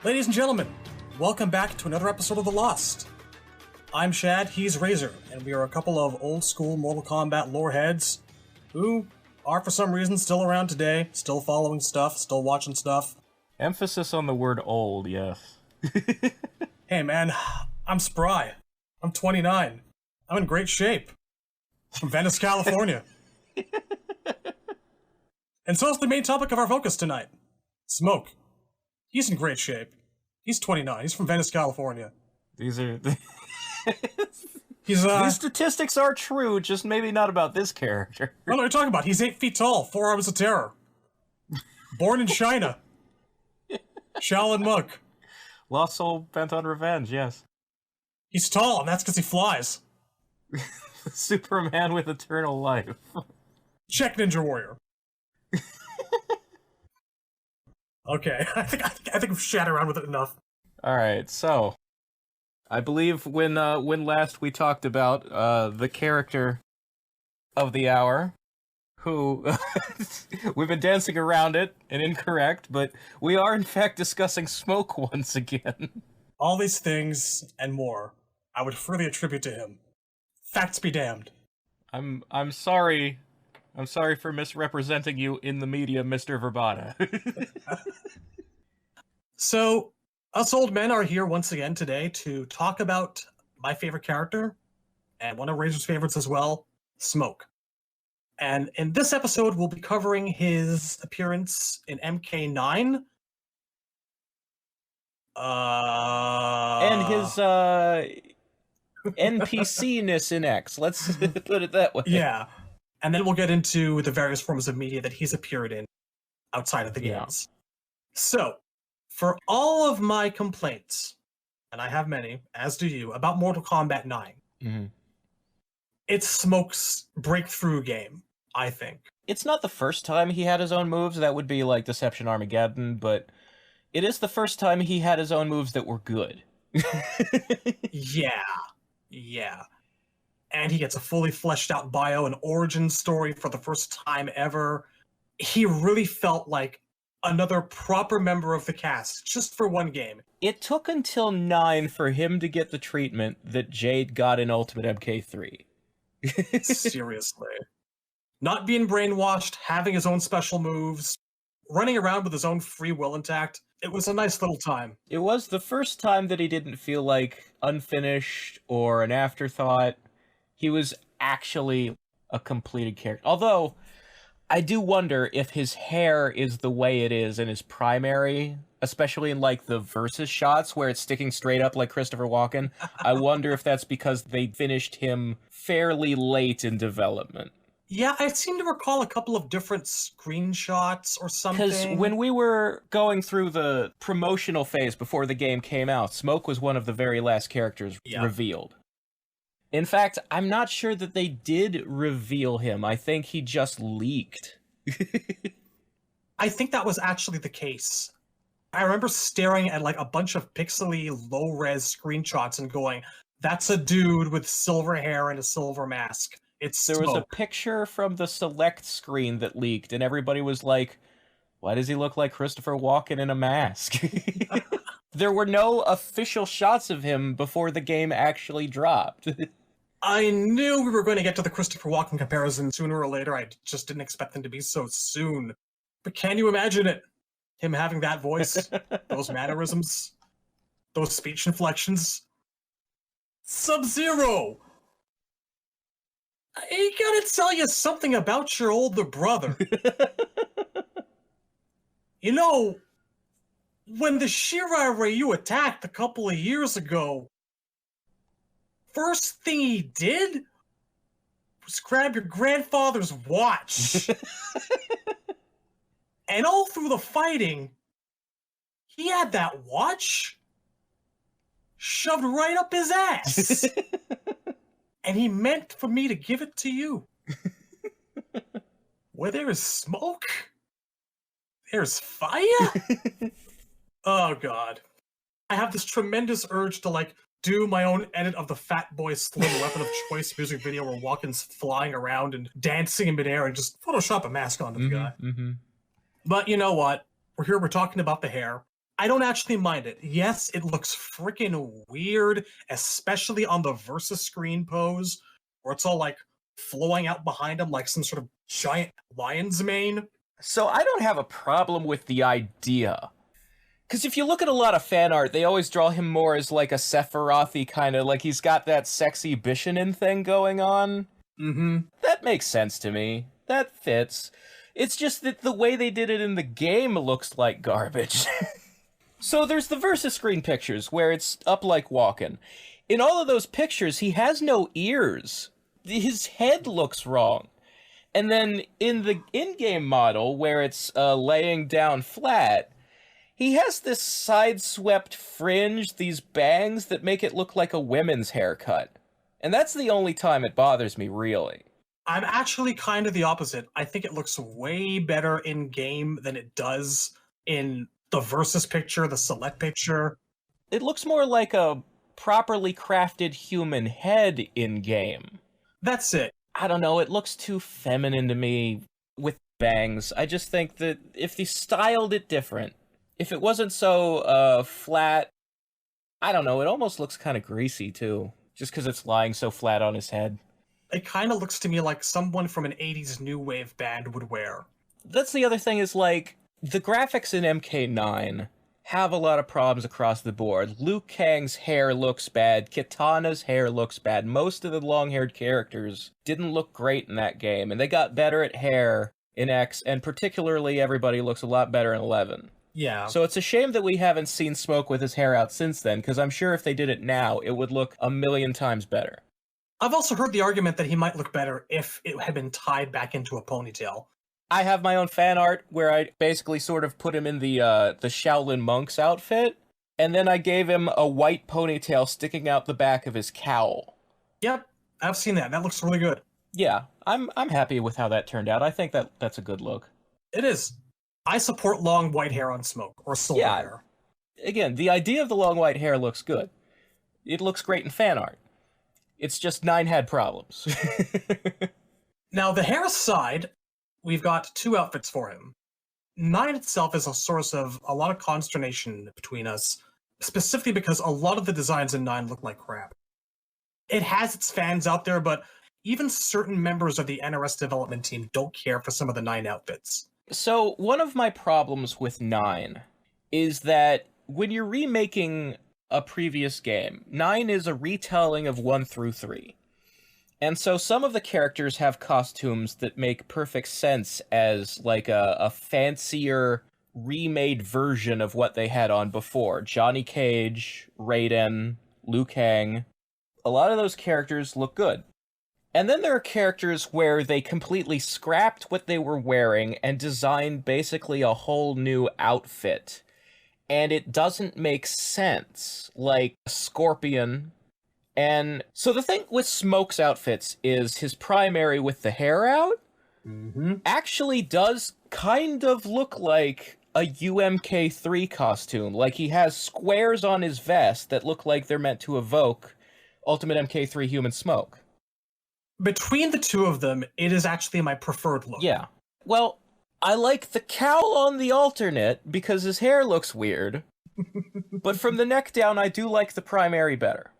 Ladies and gentlemen, welcome back to another episode of The Lost. I'm Shad, he's Razor, and we are a couple of old-school Mortal Kombat lore heads who are, for some reason, still around today, still following stuff, still watching stuff. Emphasis on the word old, yes. Hey man, I'm spry. I'm 29. I'm in great shape. From Venice, California. And so is the main topic of our focus tonight. Smoke. He's in great shape. He's 29. He's from Venice, California. These are... These statistics are true, just maybe not about this character. What are you talking about? He's 8 feet tall, 4 arms of terror. Born in China. Shaolin monk. Lost soul bent on revenge, yes. He's tall, and that's because he flies. Superman with eternal life. Check Ninja Warrior. Okay, I think we've shat around with it enough. Alright, so... I believe when last we talked about the character of the hour, who... we've been dancing around it, and incorrect, but we are in fact discussing Smoke once again. All these things, and more, I would freely attribute to him. Facts be damned. I'm sorry. I'm sorry for misrepresenting you in the media, Mr. Verbata. So, us old men are here once again today to talk about my favorite character, and one of Razor's favorites as well, Smoke. And in this episode, we'll be covering his appearance in MK9. And his, NPC-ness in X. Let's put it that way. Yeah. And then we'll get into the various forms of media that he's appeared in outside of the games. So, for all of my complaints, and I have many, as do you, about Mortal Kombat 9, it's Smoke's breakthrough game, I think. It's not the first time he had his own moves. That would be like Deception Armageddon, but it is the first time he had his own moves that were good. Yeah. And he gets a fully fleshed out bio and origin story for the first time ever. He really felt like another proper member of the cast, just for one game. It took until 9 for him to get the treatment that Jade got in Ultimate MK3. Seriously. Not being brainwashed, having his own special moves, running around with his own free will intact. It was a nice little time. It was the first time that he didn't feel like unfinished or an afterthought. He was actually a completed character. Although, I do wonder if his hair is the way it is in his primary, especially in like the versus shots where it's sticking straight up like Christopher Walken. I wonder if that's because they finished him fairly late in development. Yeah, I seem to recall a couple of different screenshots or something. Because when we were going through the promotional phase before the game came out, Smoke was one of the very last characters revealed. In fact, I'm not sure that they did reveal him. I think he just leaked. I think that was actually the case. I remember staring at like a bunch of pixely low-res screenshots and going, that's a dude with silver hair and a silver mask. There was a picture from the select screen that leaked, and everybody was like, why does he look like Christopher Walken in a mask? There were no official shots of him before the game actually dropped. I knew we were going to get to the Christopher Walken comparison sooner or later. I just didn't expect them to be so soon. But can you imagine it? Him having that voice, those mannerisms, those speech inflections. Sub-Zero! I gotta tell you something about your older brother. You know, when the Shirai Ryu attacked a couple of years ago, first thing he did was grab your grandfather's watch. And all through the fighting, he had that watch shoved right up his ass. And he meant for me to give it to you. Where there is smoke, there's fire? Oh, God. I have this tremendous urge to, like, do my own edit of the Fat Boy Slim Weapon of Choice music video where Walken's flying around and dancing in midair and just Photoshop a mask onto the guy. But you know what? We're here, we're talking about the hair. I don't actually mind it. Yes, it looks freaking weird, especially on the versus screen pose, where it's all like flowing out behind him like some sort of giant lion's mane. So I don't have a problem with the idea. Because if you look at a lot of fan art, they always draw him more as like a Sephiroth-y kind of, like he's got that sexy Bishonen thing going on. Mm-hmm. That makes sense to me. That fits. It's just that the way they did it in the game looks like garbage. So there's the versus screen pictures where it's up like walking. In all of those pictures, he has no ears. His head looks wrong. And then in the in-game model where it's laying down flat, he has this side-swept fringe, these bangs that make it look like a women's haircut. And that's the only time it bothers me, really. I'm actually kind of the opposite. I think it looks way better in-game than it does in the versus picture, the select picture. It looks more like a properly crafted human head in-game. That's it. I don't know, it looks too feminine to me with bangs. I just think that if they styled it different, if it wasn't so flat, I don't know, it almost looks kind of greasy too, just because it's lying so flat on his head. It kind of looks to me like someone from an 80s new wave band would wear. That's the other thing is, like, the graphics in MK9 have a lot of problems across the board. Liu Kang's hair looks bad, Kitana's hair looks bad. Most of the long-haired characters didn't look great in that game, and they got better at hair in X, and particularly everybody looks a lot better in 11. Yeah. So it's a shame that we haven't seen Smoke with his hair out since then, because I'm sure if they did it now, it would look a million times better. I've also heard the argument that he might look better if it had been tied back into a ponytail. I have my own fan art where I basically sort of put him in the Shaolin monk's outfit, and then I gave him a white ponytail sticking out the back of his cowl. Yep, I've seen that. That looks really good. Yeah, I'm happy with how that turned out. I think that's a good look. It is. I support long white hair on Smoke, or silver hair. Again, the idea of the long white hair looks good. It looks great in fan art. It's just 9 had problems. Now, the hair aside, we've got 2 outfits for him. 9 itself is a source of a lot of consternation between us, specifically because a lot of the designs in 9 look like crap. It has its fans out there, but even certain members of the NRS development team don't care for some of the 9 outfits. So, one of my problems with 9 is that when you're remaking a previous game, 9 is a retelling of 1 through 3. And so some of the characters have costumes that make perfect sense as like a fancier remade version of what they had on before. Johnny Cage, Raiden, Liu Kang. A lot of those characters look good. And then there are characters where they completely scrapped what they were wearing and designed basically a whole new outfit. And it doesn't make sense. Like Scorpion. And so the thing with Smoke's outfits is his primary with the hair out actually does kind of look like a UMK3 costume. Like he has squares on his vest that look like they're meant to evoke Ultimate MK3 Human Smoke. Between the 2 of them, it is actually my preferred look. Yeah. Well, I like the cowl on the alternate because his hair looks weird. But from the neck down, I do like the primary better.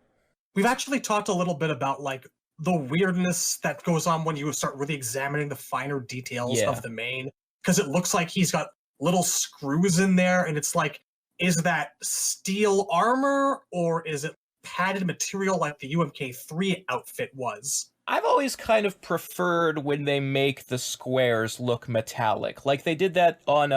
We've actually talked a little bit about, like, the weirdness that goes on when you start really examining the finer details of the main. Because it looks like he's got little screws in there, and it's like, is that steel armor, or is it padded material like the UMK3 outfit was? I've always kind of preferred when they make the squares look metallic. Like they did that on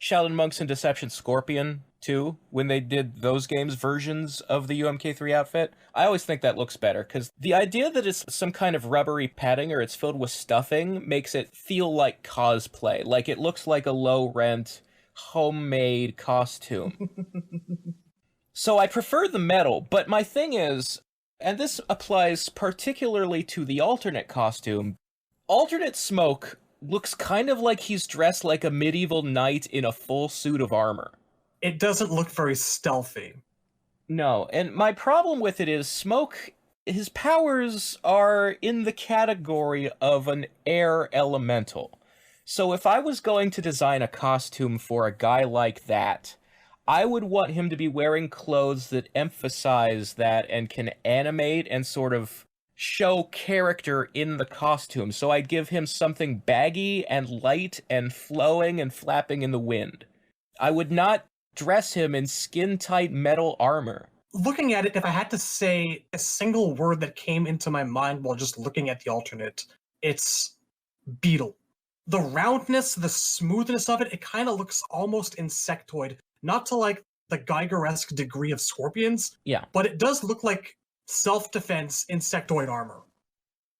Shaolin Monks and Deception Scorpion, too, when they did those games' versions of the UMK3 outfit. I always think that looks better, because the idea that it's some kind of rubbery padding or it's filled with stuffing makes it feel like cosplay. Like it looks like a low-rent, homemade costume. So I prefer the metal, but my thing is, and this applies particularly to the alternate costume, alternate Smoke looks kind of like he's dressed like a medieval knight in a full suit of armor. It doesn't look very stealthy. No, and my problem with it is Smoke, his powers are in the category of an air elemental. So if I was going to design a costume for a guy like that, I would want him to be wearing clothes that emphasize that and can animate and sort of show character in the costume. So I'd give him something baggy and light and flowing and flapping in the wind. I would not dress him in skin-tight metal armor. Looking at it, if I had to say a single word that came into my mind while just looking at the alternate, it's beetle. The roundness, the smoothness of it, it kind of looks almost insectoid. Not to like the Geiger-esque degree of scorpions, yeah, but it does look like self-defense insectoid armor.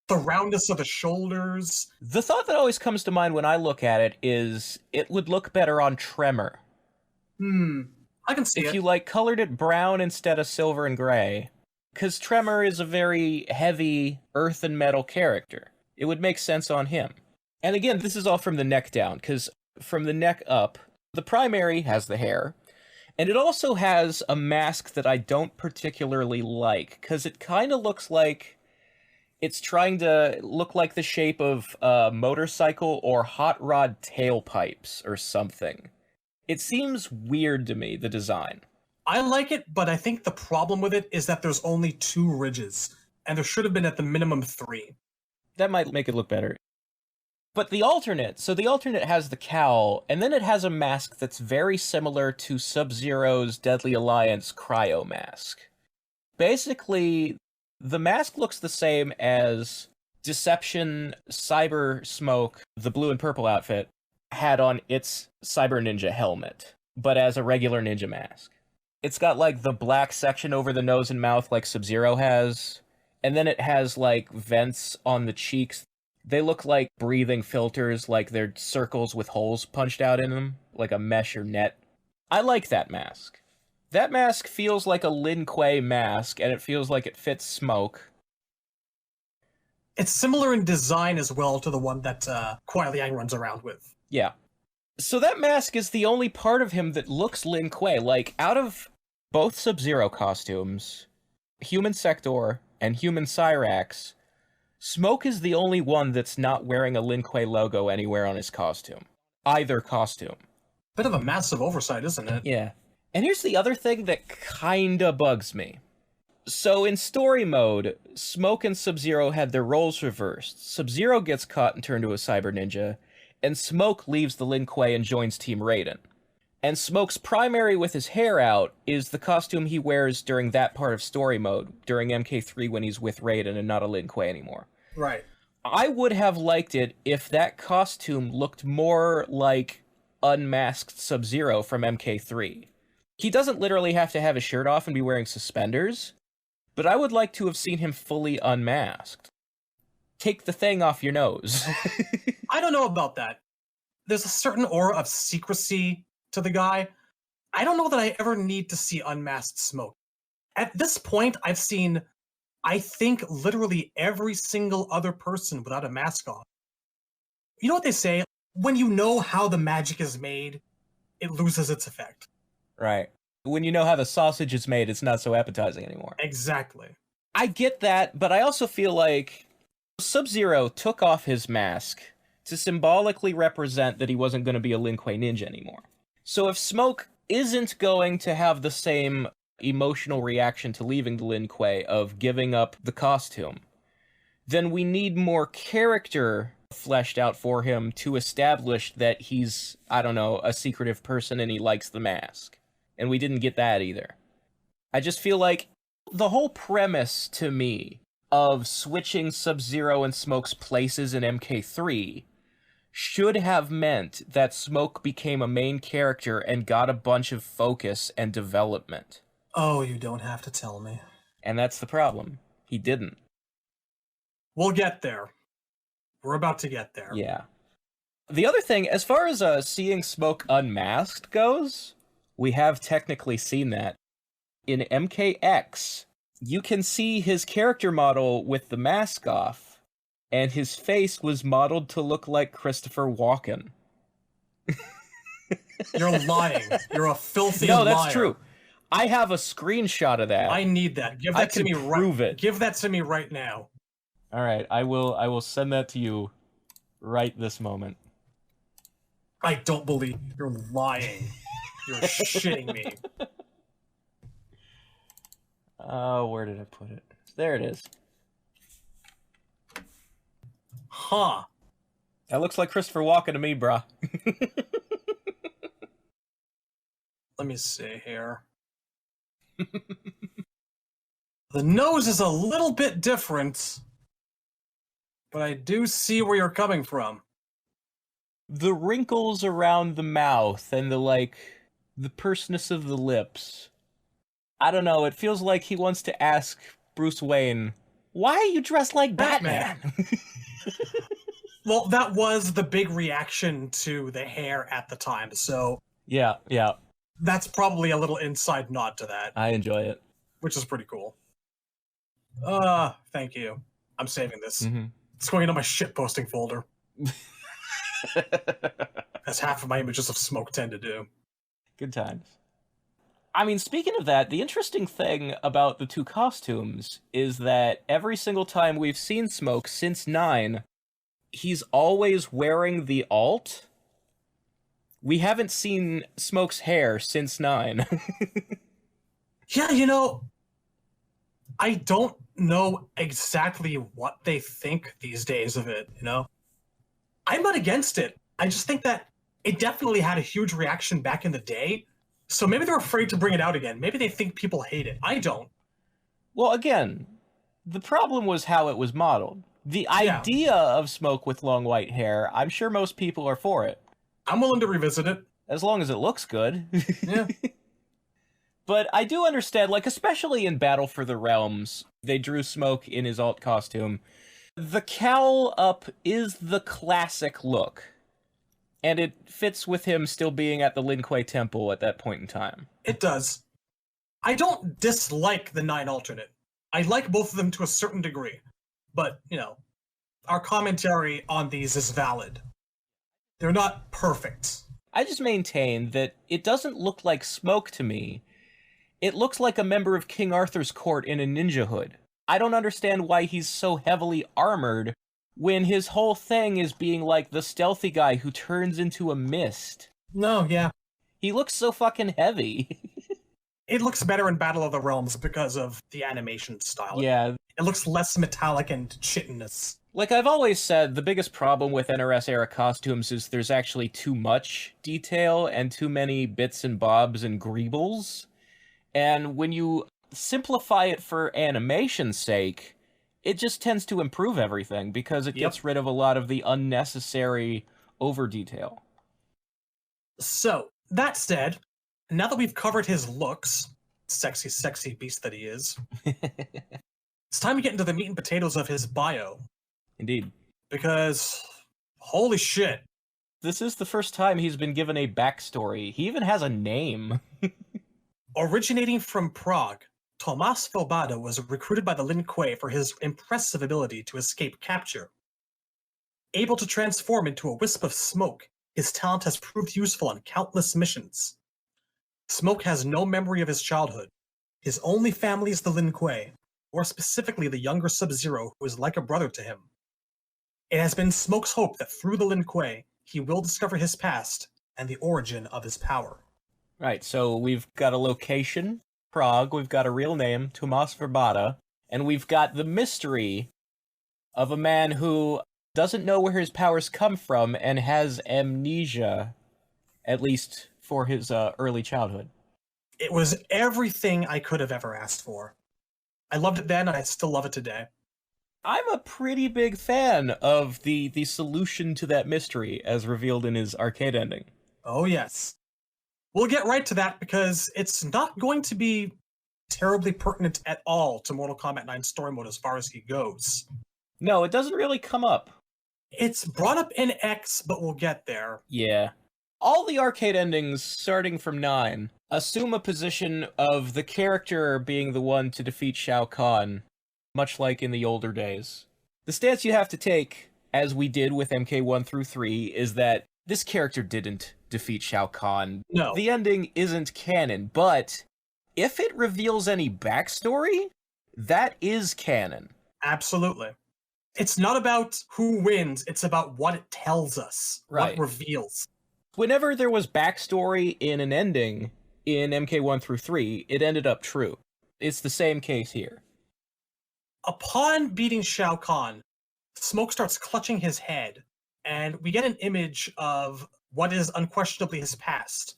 The roundness of the shoulders. The thought that always comes to mind when I look at it is it would look better on Tremor. I can see it. If you like colored it brown instead of silver and gray, because Tremor is a very heavy earth and metal character. It would make sense on him. And again, this is all from the neck down, because from the neck up, the primary has the hair, and it also has a mask that I don't particularly like, because it kind of looks like it's trying to look like the shape of a motorcycle or hot rod tailpipes or something. It seems weird to me, the design. I like it, but I think the problem with it is that there's only 2 ridges, and there should have been at the minimum 3. That might make it look better. But the alternate has the cowl, and then it has a mask that's very similar to Sub-Zero's Deadly Alliance Cryo mask. Basically, the mask looks the same as Deception Cyber Smoke, the blue and purple outfit, had on its Cyber Ninja helmet, but as a regular ninja mask. It's got like the black section over the nose and mouth like Sub-Zero has, and then it has like vents on the cheeks. They look like breathing filters, like they're circles with holes punched out in them, like a mesh or net. I like that mask. That mask feels like a Lin Kuei mask, and it feels like it fits Smoke. It's similar in design as well to the one that Kuai Liang runs around with. Yeah. So that mask is the only part of him that looks Lin Kuei. Like, out of both Sub-Zero costumes, Human Sector and Human Cyrax, Smoke is the only one that's not wearing a Lin Kuei logo anywhere on his costume. Either costume. Bit of a massive oversight, isn't it? Yeah. And here's the other thing that kinda bugs me. So in Story Mode, Smoke and Sub-Zero had their roles reversed. Sub-Zero gets caught and turned to a Cyber Ninja, and Smoke leaves the Lin Kuei and joins Team Raiden. And Smoke's primary with his hair out is the costume he wears during that part of Story Mode, during MK3 when he's with Raiden and not a Lin Kuei anymore. Right. I would have liked it if that costume looked more like unmasked Sub-Zero from MK3. He doesn't literally have to have his shirt off and be wearing suspenders, but I would like to have seen him fully unmasked. Take the thing off your nose. I don't know about that. There's a certain aura of secrecy to the guy. I don't know that I ever need to see unmasked Smoke. At this point, I've seen, I think, literally every single other person without a mask on. You know what they say? When you know how the magic is made, it loses its effect. Right. When you know how the sausage is made, it's not so appetizing anymore. Exactly. I get that, but I also feel like Sub-Zero took off his mask to symbolically represent that he wasn't going to be a Lin Kuei ninja anymore. So if Smoke isn't going to have the same emotional reaction to leaving the Lin Kuei of giving up the costume, then we need more character fleshed out for him to establish that he's, I don't know, a secretive person and he likes the mask. And we didn't get that either. I just feel like the whole premise to me of switching Sub-Zero and Smoke's places in MK3 should have meant that Smoke became a main character and got a bunch of focus and development. Oh, you don't have to tell me. And that's the problem. He didn't. We'll get there. We're about to get there. Yeah. The other thing, as far as seeing Smoke unmasked goes, we have technically seen that. In MKX, you can see his character model with the mask off, and his face was modeled to look like Christopher Walken. You're lying. You're a filthy liar. No, that's true. I have a screenshot of that. I need that. Give that to me right. Prove it. Give that to me right now. All right, I will send that to you right this moment. I don't believe you're lying. You're shitting me. Oh, where did I put it? There it is. Huh. That looks like Christopher Walken to me, brah. Let me see here. The nose is a little bit different, but I do see where you're coming from. The wrinkles around the mouth and the pursness of the lips. I don't know, it feels like he wants to ask Bruce Wayne, why are you dressed like Batman? Well, that was the big reaction to the hair at the time, so... Yeah. That's probably a little inside nod to that. I enjoy it. Which is pretty cool. Thank you. I'm saving this. Mm-hmm. It's going into my shitposting folder. As half of my images of Smoke tend to do. Good times. I mean, speaking of that, the interesting thing about the two costumes is that every single time we've seen Smoke since 9, he's always wearing the alt. We haven't seen Smoke's hair since 9. Yeah, I don't know exactly what they think these days of it, I'm not against it. I just think that it definitely had a huge reaction back in the day, so maybe they're afraid to bring it out again. Maybe they think people hate it. I don't. Well, again, the problem was how it was modeled. The idea of Smoke with long white hair, I'm sure most people are for it. I'm willing to revisit it. As long as it looks good. Yeah. But I do understand, especially in Battle for the Realms, they drew Smoke in his alt costume. The cowl up is the classic look. And it fits with him still being at the Lin Kuei Temple at that point in time. It does. I don't dislike the 9 alternate. I like both of them to a certain degree. But, our commentary on these is valid. They're not perfect. I just maintain that it doesn't look like Smoke to me. It looks like a member of King Arthur's court in a ninja hood. I don't understand why he's so heavily armored when his whole thing is being like the stealthy guy who turns into a mist. No, yeah. He looks so fucking heavy. It looks better in Battle of the Realms because of the animation style. Yeah. It looks less metallic and chitinous. Like I've always said, the biggest problem with NRS-era costumes is there's actually too much detail and too many bits and bobs and greebles. And when you simplify it for animation's sake, it just tends to improve everything because it gets rid of a lot of the unnecessary over-detail. So, that said, now that we've covered his looks, sexy, sexy beast that he is, it's time to get into the meat and potatoes of his bio. Indeed. Because, holy shit. This is the first time he's been given a backstory. He even has a name. Originating from Prague, Tomas Svoboda was recruited by the Lin Kuei for his impressive ability to escape capture. Able to transform into a wisp of smoke, his talent has proved useful on countless missions. Smoke has no memory of his childhood. His only family is the Lin Kuei, or specifically the younger Sub-Zero, who is like a brother to him. It has been Smoke's hope that through the Lin Kuei, he will discover his past and the origin of his power. Right, so we've got a location, Prague, we've got a real name, Tomas Svoboda, and we've got the mystery of a man who doesn't know where his powers come from and has amnesia, at least for his early childhood. It was everything I could have ever asked for. I loved it then, and I still love it today. I'm a pretty big fan of the solution to that mystery as revealed in his arcade ending. Oh yes. We'll get right to that because it's not going to be terribly pertinent at all to Mortal Kombat 9 Story Mode as far as he goes. No, it doesn't really come up. It's brought up in X, but we'll get there. Yeah. All the arcade endings, starting from 9, assume a position of the character being the one to defeat Shao Kahn, much like in the older days. The stance you have to take, as we did with MK1 through 3, is that this character didn't defeat Shao Kahn. No. The ending isn't canon, but if it reveals any backstory, that is canon. Absolutely. It's not about who wins, it's about what it tells us, right. What reveals. Whenever there was backstory in an ending in MK1 through 3, it ended up true. It's the same case here. Upon beating Shao Kahn, Smoke starts clutching his head, and we get an image of what is unquestionably his past.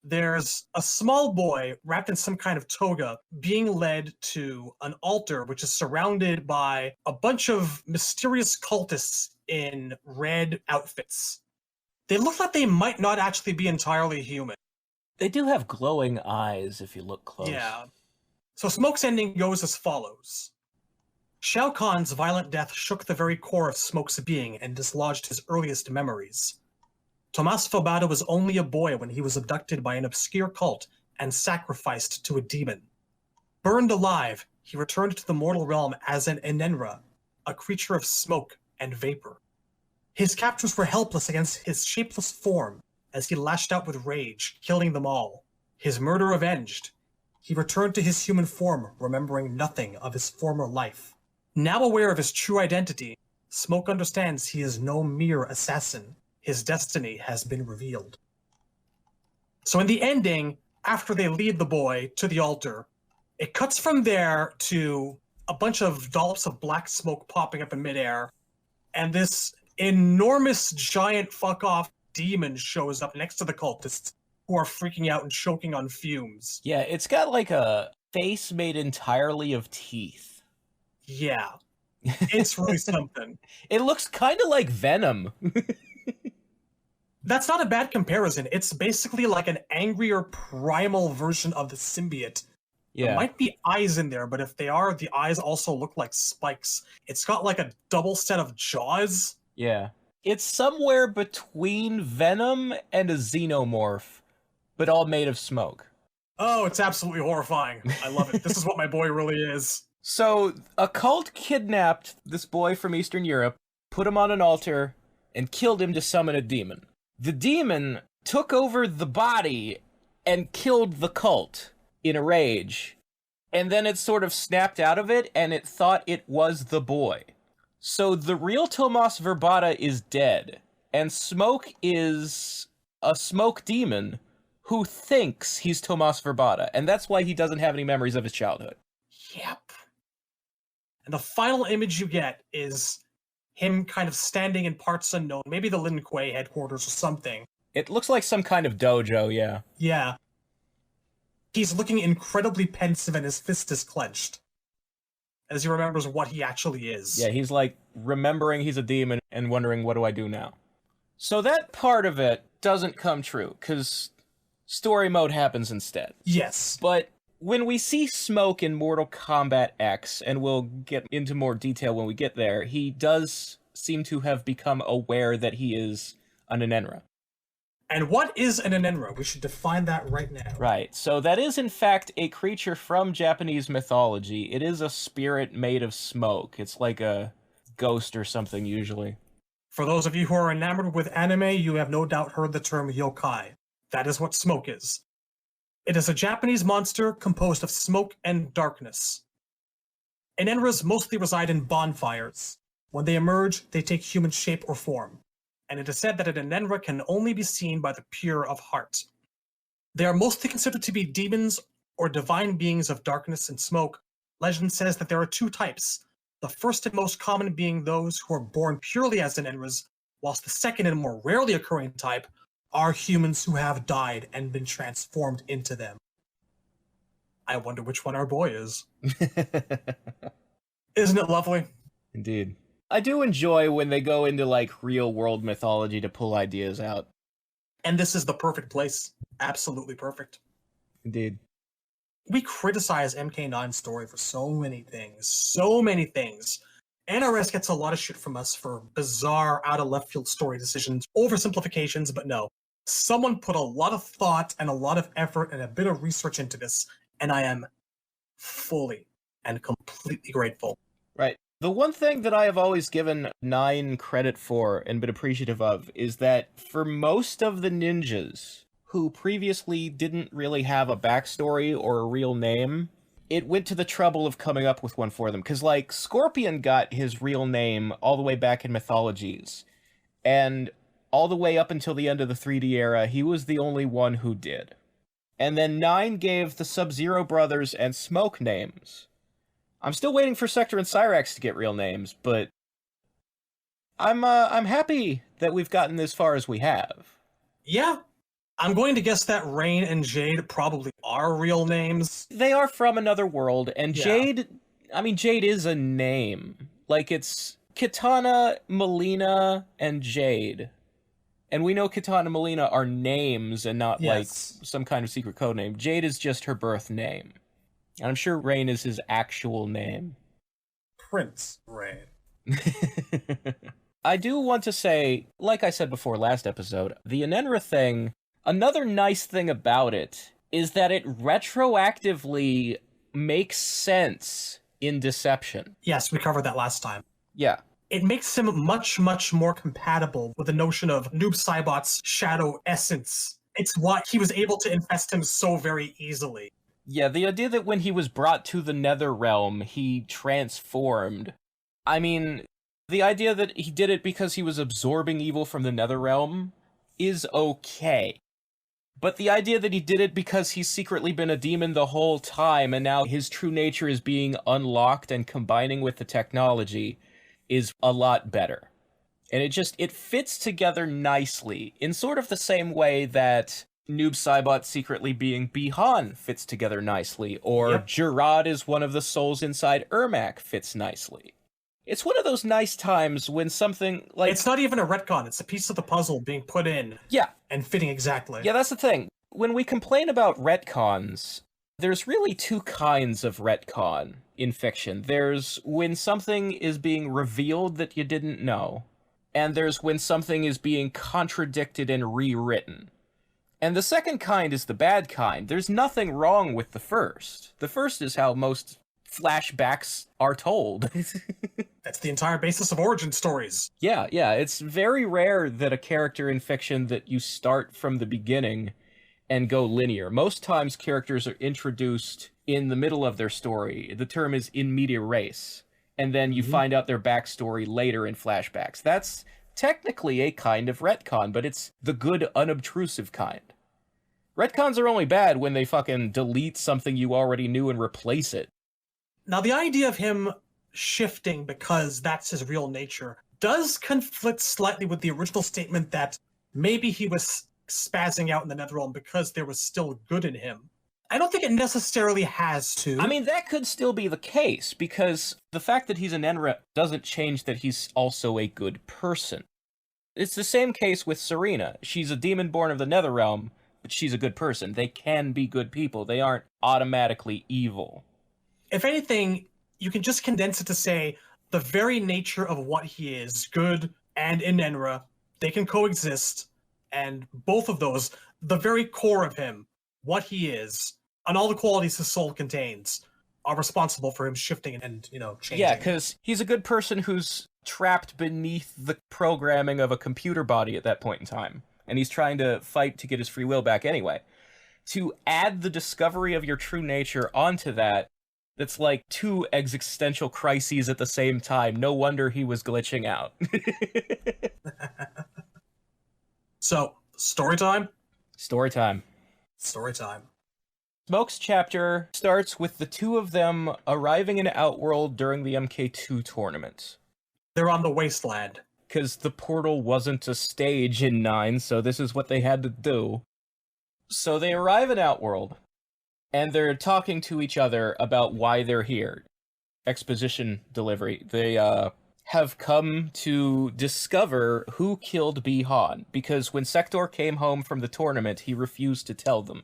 There's a small boy wrapped in some kind of toga being led to an altar which is surrounded by a bunch of mysterious cultists in red outfits. They look like they might not actually be entirely human. They do have glowing eyes if you look close. Yeah. So Smoke's ending goes as follows. Shao Kahn's violent death shook the very core of Smoke's being and dislodged his earliest memories. Tomas Fobata was only a boy when he was abducted by an obscure cult and sacrificed to a demon. Burned alive, he returned to the mortal realm as an Enenra, a creature of smoke and vapor. His captors were helpless against his shapeless form as he lashed out with rage, killing them all. His murder avenged, he returned to his human form, remembering nothing of his former life. Now aware of his true identity, Smoke understands he is no mere assassin. His destiny has been revealed. So in the ending, after they lead the boy to the altar, it cuts from there to a bunch of dollops of black smoke popping up in midair, and this enormous giant fuck-off demon shows up next to the cultists, who are freaking out and choking on fumes. Yeah, it's got like a face made entirely of teeth. Yeah. It's really something. It looks kind of like Venom. That's not a bad comparison. It's basically like an angrier primal version of the symbiote. Yeah. There might be eyes in there, but if they are, the eyes also look like spikes. It's got like a double set of jaws. Yeah. It's somewhere between Venom and a xenomorph, but all made of smoke. Oh, it's absolutely horrifying. I love it. This is what my boy really is. So, a cult kidnapped this boy from Eastern Europe, put him on an altar, and killed him to summon a demon. The demon took over the body and killed the cult in a rage. And then it sort of snapped out of it, and it thought it was the boy. So the real Tomas Verbata is dead, and Smoke is a smoke demon who thinks he's Tomas Verbata, and that's why he doesn't have any memories of his childhood. Yep. And the final image you get is him kind of standing in parts unknown, maybe the Lin Kuei headquarters or something. It looks like some kind of dojo, yeah. Yeah. He's looking incredibly pensive and his fist is clenched, as he remembers what he actually is. Yeah, he's like remembering he's a demon and wondering, what do I do now? So that part of it doesn't come true, because story mode happens instead. Yes. But when we see Smoke in Mortal Kombat X, and we'll get into more detail when we get there, he does seem to have become aware that he is an Enenra. And what is an Enenra? We should define that right now. Right, so that is in fact a creature from Japanese mythology. It is a spirit made of smoke. It's like a ghost or something, usually. For those of you who are enamored with anime, you have no doubt heard the term yokai. That is what smoke is. It is a Japanese monster composed of smoke and darkness. Enenras mostly reside in bonfires. When they emerge, they take human shape or form. And it is said that an Enenra can only be seen by the pure of heart. They are mostly considered to be demons or divine beings of darkness and smoke. Legend says that there are two types, the first and most common being those who are born purely as Enenras, whilst the second and more rarely occurring type are humans who have died and been transformed into them. I wonder which one our boy is. Isn't it lovely? Indeed. I do enjoy when they go into, like, real-world mythology to pull ideas out. And this is the perfect place. Absolutely perfect. Indeed. We criticize MK9 Story for so many things. So many things. NRS gets a lot of shit from us for bizarre, out-of-left-field story decisions, oversimplifications, but no. Someone put a lot of thought and a lot of effort and a bit of research into this, and I am fully and completely grateful. Right. The one thing that I have always given Nine credit for and been appreciative of is that for most of the ninjas who previously didn't really have a backstory or a real name, it went to the trouble of coming up with one for them. Because, like, Scorpion got his real name all the way back in Mythologies. And all the way up until the end of the 3D era, he was the only one who did. And then 9 gave the Sub-Zero brothers and Smoke names. I'm still waiting for Sector and Cyrax to get real names, but I'm happy that we've gotten as far as we have. Yeah. I'm going to guess that Rain and Jade probably are real names. They are from another world, and Yeah. Jade... I mean, Jade is a name. Like, it's Kitana, Melina, and Jade. And we know Kitana and Melina are names and not, like, some kind of secret code name. Jade is just her birth name. And I'm sure Rain is his actual name. Prince Rain. I do want to say, like I said before last episode, the Enenra thing, another nice thing about it is that it retroactively makes sense in Deception. Yes, we covered that last time. Yeah. It makes him much, much more compatible with the notion of Noob Saibot's shadow essence. It's why he was able to infest him so very easily. Yeah, the idea that when he was brought to the Nether Realm, he transformed. I mean, the idea that he did it because he was absorbing evil from the Nether Realm is okay. But the idea that he did it because he's secretly been a demon the whole time and now his true nature is being unlocked and combining with the technology is a lot better. And it fits together nicely in sort of the same way that Noob Saibot secretly being Bihan fits together nicely, or Gerard is one of the souls inside Ermac fits nicely. It's one of those nice times when something like... It's not even a retcon, it's a piece of the puzzle being put in. Yeah. And fitting exactly. Yeah, that's the thing. When we complain about retcons, there's really two kinds of retcon in fiction. There's when something is being revealed that you didn't know, and there's when something is being contradicted and rewritten. And the second kind is the bad kind. There's nothing wrong with the first. The first is how most flashbacks are told. That's the entire basis of origin stories. Yeah, it's very rare that a character in fiction that you start from the beginning and go linear. Most times characters are introduced in the middle of their story. The term is in media res. And then you find out their backstory later in flashbacks. That's technically a kind of retcon, but it's the good, unobtrusive kind. Retcons are only bad when they fucking delete something you already knew and replace it. Now, the idea of him shifting because that's his real nature does conflict slightly with the original statement that maybe he was spazzing out in the Netherrealm because there was still good in him. I don't think it necessarily has to. I mean, that could still be the case, because the fact that he's an Enra doesn't change that he's also a good person. It's the same case with Serena. She's a demon born of the Netherrealm, but she's a good person. They can be good people. They aren't automatically evil. If anything, you can just condense it to say the very nature of what he is, good and in Enra, they can coexist, and both of those, the very core of him, what he is, and all the qualities his soul contains, are responsible for him shifting and, changing. Yeah, because he's a good person who's trapped beneath the programming of a computer body at that point in time, and he's trying to fight to get his free will back anyway. To add the discovery of your true nature onto that, that's like two existential crises at the same time. No wonder he was glitching out. So, story time? Story time. Story time. Smoke's chapter starts with the two of them arriving in Outworld during the MK2 tournament. They're on the wasteland. Because the portal wasn't a stage in 9, so this is what they had to do. So they arrive in Outworld, and they're talking to each other about why they're here. Exposition delivery. They have come to discover who killed Bihan, because when Sector came home from the tournament, he refused to tell them.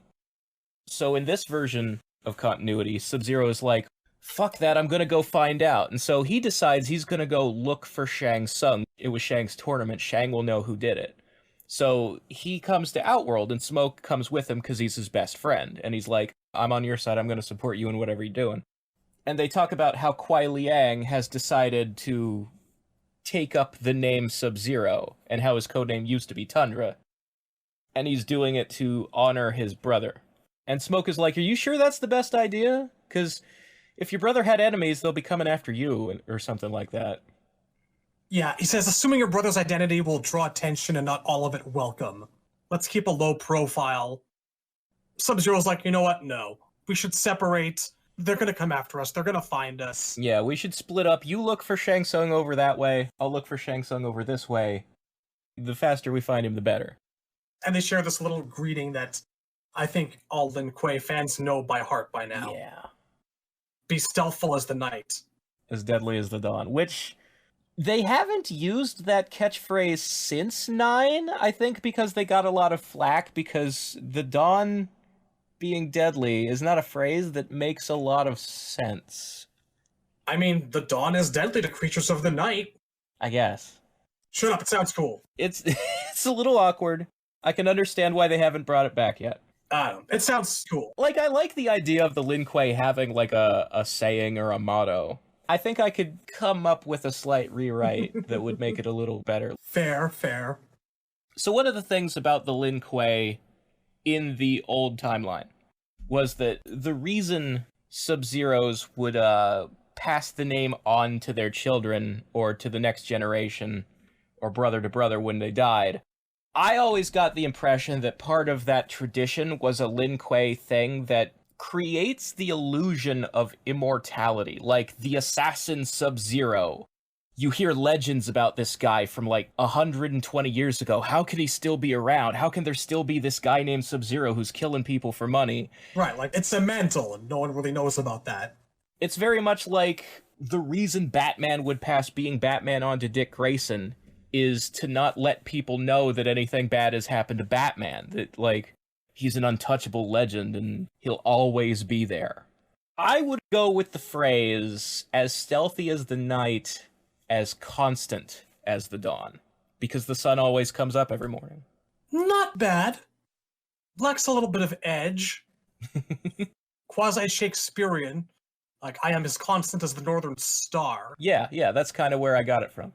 So in this version of continuity, Sub-Zero is like, fuck that, I'm gonna go find out. And so he decides he's gonna go look for Shang Tsung. It was Shang's tournament. Shang will know who did it. So he comes to Outworld, and Smoke comes with him because he's his best friend. And he's like, I'm on your side, I'm gonna support you in whatever you're doing. And they talk about how Kuai Liang has decided to take up the name Sub-Zero, and how his codename used to be Tundra. And he's doing it to honor his brother. And Smoke is like, are you sure that's the best idea? Because if your brother had enemies, they'll be coming after you, or something like that. Yeah, he says, assuming your brother's identity will draw attention and not all of it welcome. Let's keep a low profile. Sub-Zero's like, you know what? No. We should separate. They're gonna come after us. They're gonna find us. Yeah, we should split up. You look for Shang Tsung over that way. I'll look for Shang Tsung over this way. The faster we find him, the better. And they share this little greeting that I think all Lin Kuei fans know by heart by now. Yeah. Be stealthful as the night. As deadly as the dawn, which they haven't used that catchphrase since 9, I think, because they got a lot of flack, because the dawn being deadly is not a phrase that makes a lot of sense. I mean, the dawn is deadly to creatures of the night. I guess. Shut up, it sounds cool. It's it's a little awkward. I can understand why they haven't brought it back yet. It sounds cool. Like, I like the idea of the Lin Kuei having, like, a saying or a motto. I think I could come up with a slight rewrite that would make it a little better. Fair. So one of the things about the Lin Kuei in the old timeline was that the reason Sub-Zeros would pass the name on to their children or to the next generation or brother to brother when they died, I always got the impression that part of that tradition was a Lin Kuei thing that creates the illusion of immortality, like the assassin Sub-Zero. You hear legends about this guy from like 120 years ago. How could he still be around? How can there still be this guy named Sub-Zero who's killing people for money? Right, like it's a mantle and no one really knows about that. It's very much like the reason Batman would pass being Batman on to Dick Grayson is to not let people know that anything bad has happened to Batman. That, like, he's an untouchable legend and he'll always be there. I would go with the phrase, as stealthy as the night, as constant as the dawn. Because the sun always comes up every morning. Not bad. Lacks a little bit of edge. Quasi-Shakespearean. Like, I am as constant as the northern star. Yeah, that's kind of where I got it from.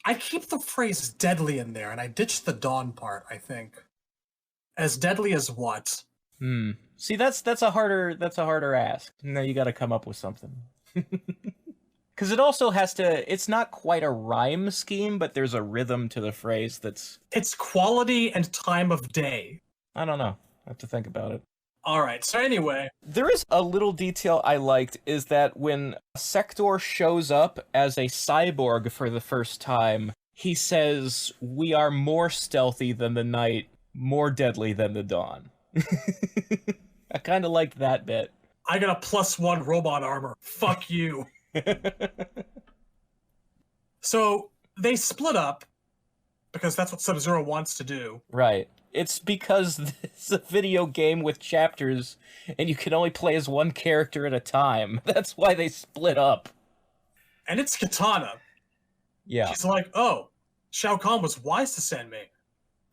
I keep the phrase deadly in there, and I ditched the dawn part, I think. As deadly as what? See, that's a harder ask. Now you gotta come up with something. Because it also has to, it's not quite a rhyme scheme, but there's a rhythm to the phrase that's... It's quality and time of day. I don't know. I have to think about it. Alright, so anyway. There is a little detail I liked, is that when Sector shows up as a cyborg for the first time, he says, "We are more stealthy than the night, more deadly than the dawn." I kind of liked that bit. I got a +1 robot armor. Fuck you. So, they split up, because that's what Sub-Zero wants to do. Right. It's because it's a video game with chapters, and you can only play as one character at a time. That's why they split up. And it's Katana. Yeah. She's like, oh, Shao Kahn was wise to send me.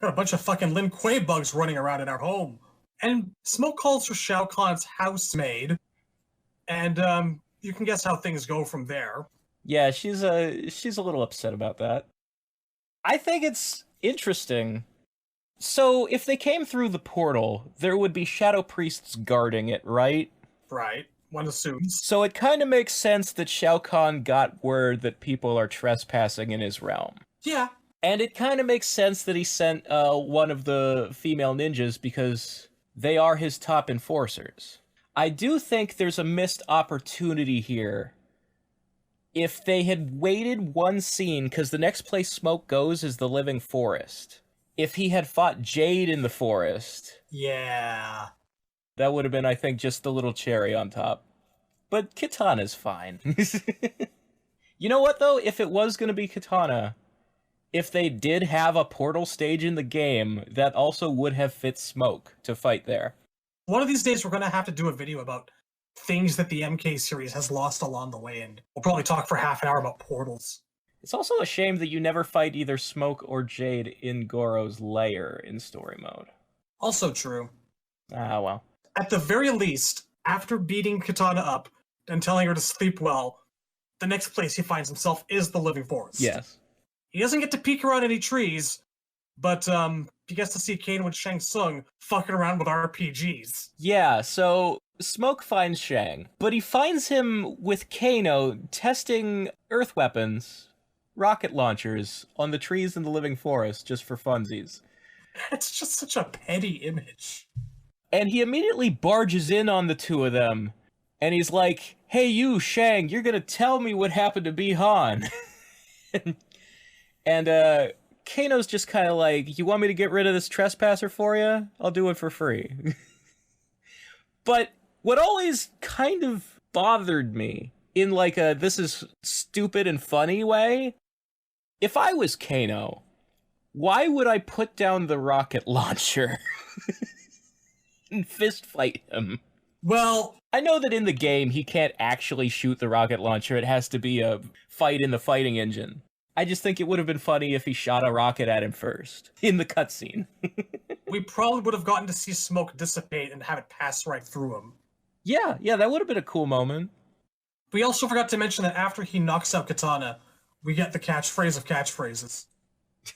Got a bunch of fucking Lin Kuei bugs running around in our home. And Smoke calls her Shao Kahn's housemaid. And, you can guess how things go from there. Yeah, she's a little upset about that. I think it's interesting. So, if they came through the portal, there would be Shadow Priests guarding it, right? Right. One assumes. So it kind of makes sense that Shao Kahn got word that people are trespassing in his realm. Yeah. And it kind of makes sense that he sent one of the female ninjas because they are his top enforcers. I do think there's a missed opportunity here. If they had waited one scene, because the next place Smoke goes is the Living Forest. If he had fought Jade in the forest... Yeah. That would have been, I think, just the little cherry on top. But Katana's fine. You know what, though? If it was going to be Katana, if they did have a portal stage in the game, that also would have fit Smoke to fight there. One of these days, we're going to have to do a video about things that the MK series has lost along the way, and we'll probably talk for half an hour about portals. It's also a shame that you never fight either Smoke or Jade in Goro's lair in story mode. Also true. Ah, well. At the very least, after beating Katana up and telling her to sleep well, the next place he finds himself is the Living Forest. Yes. He doesn't get to peek around any trees, but he gets to see Kano and Shang Tsung fucking around with RPGs. Yeah, so Smoke finds Shang, but he finds him with Kano testing earth weapons rocket launchers on the trees in the living forest just for funsies. It's just such a petty image. And he immediately barges in on the two of them, and he's like, "Hey you, Shang, you're gonna tell me what happened to Bi-Han." and Kano's just kind of like, "You want me to get rid of this trespasser for you? I'll do it for free." But what always kind of bothered me, in like a this is stupid and funny way, if I was Kano, why would I put down the rocket launcher and fist fight him? Well, I know that in the game he can't actually shoot the rocket launcher. It has to be a fight in the fighting engine. I just think it would have been funny if he shot a rocket at him first in the cutscene. we probably would have gotten to see smoke dissipate and have it pass right through him. Yeah, that would have been a cool moment. We also forgot to mention that after he knocks out Katana, we get the catchphrase of catchphrases.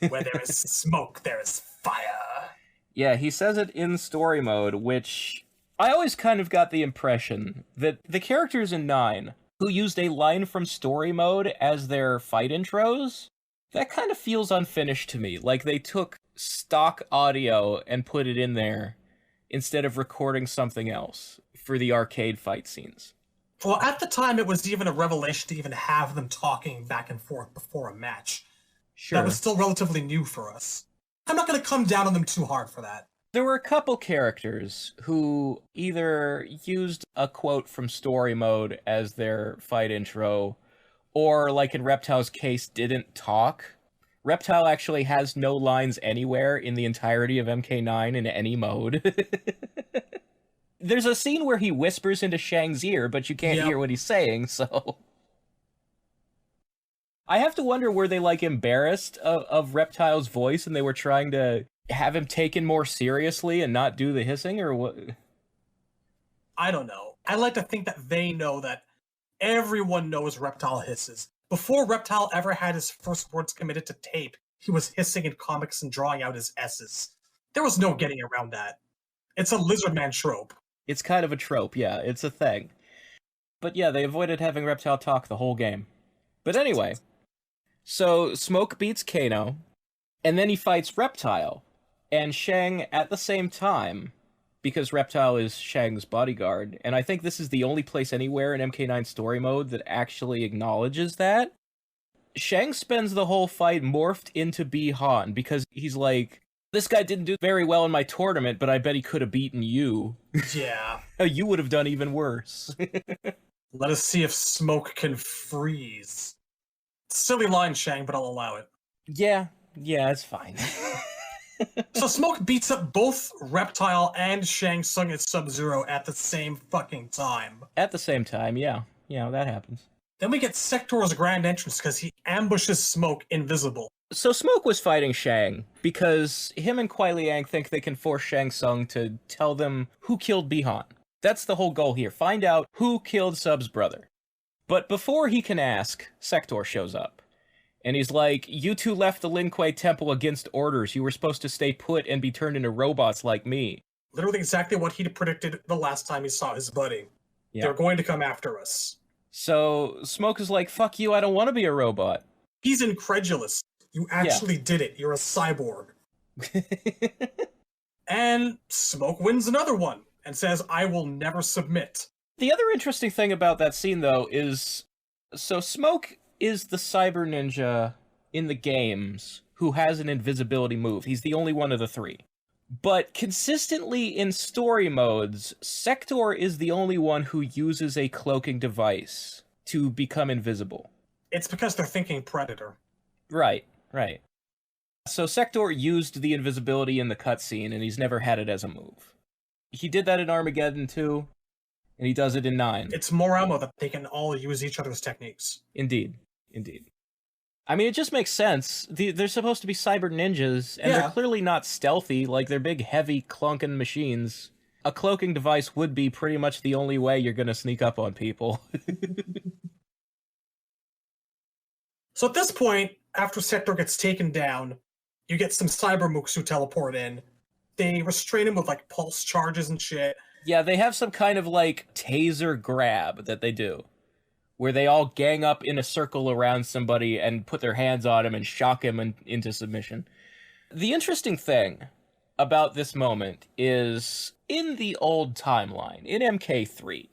Where there is smoke, there is fire. Yeah, he says it in story mode, which I always kind of got the impression that the characters in 9 who used a line from story mode as their fight intros, that kind of feels unfinished to me. Like they took stock audio and put it in there instead of recording something else for the arcade fight scenes. Well, at the time, it was even a revelation to even have them talking back and forth before a match. Sure. That was still relatively new for us. I'm not going to come down on them too hard for that. There were a couple characters who either used a quote from story mode as their fight intro, or, like in Reptile's case, didn't talk. Reptile actually has no lines anywhere in the entirety of MK9 in any mode. There's a scene where he whispers into Shang's ear, but you can't hear what he's saying, so... I have to wonder, were they, like, embarrassed of Reptile's voice and they were trying to have him taken more seriously and not do the hissing, or what? I don't know. I like to think that they know that everyone knows Reptile hisses. Before Reptile ever had his first words committed to tape, he was hissing in comics and drawing out his S's. There was no getting around that. It's a Lizardman trope. It's kind of a trope, yeah. It's a thing. But yeah, they avoided having Reptile talk the whole game. But anyway, so Smoke beats Kano, and then he fights Reptile. And Shang at the same time, because Reptile is Shang's bodyguard, and I think this is the only place anywhere in MK9 Story Mode that actually acknowledges that, Shang spends the whole fight morphed into Bi-Han, because he's like, this guy didn't do very well in my tournament, but I bet he could have beaten you. Yeah. You would have done even worse. Let us see if Smoke can freeze. Silly line, Shang, but I'll allow it. Yeah, it's fine. So Smoke beats up both Reptile and Shang Tsung at Sub-Zero at the same fucking time. At the same time, yeah. Yeah, that happens. Then we get Sector's grand entrance because he ambushes Smoke invisible. So Smoke was fighting Shang because him and Kuai Liang think they can force Shang Tsung to tell them who killed Bi-Han. That's the whole goal here. Find out who killed Sub's brother. But before he can ask, Sector shows up. And he's like, you two left the Lin Kuei Temple against orders. You were supposed to stay put and be turned into robots like me. Literally exactly what he'd predicted the last time he saw his buddy. Yeah. They're going to come after us. So Smoke is like, fuck you, I don't want to be a robot. He's incredulous. You actually did it. You're a cyborg. And Smoke wins another one and says, I will never submit. The other interesting thing about that scene, though, is... So Smoke is the cyber ninja in the games who has an invisibility move. He's the only one of the three. But consistently in story modes, Sector is the only one who uses a cloaking device to become invisible. It's because they're thinking Predator. Right. So Sector used the invisibility in the cutscene, and he's never had it as a move. He did that in Armageddon too, and he does it in 9. It's more ammo that they can all use each other's techniques. Indeed. I mean, it just makes sense. They're supposed to be cyber ninjas, and they're clearly not stealthy, like they're big, heavy, clunking machines. A cloaking device would be pretty much the only way you're gonna sneak up on people. So at this point, after Sector gets taken down, you get some cyber mooks who teleport in. They restrain him with, like, pulse charges and shit. Yeah, they have some kind of, like, taser grab that they do. where they all gang up in a circle around somebody and put their hands on him and shock him into submission. The interesting thing about this moment is, in the old timeline, in MK3,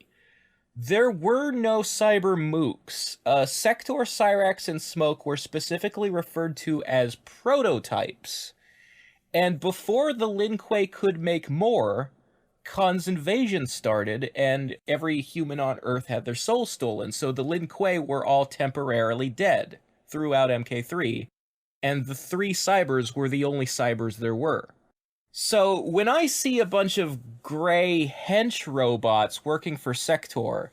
there were no cyber mooks. Sector, Cyrax, and Smoke were specifically referred to as prototypes. And before the Lin Kuei could make more, Khan's invasion started, and every human on Earth had their soul stolen, so the Lin Kuei were all temporarily dead throughout MK3, and the 3 cybers were the only cybers there were. So when I see a bunch of gray hench robots working for Sector,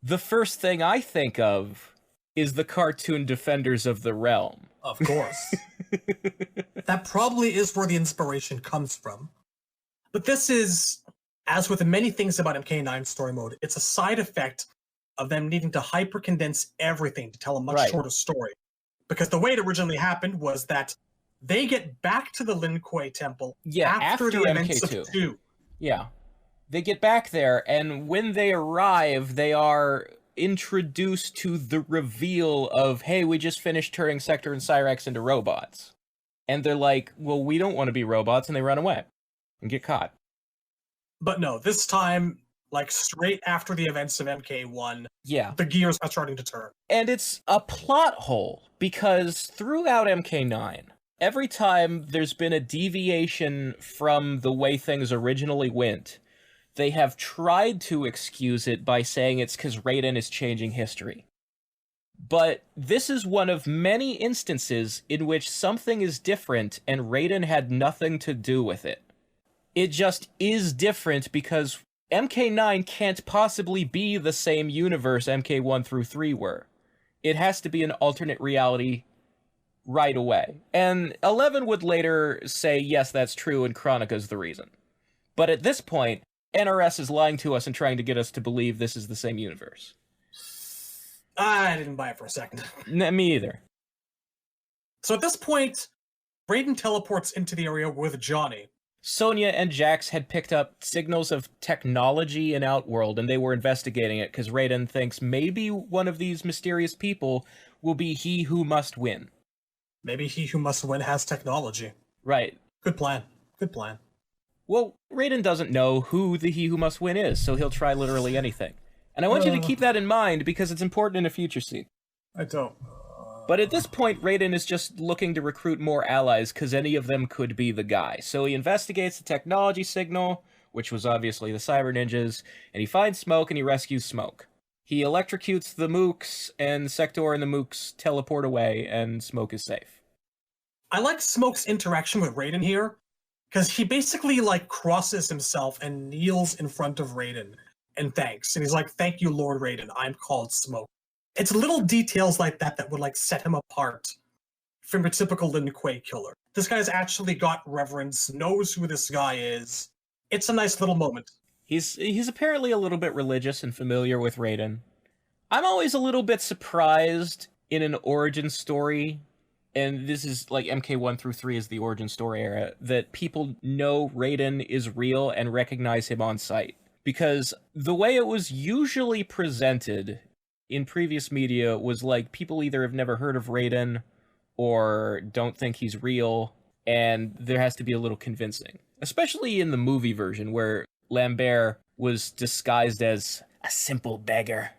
the first thing I think of is the cartoon Defenders of the Realm. Of course. That probably is where the inspiration comes from. But this is, as with many things about MK9 Story Mode, it's a side effect of them needing to hyper-condense everything to tell a much shorter story. Because the way it originally happened was that they get back to the Lin Kuei Temple after the events MK2. of 2. Yeah. They get back there, and when they arrive, they are introduced to the reveal of, hey, we just finished turning Sector and Cyrax into robots. And they're like, well, we don't want to be robots, and they run away and get caught. But no, this time, like straight after the events of MK1, the gears are starting to turn. And it's a plot hole, because throughout MK9, every time there's been a deviation from the way things originally went, they have tried to excuse it by saying it's because Raiden is changing history. But this is one of many instances in which something is different and Raiden had nothing to do with it. It just is different because MK9 can't possibly be the same universe MK1 through 3 were. It has to be an alternate reality right away. And 11 would later say, yes, that's true, and Chronica's the reason. But at this point, NRS is lying to us and trying to get us to believe this is the same universe. I didn't buy it for a second. Me either. So at this point, Raiden teleports into the area with Johnny. Sonya and Jax had picked up signals of technology in Outworld, and they were investigating it because Raiden thinks maybe one of these mysterious people will be he who must win. Maybe he who must win has technology. Right. Good plan. Good plan. Well, Raiden doesn't know who the he who must win is, so he'll try literally anything. And I want you to keep that in mind because it's important in a future scene. I don't. But at this point, Raiden is just looking to recruit more allies because any of them could be the guy. So he investigates the technology signal, which was obviously the Cyber Ninjas, and he finds Smoke and he rescues Smoke. He electrocutes the Mooks, and Sector and the Mooks teleport away, and Smoke is safe. I like Smoke's interaction with Raiden here, because he basically, like, crosses himself and kneels in front of Raiden and thanks. And he's like, thank you, Lord Raiden, I'm called Smoke. It's little details like that that would, like, set him apart from a typical Lin Kuei killer. This guy's actually got reverence, knows who this guy is. It's a nice little moment. He's apparently a little bit religious and familiar with Raiden. I'm always a little bit surprised in an origin story, and this is like MK1 through 3 is the origin story era, that people know Raiden is real and recognize him on sight. Because the way it was usually presented in previous media was like people either have never heard of Raiden or don't think he's real, and there has to be a little convincing. Especially in the movie version where Lambert was disguised as a simple beggar.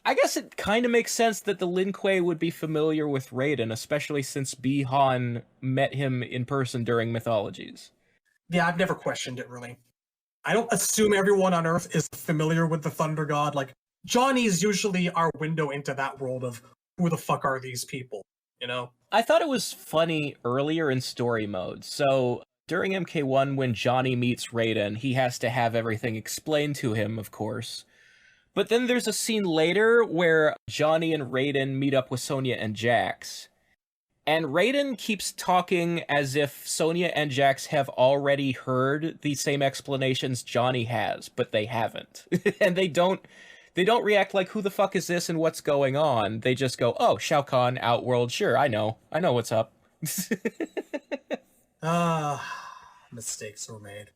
I guess it kind of makes sense that the Lin Kuei would be familiar with Raiden, especially since Bi-Han met him in person during Mythologies. Yeah, I've never questioned it, really. I don't assume everyone on Earth is familiar with the Thunder God. Like, Johnny's usually our window into that world of who the fuck are these people, you know? I thought it was funny earlier in story mode. So during MK1, when Johnny meets Raiden, he has to have everything explained to him, of course. But then there's a scene later where Johnny and Raiden meet up with Sonya and Jax. And Raiden keeps talking as if Sonya and Jax have already heard the same explanations Johnny has, but they haven't. And they don't react like, who the fuck is this and what's going on? They just go, oh, Shao Kahn, Outworld, sure, I know what's up. Mistakes were made.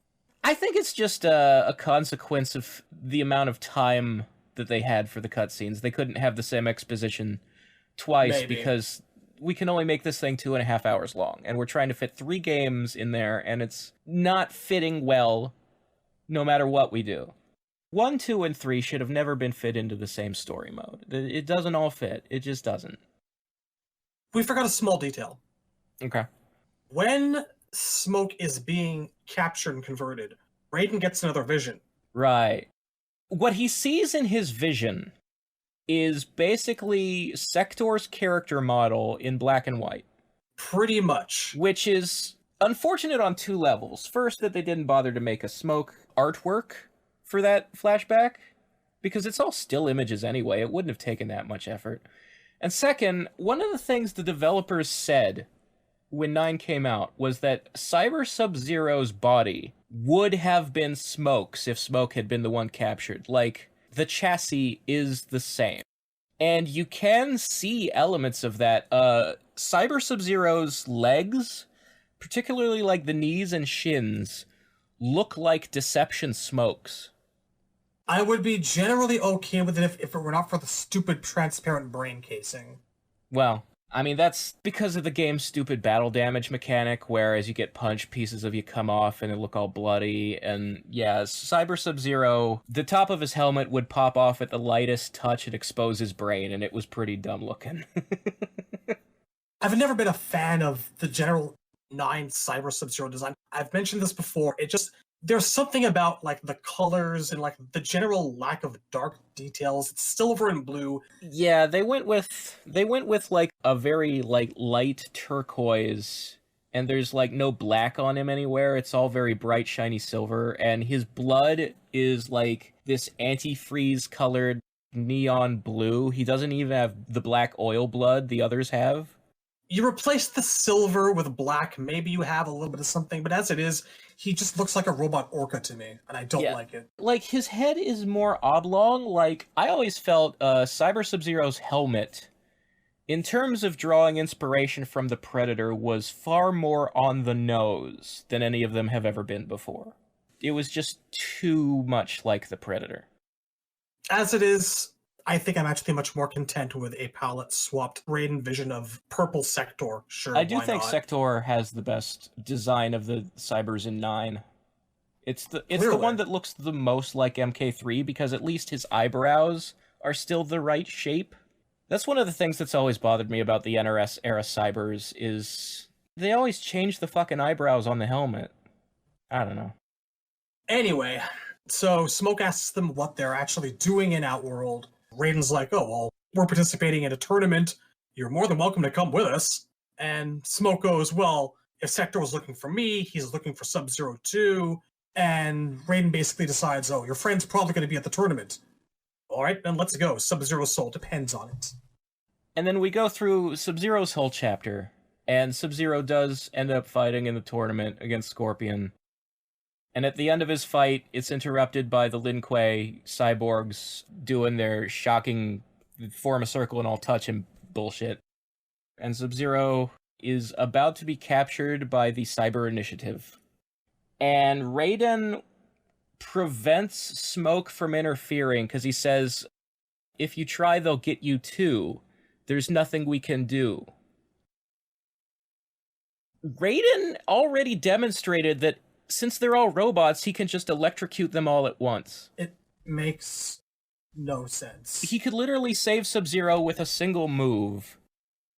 I think it's just a consequence of the amount of time that they had for the cutscenes. They couldn't have the same exposition twice because we can only make this thing 2.5 hours long, and we're trying to fit 3 games in there, and it's not fitting well no matter what we do. 1, 2, and 3 should have never been fit into the same story mode. It doesn't all fit. It just doesn't. We forgot a small detail. Okay. When Smoke is being captured and converted, Raiden gets another vision. Right. What he sees in his vision is basically Sector's character model in black and white. Pretty much. Which is unfortunate on 2 levels. First, that they didn't bother to make a Smoke artwork for that flashback, because it's all still images anyway. It wouldn't have taken that much effort. And second, one of the things the developers said when 9 came out was that Cyber Sub-Zero's body would have been Smoke's if Smoke had been the one captured. Like, the chassis is the same. And you can see elements of that. Cyber Sub-Zero's legs, particularly like the knees and shins, look like Deception Smoke's. I would be generally okay with it if it were not for the stupid transparent brain casing. Well, I mean, that's because of the game's stupid battle damage mechanic, where as you get punched, pieces of you come off and it look all bloody. And yeah, Cyber Sub-Zero, the top of his helmet would pop off at the lightest touch and expose his brain, and it was pretty dumb looking. I've never been a fan of the general 9 Cyber Sub-Zero design. I've mentioned this before. There's something about like the colors and like the general lack of dark details. It's silver and blue. Yeah, they went with like a very like light turquoise, and there's like no black on him anywhere. It's all very bright shiny silver, and his blood is like this antifreeze colored neon blue. He doesn't even have the black oil blood the others have. You replace the silver with black, maybe you have a little bit of something, but as it is, he just looks like a robot orca to me, and I don't like it. Like, his head is more oblong. Like, I always felt Cyber Sub-Zero's helmet, in terms of drawing inspiration from the Predator, was far more on the nose than any of them have ever been before. It was just too much like the Predator. As it is, I think I'm actually much more content with a palette-swapped Raiden vision of purple Sector. Sure, I do think not? Sector has the best design of the Cybers in 9. It's the Clearly. one that looks the most like MK3, because at least his eyebrows are still the right shape. That's one of the things that's always bothered me about the NRS-era Cybers, is they always change the fucking eyebrows on the helmet. I don't know. Anyway, so Smoke asks them what they're actually doing in Outworld. Raiden's like, oh, well, we're participating in a tournament. You're more than welcome to come with us. And Smoke goes, well, if Sector was looking for me, he's looking for Sub-Zero too. And Raiden basically decides, oh, your friend's probably going to be at the tournament. All right, then let's go. Sub-Zero's soul depends on it. And then we go through Sub-Zero's whole chapter, and Sub-Zero does end up fighting in the tournament against Scorpion. And at the end of his fight, it's interrupted by the Lin Kuei cyborgs doing their shocking form a circle and all touch him bullshit. And Sub-Zero is about to be captured by the Cyber Initiative. And Raiden prevents Smoke from interfering because he says, if you try, they'll get you too. There's nothing we can do. Raiden already demonstrated that since they're all robots, he can just electrocute them all at once. It makes no sense. He could literally save Sub-Zero with a single move.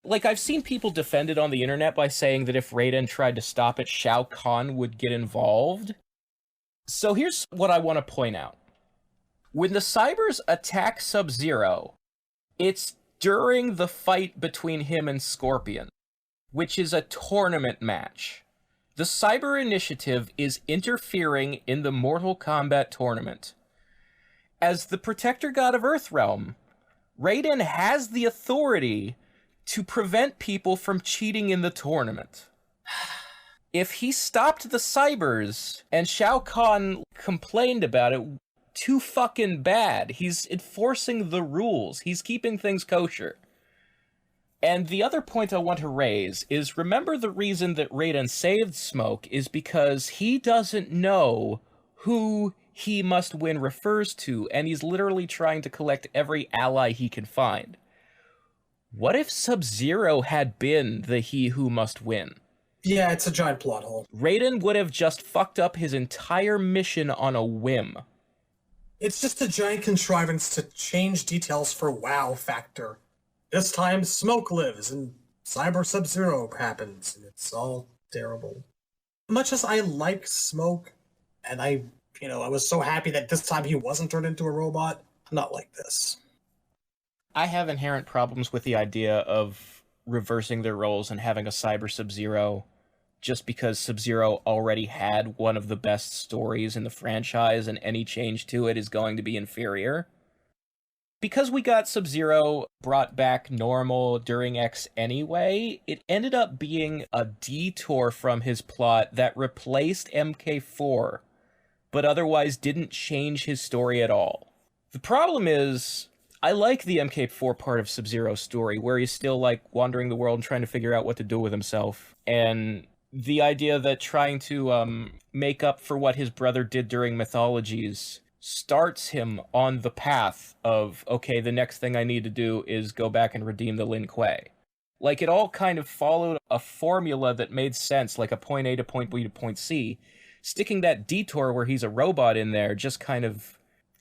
Like, I've seen people defend it on the internet by saying that if Raiden tried to stop it, Shao Kahn would get involved. So here's what I want to point out. When the Cybers attack Sub-Zero, it's during the fight between him and Scorpion, which is a tournament match. The Cyber Initiative is interfering in the Mortal Kombat tournament. As the Protector God of Earthrealm, Raiden has the authority to prevent people from cheating in the tournament. If he stopped the Cybers and Shao Kahn complained about it, too fucking bad. He's enforcing the rules. He's keeping things kosher. And the other point I want to raise is, remember the reason that Raiden saved Smoke is because he doesn't know who he must win refers to, and he's literally trying to collect every ally he can find. What if Sub-Zero had been the he who must win? Yeah, it's a giant plot hole. Raiden would have just fucked up his entire mission on a whim. It's just a giant contrivance to change details for wow factor. This time, Smoke lives, and Cyber Sub-Zero happens, and it's all terrible. Much as I like Smoke, and I was so happy that this time he wasn't turned into a robot, I'm not like this. I have inherent problems with the idea of reversing their roles and having a Cyber Sub-Zero just because Sub-Zero already had one of the best stories in the franchise and any change to it is going to be inferior. Because we got Sub-Zero brought back normal during X anyway, it ended up being a detour from his plot that replaced MK4, but otherwise didn't change his story at all. The problem is, I like the MK4 part of Sub-Zero's story, where he's still, like, wandering the world and trying to figure out what to do with himself, and the idea that trying to make up for what his brother did during Mythologies starts him on the path of, okay, the next thing I need to do is go back and redeem the Lin Kuei. Like, it all kind of followed a formula that made sense, like a point A to point B to point C. Sticking that detour where he's a robot in there just kind of,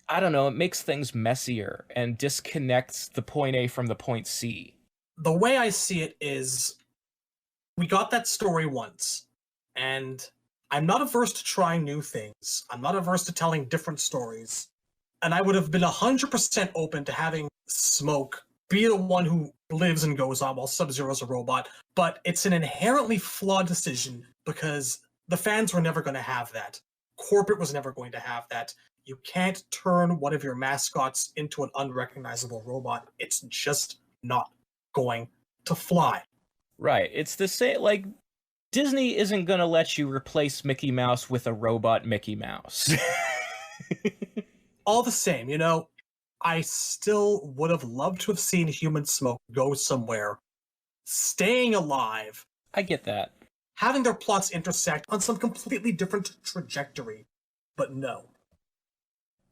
I don't know, it makes things messier and disconnects the point A from the point C. The way I see it is, we got that story once, and I'm not averse to trying new things. I'm not averse to telling different stories. And I would have been 100% open to having Smoke be the one who lives and goes on while Sub-Zero's a robot. But it's an inherently flawed decision because the fans were never going to have that. Corporate was never going to have that. You can't turn one of your mascots into an unrecognizable robot. It's just not going to fly. Right. It's the same, like, Disney isn't going to let you replace Mickey Mouse with a robot Mickey Mouse. All the same, I still would have loved to have seen Human Smoke go somewhere, staying alive. I get that. Having their plots intersect on some completely different trajectory, but no.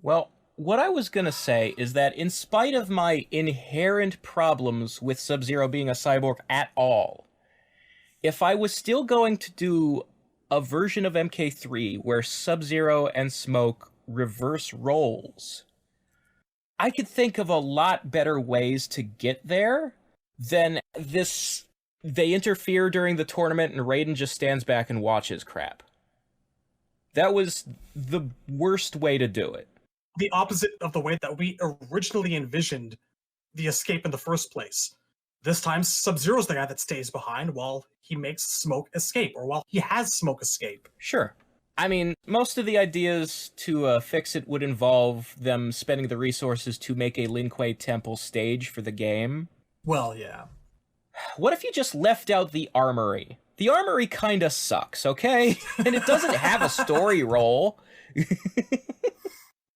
Well, what I was going to say is that in spite of my inherent problems with Sub-Zero being a cyborg at all, if I was still going to do a version of MK3 where Sub-Zero and Smoke reverse roles, I could think of a lot better ways to get there than this. They interfere during the tournament and Raiden just stands back and watches crap. That was the worst way to do it. The opposite of the way that we originally envisioned the escape in the first place. This time, Sub-Zero's the guy that stays behind while he makes Smoke escape, or while he has Smoke escape. Sure. I mean, most of the ideas to fix it would involve them spending the resources to make a Lin Kuei temple stage for the game. Well, yeah. What if you just left out the armory? The armory kinda sucks, okay? And it doesn't have a story role.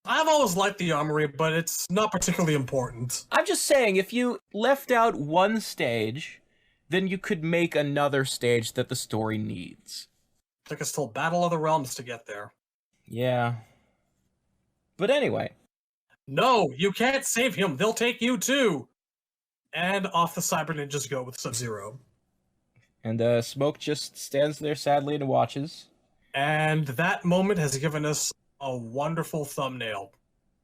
I've always liked the armory, but it's not particularly important. I'm just saying, if you left out one stage, then you could make another stage that the story needs. Took us till Battle of the Realms to get there. Yeah. But anyway. No, you can't save him. They'll take you too. And off the Cyber Ninjas go with Sub-Zero. And Smoke just stands there sadly and watches. And that moment has given us a wonderful thumbnail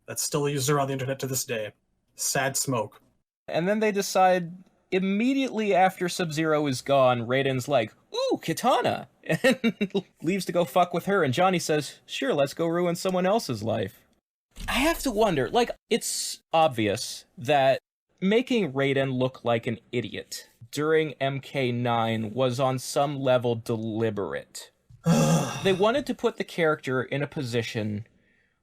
that's still used around the internet to this day. Sad Smoke. And then they decide, immediately after Sub-Zero is gone, Raiden's like, ooh, Kitana! And leaves to go fuck with her, and Johnny says, sure, let's go ruin someone else's life. I have to wonder, like, it's obvious that making Raiden look like an idiot during MK9 was on some level deliberate. They wanted to put the character in a position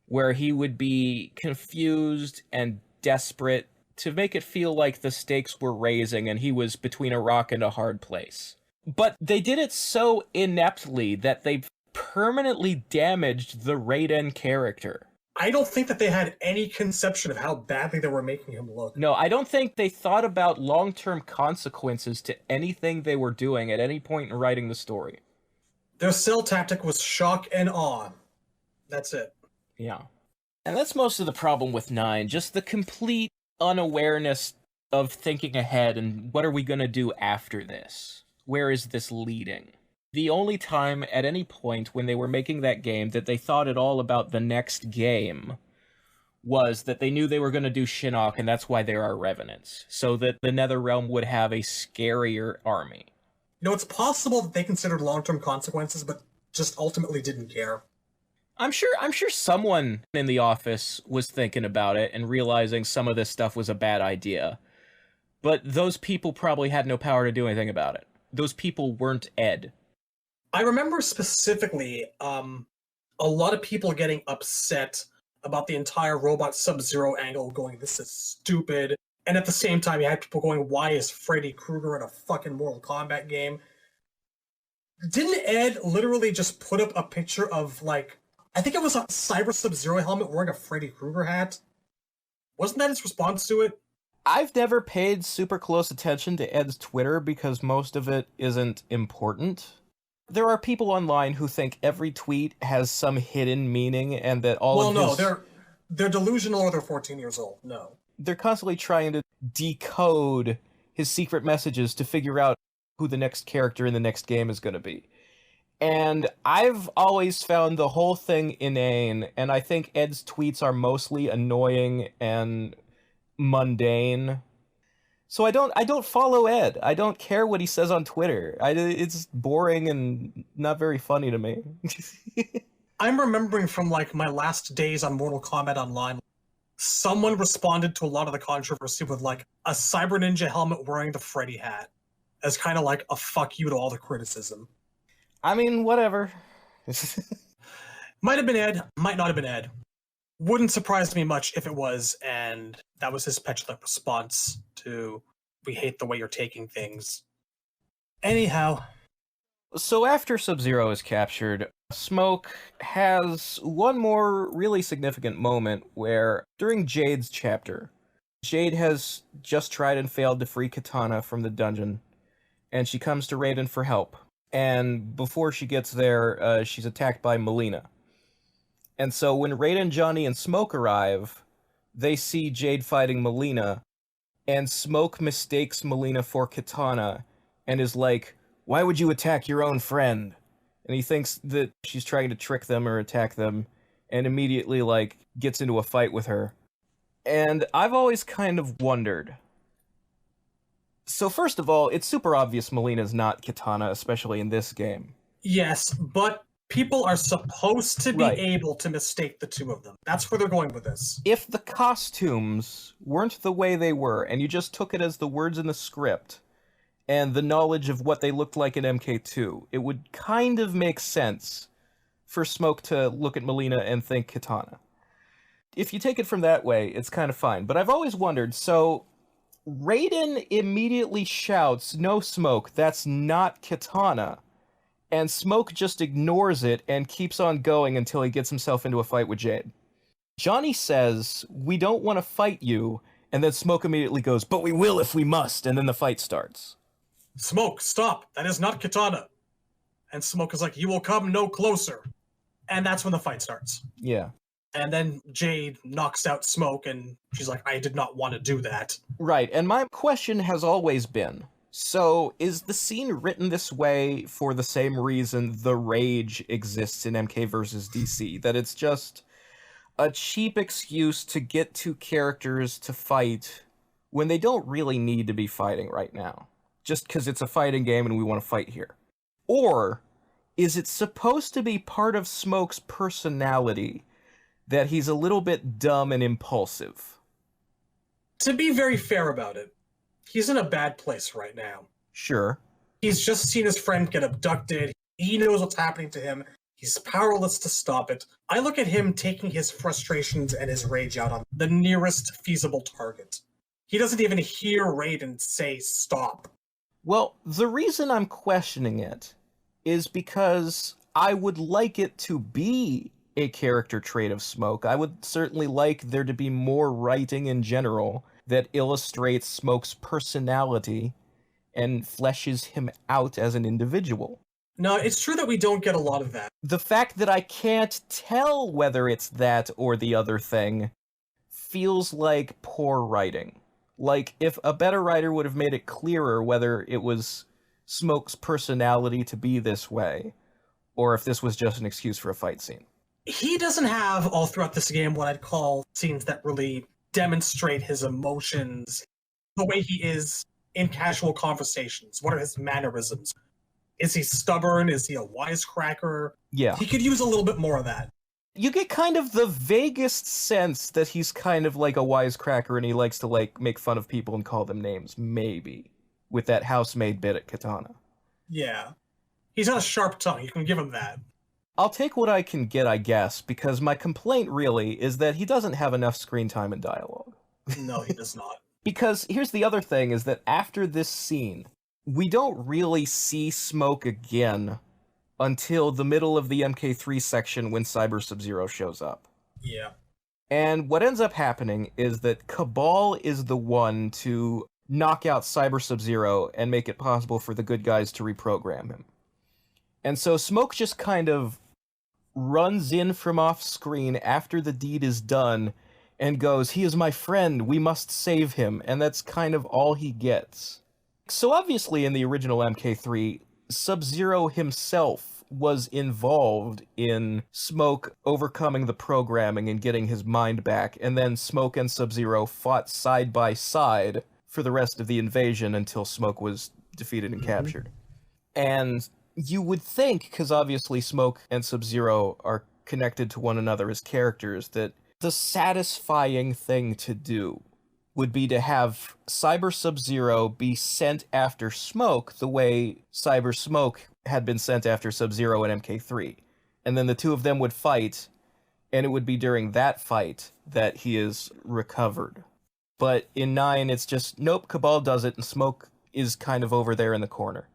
where he would be confused and desperate to make it feel like the stakes were raising and he was between a rock and a hard place. But they did it so ineptly that they permanently damaged the Raiden character. I don't think that they had any conception of how badly they were making him look. No, I don't think they thought about long-term consequences to anything they were doing at any point in writing the story. Their sell tactic was shock and awe. That's it. Yeah. And that's most of the problem with 9, just the complete unawareness of thinking ahead and what are we going to do after this? Where is this leading? The only time at any point when they were making that game that they thought at all about the next game was that they knew they were going to do Shinnok, and that's why there are Revenants, so that the Netherrealm would have a scarier army. It's possible that they considered long-term consequences, but just ultimately didn't care. I'm sure someone in the office was thinking about it and realizing some of this stuff was a bad idea. But those people probably had no power to do anything about it. Those people weren't Ed. I remember specifically a lot of people getting upset about the entire Robot Sub-Zero angle, going, this is stupid. And at the same time, you had people going, why is Freddy Krueger in a fucking Mortal Kombat game? Didn't Ed literally just put up a picture of, like, I think it was a Cyber Sub-Zero helmet wearing a Freddy Krueger hat? Wasn't that his response to it? I've never paid super close attention to Ed's Twitter because most of it isn't important. There are people online who think every tweet has some hidden meaning and that all of his... Well, no, they're delusional or they're 14 years old. No. They're constantly trying to decode his secret messages to figure out who the next character in the next game is going to be. And I've always found the whole thing inane, and I think Ed's tweets are mostly annoying and mundane. So I don't follow Ed. I don't care what he says on Twitter. It's boring and not very funny to me. I'm remembering from, like, my last days on Mortal Kombat Online, someone responded to a lot of the controversy with, like, a Cyber Ninja helmet wearing the Freddy hat as kind of like a fuck you to all the criticism. I mean, whatever. Might have been Ed, might not have been Ed. Wouldn't surprise me much if it was, and that was his petulant response to, we hate the way you're taking things. Anyhow. So after Sub-Zero is captured, Smoke has one more really significant moment where, during Jade's chapter, Jade has just tried and failed to free Kitana from the dungeon, and she comes to Raiden for help. And before she gets there, she's attacked by Melina. And so when Raiden, Johnny, and Smoke arrive, they see Jade fighting Melina, and Smoke mistakes Melina for Kitana, and is like, why would you attack your own friend? And he thinks that she's trying to trick them or attack them, and immediately, like, gets into a fight with her. And I've always kind of wondered. So first of all, it's super obvious Melina's not Kitana, especially in this game. Yes, but people are supposed to be able to mistake the two of them. That's where they're going with this. If the costumes weren't the way they were, and you just took it as the words in the script, and the knowledge of what they looked like in MK2, it would kind of make sense for Smoke to look at Melina and think Kitana. If you take it from that way, it's kind of fine. But I've always wondered, so Raiden immediately shouts, no, Smoke, that's not Kitana. And Smoke just ignores it and keeps on going until he gets himself into a fight with Jade. Johnny says, we don't want to fight you, and then Smoke immediately goes, but we will if we must, and then the fight starts. Smoke, stop, that is not Kitana. And Smoke is like, you will come no closer. And that's when the fight starts. Yeah. And then Jade knocks out Smoke, and she's like, I did not want to do that. Right, and my question has always been, so is the scene written this way for the same reason the rage exists in MK vs. DC? That it's just a cheap excuse to get two characters to fight when they don't really need to be fighting right now, just because it's a fighting game and we want to fight here? Or is it supposed to be part of Smoke's personality that he's a little bit dumb and impulsive? To be very fair about it, he's in a bad place right now. Sure. He's just seen his friend get abducted. He knows what's happening to him. He's powerless to stop it. I look at him taking his frustrations and his rage out on the nearest feasible target. He doesn't even hear Raiden say stop. Well, the reason I'm questioning it is because I would like it to be a character trait of Smoke. I would certainly like there to be more writing in general that illustrates Smoke's personality and fleshes him out as an individual. No, it's true that we don't get a lot of that. The fact that I can't tell whether it's that or the other thing feels like poor writing. Like, if a better writer would have made it clearer whether it was Smoke's personality to be this way, or if this was just an excuse for a fight scene. He doesn't have, all throughout this game, what I'd call scenes that really demonstrate his emotions, the way he is in casual conversations. What are his mannerisms? Is he stubborn? Is he a wisecracker? Yeah. He could use a little bit more of that. You get kind of the vaguest sense that he's kind of like a wisecracker and he likes to, like, make fun of people and call them names, maybe, with that housemaid bit at Katana. Yeah. He's got a sharp tongue, you can give him that. I'll take what I can get, I guess, because my complaint really is that he doesn't have enough screen time and dialogue. No, he does not. Because here's the other thing, is that after this scene, we don't really see Smoke again until the middle of the MK3 section when Cyber Sub-Zero shows up. Yeah. And what ends up happening is that Cabal is the one to knock out Cyber Sub-Zero and make it possible for the good guys to reprogram him. And so Smoke just kind of runs in from off screen after the deed is done and goes, "He is my friend, we must save him," and that's kind of all he gets. So obviously in the original MK3, Sub-Zero himself was involved in Smoke overcoming the programming and getting his mind back, and then Smoke and Sub-Zero fought side by side for the rest of the invasion until Smoke was defeated and captured. And you would think, because obviously Smoke and Sub-Zero are connected to one another as characters, that the satisfying thing to do would be to have Cyber Sub-Zero be sent after Smoke the way Cyber Smoke had been sent after Sub-Zero in MK3. And then the two of them would fight, and it would be during that fight that he is recovered. But in 9, it's just, nope, Cabal does it, and Smoke is kind of over there in the corner.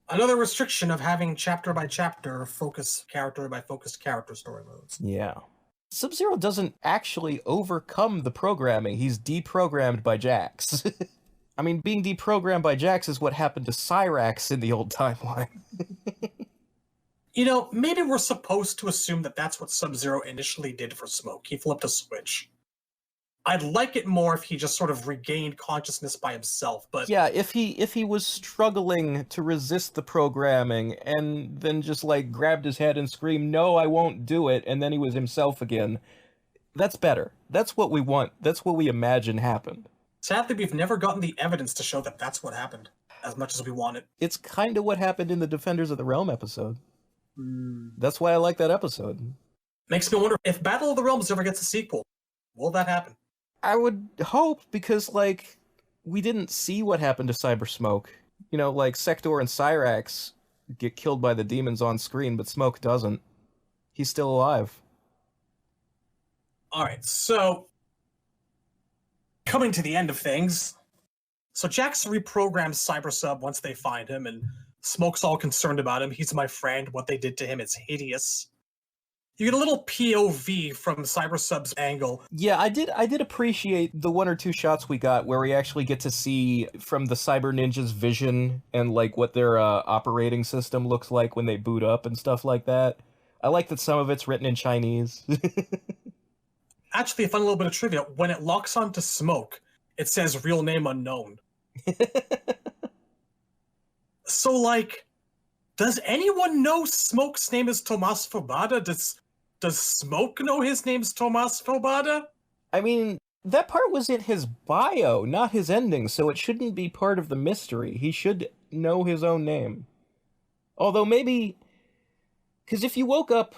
Another restriction of having chapter by chapter, focus character by focused character story modes. Yeah. Sub-Zero doesn't actually overcome the programming. He's deprogrammed by Jax. I mean, being deprogrammed by Jax is what happened to Cyrax in the old timeline. You know, maybe we're supposed to assume that that's what Sub-Zero initially did for Smoke. He flipped a switch. I'd like it more if he just sort of regained consciousness by himself, but... Yeah, if he was struggling to resist the programming and then just, like, grabbed his head and screamed, "No, I won't do it," and then he was himself again, that's better. That's what we want. That's what we imagine happened. Sadly, we've never gotten the evidence to show that that's what happened, as much as we want it. It's kind of what happened in the Defenders of the Realm episode. That's why I like that episode. Makes me wonder if Battle of the Realms ever gets a sequel. Will that happen? I would hope, because, like, we didn't see what happened to Cyber Smoke. You know, like, Sector and Cyrax get killed by the demons on screen, but Smoke doesn't. He's still alive. Alright, so... coming to the end of things. So Jax reprograms Cyber Sub once they find him, and Smoke's all concerned about him. He's my friend. What they did to him is hideous. You get a little POV from Cyber Sub's angle. Yeah, I did appreciate the one or two shots we got where we actually get to see from the Cyber Ninja's vision and, like, what their operating system looks like when they boot up and stuff like that. I like that some of it's written in Chinese. Actually, a fun little bit of trivia. When it locks onto Smoke, it says real name unknown. So, like, does anyone know Smoke's name is Tomas Fobada? Does Smoke know his name's Tomas Fobada? I mean, that part was in his bio, not his ending, so it shouldn't be part of the mystery. He should know his own name. Although maybe... because if you woke up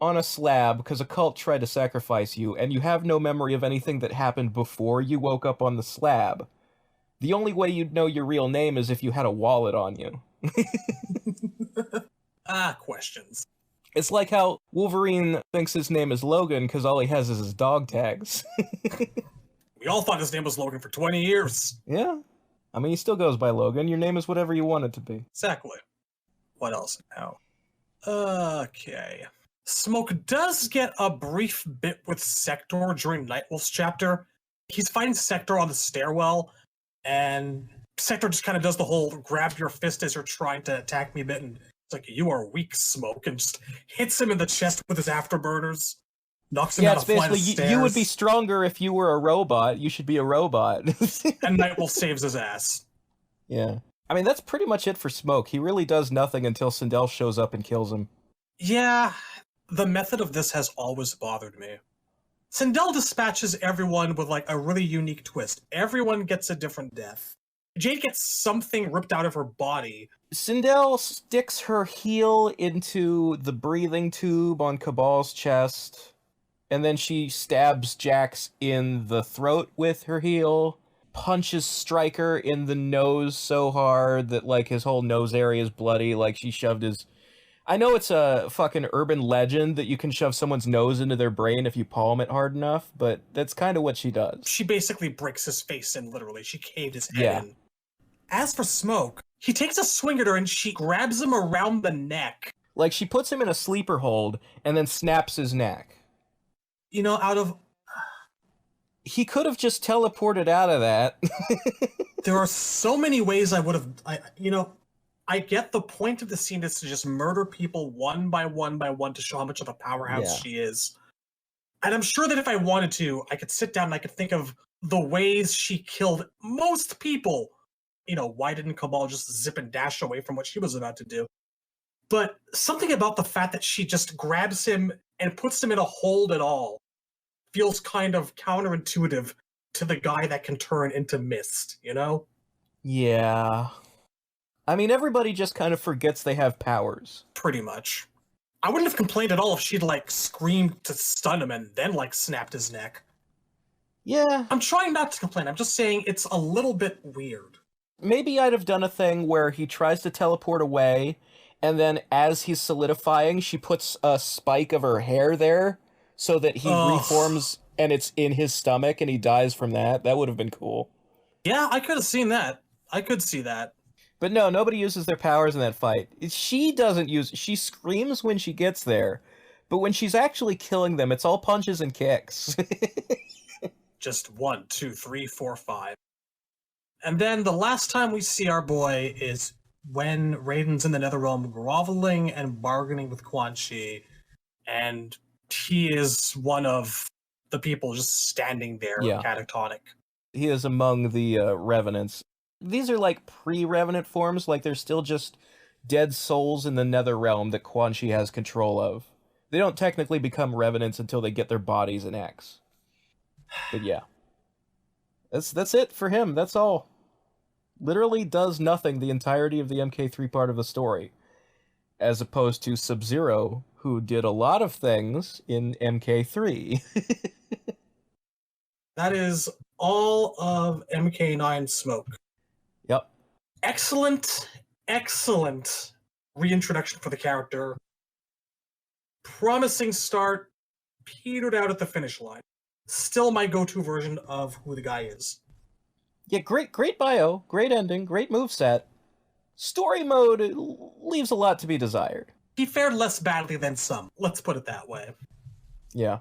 on a slab because a cult tried to sacrifice you, and you have no memory of anything that happened before you woke up on the slab, the only way you'd know your real name is if you had a wallet on you. Questions. It's like how Wolverine thinks his name is Logan because all he has is his dog tags. We all thought his name was Logan for 20 years. Yeah. I mean, he still goes by Logan. Your name is whatever you want it to be. Exactly. What else now? Okay. Smoke does get a brief bit with Sector during Nightwolf's chapter. He's fighting Sector on the stairwell, and Sector just kind of does the whole grab your fist as you're trying to attack me bit and like, you are weak, Smoke, and just hits him in the chest with his afterburners, knocks him Yeah, down it's a flight of basically stairs. you would be stronger if you were a robot. You should be a robot. And Nightwolf saves his ass. Yeah. I mean, that's pretty much it for Smoke. He really does nothing until Sindel shows up and kills him. Yeah, the method of this has always bothered me. Sindel dispatches everyone with, like, a really unique twist. Everyone gets a different death. Jade gets something ripped out of her body. Sindel sticks her heel into the breathing tube on Cabal's chest, and then she stabs Jax in the throat with her heel, punches Stryker in the nose so hard that, like, his whole nose area is bloody, like she shoved his... I know it's a fucking urban legend that you can shove someone's nose into their brain if you palm it hard enough, but that's kind of what she does. She basically breaks his face in, literally. She caved his head in. As for Smoke, he takes a swing at her and she grabs him around the neck. Like, she puts him in a sleeper hold and then snaps his neck. You know, out of... He could have just teleported out of that. There are so many ways I would have... I get the point of the scene is to just murder people one by one to show how much of a powerhouse she is. And I'm sure that if I wanted to, I could sit down and I could think of the ways she killed most people. You know, why didn't Cabal just zip and dash away from what she was about to do? But something about the fact that she just grabs him and puts him in a hold at all feels kind of counterintuitive to the guy that can turn into mist, you know? Yeah. I mean, everybody just kind of forgets they have powers. Pretty much. I wouldn't have complained at all if she'd, like, screamed to stun him and then, like, snapped his neck. Yeah. I'm trying not to complain. I'm just saying it's a little bit weird. Maybe I'd have done a thing where he tries to teleport away, and then as he's solidifying, she puts a spike of her hair there so that he reforms and it's in his stomach and he dies from that. That would have been cool. Yeah, I could have seen that. I could see that. But no, nobody uses their powers in that fight. She doesn't use... She screams when she gets there, but when she's actually killing them, it's all punches and kicks. Just 1, 2, 3, 4, 5. And then the last time we see our boy is when Raiden's in the Netherrealm groveling and bargaining with Quan Chi, and he is one of the people just standing there, catatonic. He is among the Revenants. These are like pre-Revenant forms, like they're still just dead souls in the Netherrealm that Quan Chi has control of. They don't technically become Revenants until they get their bodies in X. But yeah. That's it for him, that's all. Literally does nothing the entirety of the MK3 part of the story. As opposed to Sub-Zero, who did a lot of things in MK3. That is all of MK9 Smoke. Yep. Excellent reintroduction for the character. Promising start, petered out at the finish line. Still my go-to version of who the guy is. Yeah, great bio, great ending, great moveset. Story mode leaves a lot to be desired. He fared less badly than some, let's put it that way. Yeah.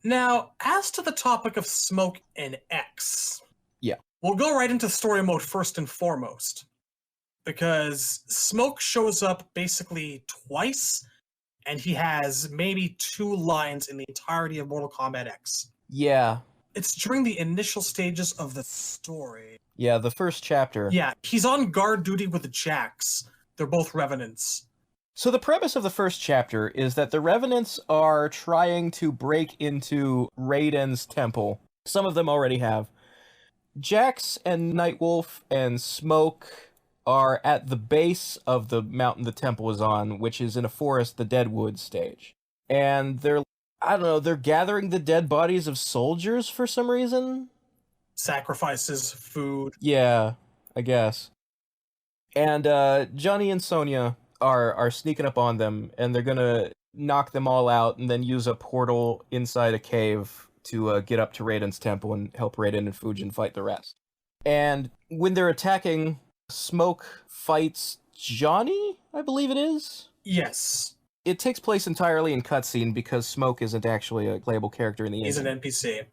Now, as to the topic of Smoke and X, we'll go right into story mode first and foremost. Because Smoke shows up basically twice, and he has maybe 2 lines in the entirety of Mortal Kombat X. Yeah. It's during the initial stages of the story. Yeah, the first chapter. Yeah, he's on guard duty with Jax. They're both Revenants. So the premise of the first chapter is that the Revenants are trying to break into Raiden's temple. Some of them already have. Jax and Nightwolf and Smoke are at the base of the mountain the temple is on, which is in a forest, the Deadwood stage. And they're gathering the dead bodies of soldiers for some reason? Sacrifices, food. Yeah, I guess. And Johnny and Sonya are sneaking up on them, and they're gonna knock them all out and then use a portal inside a cave to get up to Raiden's temple and help Raiden and Fujin fight the rest. And when they're attacking, Smoke fights Johnny, I believe it is? Yes. It takes place entirely in cutscene because Smoke isn't actually a playable character in the game. He's an NPC.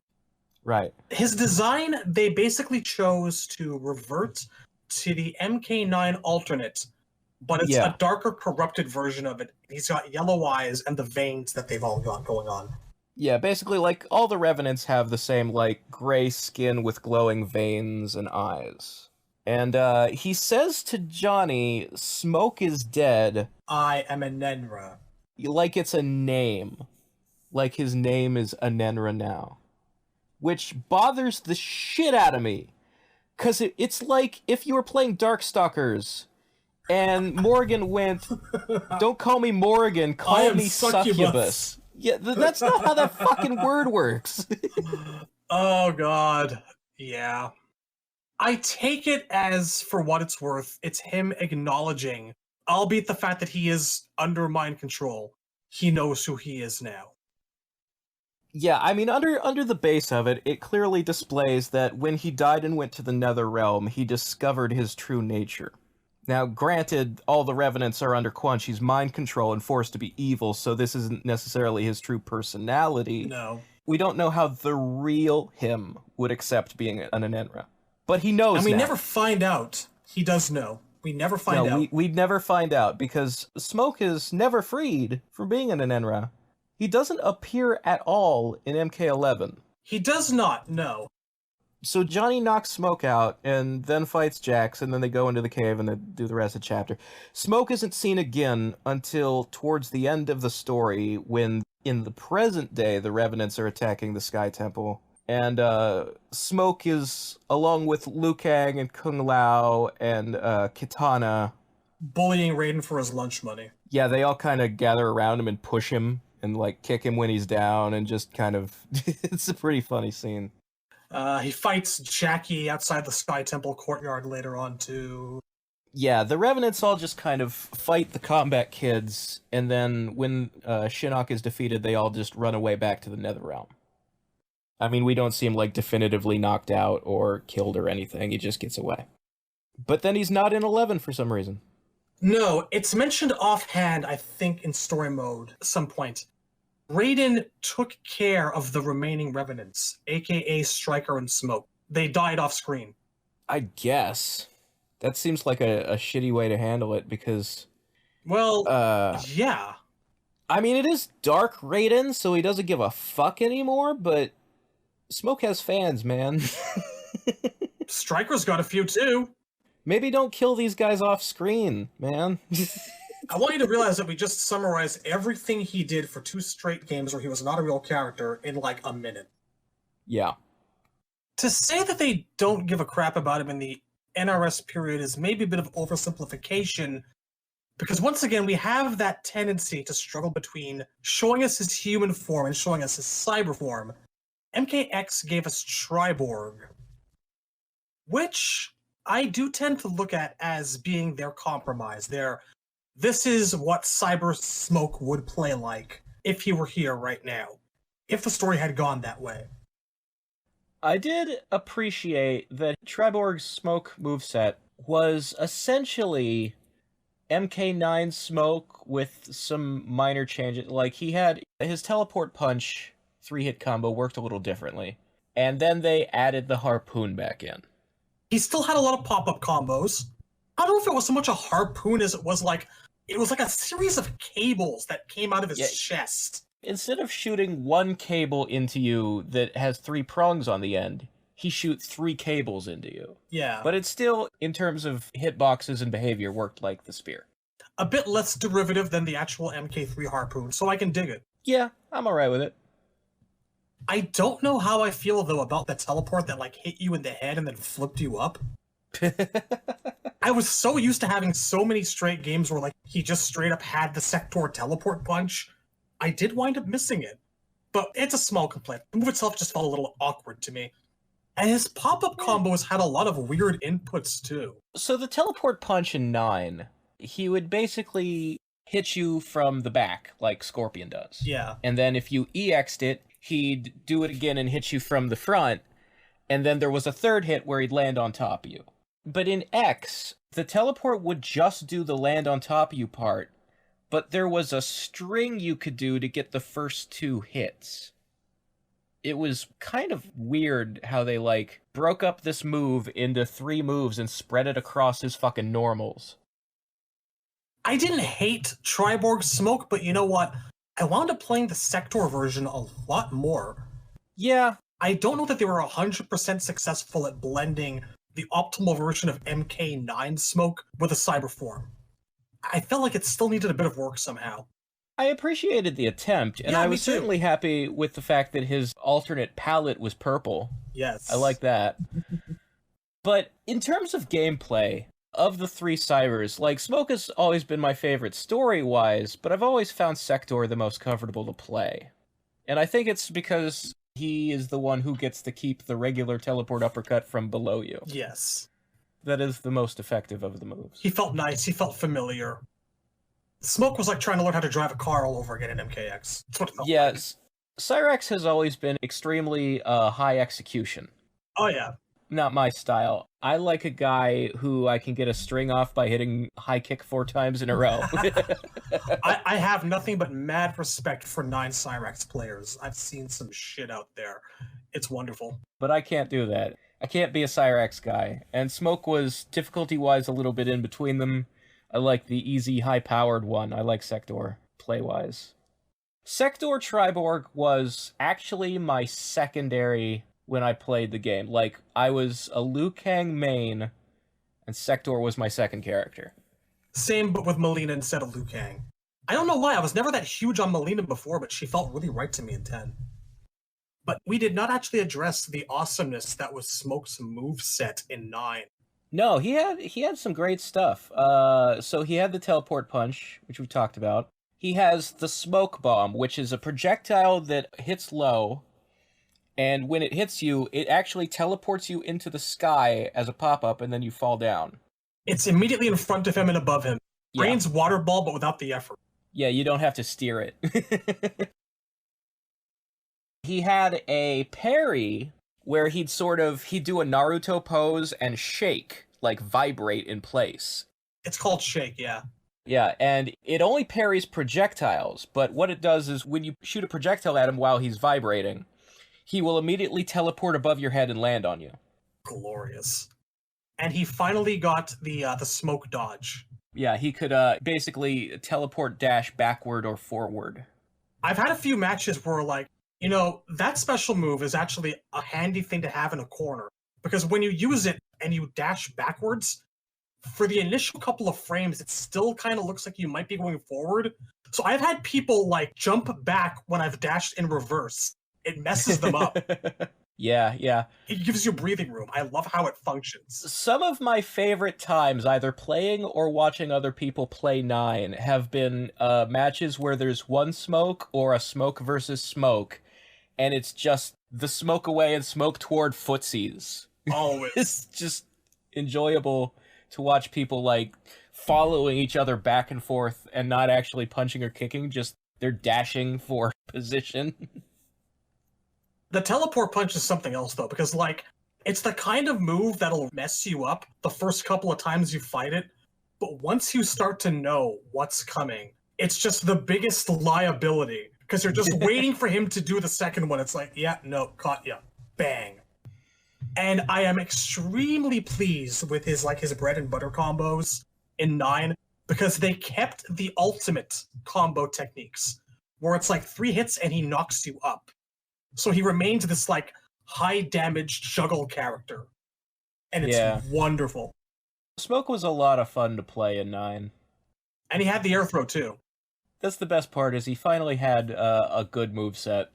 Right. His design, they basically chose to revert to the MK9 alternate but it's Yeah. a darker, corrupted version of it. He's got yellow eyes and the veins that they've all got going on. Yeah, basically, like, all the Revenants have the same, like, gray skin with glowing veins and eyes. And, he says to Johnny, Smoke is dead. I am a Nenra. Like it's a name. Like his name is Anenra now. Which bothers the shit out of me. Because it's like if you were playing Darkstalkers and Morgan went, don't call me Morgan, call me Succubus. Yeah, that's not how that fucking word works. Oh, God. Yeah. I take it as, for what it's worth, it's him acknowledging, albeit the fact that he is under mind control, he knows who he is now. Yeah, I mean, under the base of it, it clearly displays that when he died and went to the Nether Realm, he discovered his true nature. Now, granted, all the Revenants are under Quan Chi's mind control and forced to be evil, so this isn't necessarily his true personality. No. We don't know how the real him would accept being an Anenra. But he knows. And we now. never find out. He does know. We never find out. We'd never find out, because Smoke is never freed from being an Anenra. He doesn't appear at all in MK11. He does not, no. So Johnny knocks Smoke out, and then fights Jax, and then they go into the cave and they do the rest of the chapter. Smoke isn't seen again until towards the end of the story, when, in the present day, the Revenants are attacking the Sky Temple. And Smoke is, along with Liu Kang and Kung Lao and Kitana, bullying Raiden for his lunch money. Yeah, they all kind of gather around him and push him and, like, kick him when he's down, and just kind of... It's a pretty funny scene. He fights Jackie outside the Sky Temple courtyard later on, too. Yeah, the Revenants all just kind of fight the combat kids, and then when Shinnok is defeated, they all just run away back to the Netherrealm. I mean, we don't see him, like, definitively knocked out or killed or anything. He just gets away. But then he's not in 11 for some reason. No, it's mentioned offhand, I think, in story mode at some point. Raiden took care of the remaining Revenants, aka Striker and Smoke. They died off screen. I guess. That seems like a shitty way to handle it, because... Well, yeah. I mean, it is Dark Raiden, so he doesn't give a fuck anymore, but... Smoke has fans, man. Striker's got a few, too. Maybe don't kill these guys off screen, man. I want you to realize that we just summarized everything he did for 2 straight games where he was not a real character in, like, a minute. Yeah. To say that they don't give a crap about him in the NRS period is maybe a bit of oversimplification, because once again, we have that tendency to struggle between showing us his human form and showing us his cyber form. MKX gave us Triborg, which I do tend to look at as being their compromise. This is what Cyber Smoke would play like if he were here right now, if the story had gone that way. I did appreciate that Triborg's Smoke moveset was essentially MK9 Smoke with some minor changes. Like, he had his teleport punch 3-hit combo worked a little differently, and then they added the harpoon back in. He still had a lot of pop-up combos. I don't know if it was so much a harpoon as it was like a series of cables that came out of his chest. Instead of shooting one cable into you that has 3 prongs on the end, he shoots 3 cables into you. Yeah. But it still, in terms of hitboxes and behavior, worked like the spear. A bit less derivative than the actual MK3 harpoon, so I can dig it. Yeah, I'm alright with it. I don't know how I feel, though, about the teleport that, like, hit you in the head and then flipped you up. I was so used to having so many straight games where, like, he just straight up had the Sector teleport punch. I did wind up missing it. But it's a small complaint. The move itself just felt a little awkward to me. And his pop-up combos had a lot of weird inputs, too. So the teleport punch in 9, he would basically hit you from the back, like Scorpion does. Yeah. And then if you EX'd it, he'd do it again and hit you from the front, and then there was a third hit where he'd land on top of you. But in X, the teleport would just do the land on top of you part, but there was a string you could do to get the first 2 hits. It was kind of weird how they, like, broke up this move into 3 moves and spread it across his fucking normals. I didn't hate Triborg Smoke, but you know what? I wound up playing the Sector version a lot more. Yeah. I don't know that they were 100% successful at blending the optimal version of MK9 Smoke with a cyber form. I felt like it still needed a bit of work somehow. I appreciated the attempt, and Yeah, I me was too. certainly happy with the fact that his alternate palette was purple. Yes. I like that. But in terms of gameplay, of the three cybers, like, Smoke has always been my favorite story-wise, but I've always found Sector the most comfortable to play. And I think it's because he is the one who gets to keep the regular teleport uppercut from below you. Yes. That is the most effective of the moves. He felt nice, he felt familiar. Smoke was like trying to learn how to drive a car all over again in MKX. That's what it felt like. Yes, Cyrex has always been extremely high execution. Oh yeah. Not my style. I like a guy who I can get a string off by hitting high kick 4 times in a row. I have nothing but mad respect for 9 Cyrex players. I've seen some shit out there. It's wonderful. But I can't do that. I can't be a Cyrex guy. And Smoke was, difficulty-wise, a little bit in between them. I like the easy, high-powered one. I like Sector, play-wise. Sector Triborg was actually my secondary when I played the game. Like, I was a Liu Kang main, and Sector was my second character. Same, but with Melina instead of Liu Kang. I don't know why, I was never that huge on Melina before, but she felt really right to me in 10. But we did not actually address the awesomeness that was Smoke's moveset in 9. No, he had some great stuff. So he had the teleport punch, which we talked about. He has the smoke bomb, which is a projectile that hits low, and when it hits you, it actually teleports you into the sky as a pop-up, and then you fall down. It's immediately in front of him and above him. Brain's water ball, but without the effort. Yeah, you don't have to steer it. He had a parry where he'd do a Naruto pose and shake, like vibrate in place. It's called shake, yeah. Yeah, and it only parries projectiles, but what it does is when you shoot a projectile at him while he's vibrating, he will immediately teleport above your head and land on you. Glorious. And he finally got the smoke dodge. Yeah, he could basically teleport dash backward or forward. I've had a few matches where, like, you know, that special move is actually a handy thing to have in a corner. Because when you use it and you dash backwards, for the initial couple of frames, it still kind of looks like you might be going forward. So I've had people, like, jump back when I've dashed in reverse. It messes them up. Yeah. It gives you breathing room. I love how it functions. Some of my favorite times, either playing or watching other people play 9, have been matches where there's one smoke or a smoke versus smoke, and it's just the smoke away and smoke toward footsies. Always. It's just enjoyable to watch people, like, following each other back and forth and not actually punching or kicking, just they're dashing for position. The teleport punch is something else, though, because, like, it's the kind of move that'll mess you up the first couple of times you fight it, but once you start to know what's coming, it's just the biggest liability, because you're just waiting for him to do the second one. It's like, yeah, no, caught ya. Bang. And I am extremely pleased with his bread and butter combos in 9, because they kept the ultimate combo techniques, where it's like 3 hits and he knocks you up. So he remains this, like, high-damage juggle character. And it's wonderful. Smoke was a lot of fun to play in 9. And he had the air throw, too. That's the best part, is he finally had a good moveset.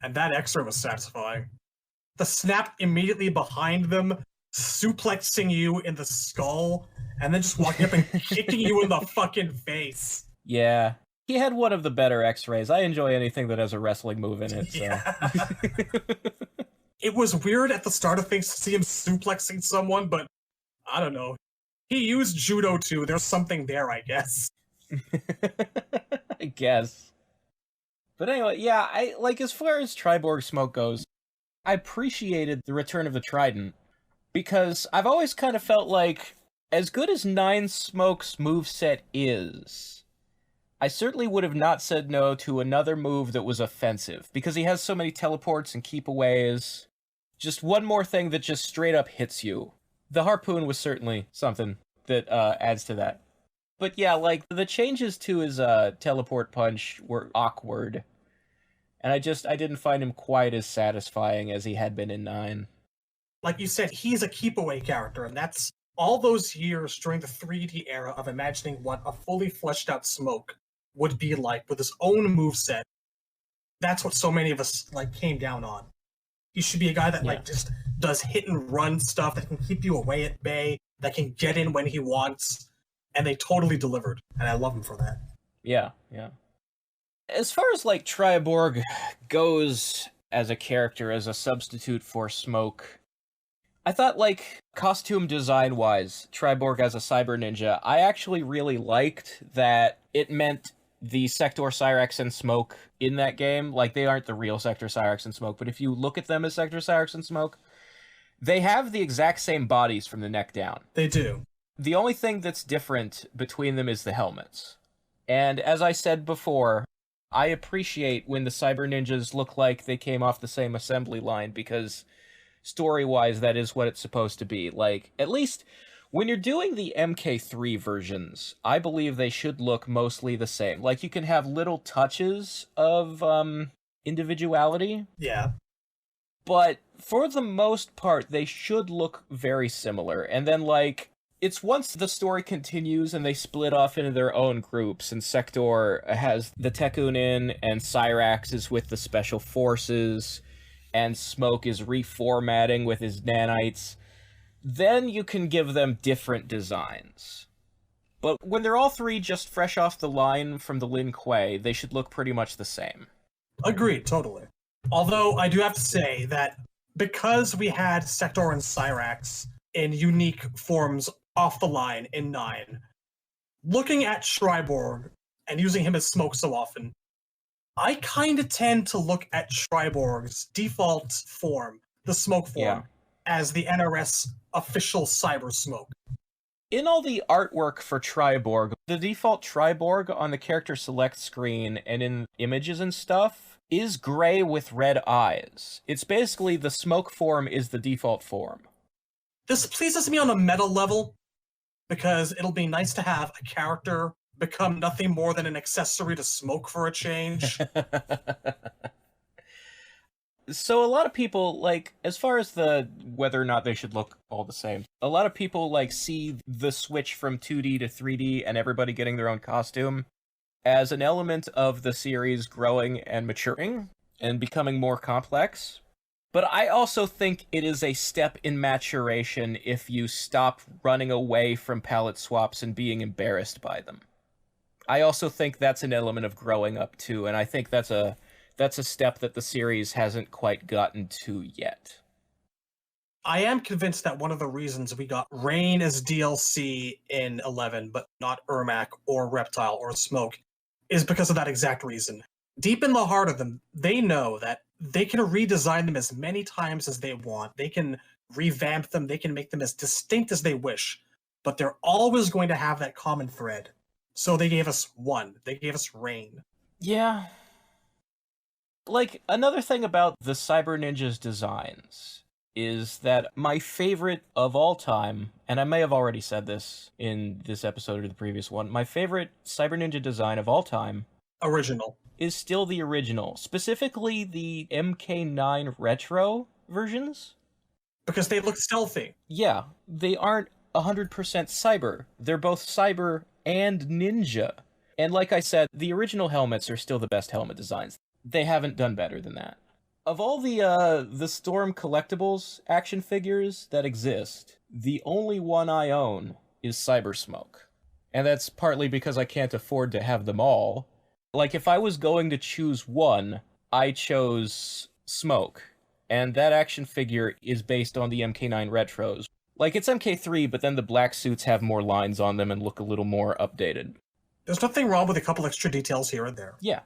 And that extra was satisfying. The snap immediately behind them, suplexing you in the skull, and then just walking up and kicking you in the fucking face. Yeah. He had one of the better X-rays. I enjoy anything that has a wrestling move in it, so. Yeah. It was weird at the start of things to see him suplexing someone, but I don't know. He used judo too. There's something there, I guess. I guess. But anyway, yeah, as far as Triborg Smoke goes, I appreciated the return of the Trident, because I've always kind of felt like, as good as 9 Smoke's moveset is, I certainly would have not said no to another move that was offensive, because he has so many teleports and keep-aways. Just one more thing that just straight up hits you. The harpoon was certainly something that adds to that. But yeah, like, the changes to his teleport punch were awkward. And I didn't find him quite as satisfying as he had been in 9. Like you said, he's a keep away character, and that's all those years during the 3D era of imagining what a fully fleshed out Smoke would be like with his own moveset. That's what so many of us like came down on. He should be a guy that like just does hit and run stuff that can keep you away at bay, that can get in when he wants, and they totally delivered, and I love him for that. Yeah, yeah. As far as like Triborg goes as a character, as a substitute for Smoke, I thought like costume design wise, Triborg as a cyber ninja, I actually really liked that it meant the Sector, Cyrax, and Smoke in that game. Like, they aren't the real Sector, Cyrax, and Smoke, but if you look at them as Sector, Cyrax, and Smoke, they have the exact same bodies from the neck down. They do. The only thing that's different between them is the helmets. And as I said before, I appreciate when the cyber ninjas look like they came off the same assembly line, because story-wise, that is what it's supposed to be. Like, at least when you're doing the MK3 versions, I believe they should look mostly the same. Like, you can have little touches of individuality. Yeah. But for the most part, they should look very similar. And then, like, it's once the story continues and they split off into their own groups, and Sector has the Tekunin, and Cyrax is with the Special Forces, and Smoke is reformatting with his nanites, then you can give them different designs. But when they're all three just fresh off the line from the Lin Kuei, they should look pretty much the same. Agreed, totally. Although I do have to say that because we had Sector and Cyrax in unique forms off the line in 9, looking at Triborg and using him as Smoke so often, I kind of tend to look at Triborg's default form, the Smoke form, as the NRS official Cyber Smoke. In all the artwork for Triborg, the default Triborg on the character select screen and in images and stuff is gray with red eyes. It's basically the Smoke form is the default form. This pleases me on a meta level, because it'll be nice to have a character become nothing more than an accessory to Smoke for a change. So a lot of people, like, as far as the whether or not they should look all the same, a lot of people, like, see the switch from 2D to 3D and everybody getting their own costume as an element of the series growing and maturing and becoming more complex. But I also think it is a step in maturation if you stop running away from palette swaps and being embarrassed by them. I also think that's an element of growing up too, and I think that's a step that the series hasn't quite gotten to yet. I am convinced that one of the reasons we got Rain as DLC in 11, but not Ermac or Reptile or Smoke, is because of that exact reason. Deep in the heart of them, they know that they can redesign them as many times as they want. They can revamp them. They can make them as distinct as they wish. But they're always going to have that common thread. So they gave us one. They gave us Rain. Yeah. Like, another thing about the Cyber Ninjas designs is that my favorite of all time, and I may have already said this in this episode or the previous one, my favorite Cyber Ninja design of all time... Original. ...is still the original. Specifically the MK9 Retro versions. Because they look stealthy. Yeah, they aren't 100% cyber. They're both cyber and ninja. And like I said, the original helmets are still the best helmet designs. They haven't done better than that. Of all the Storm collectibles action figures that exist, the only one I own is Cyber Smoke. And that's partly because I can't afford to have them all. Like, if I was going to choose one, I chose Smoke. And that action figure is based on the MK9 Retros. Like, it's MK3, but then the black suits have more lines on them and look a little more updated. There's nothing wrong with a couple extra details here and there. Yeah.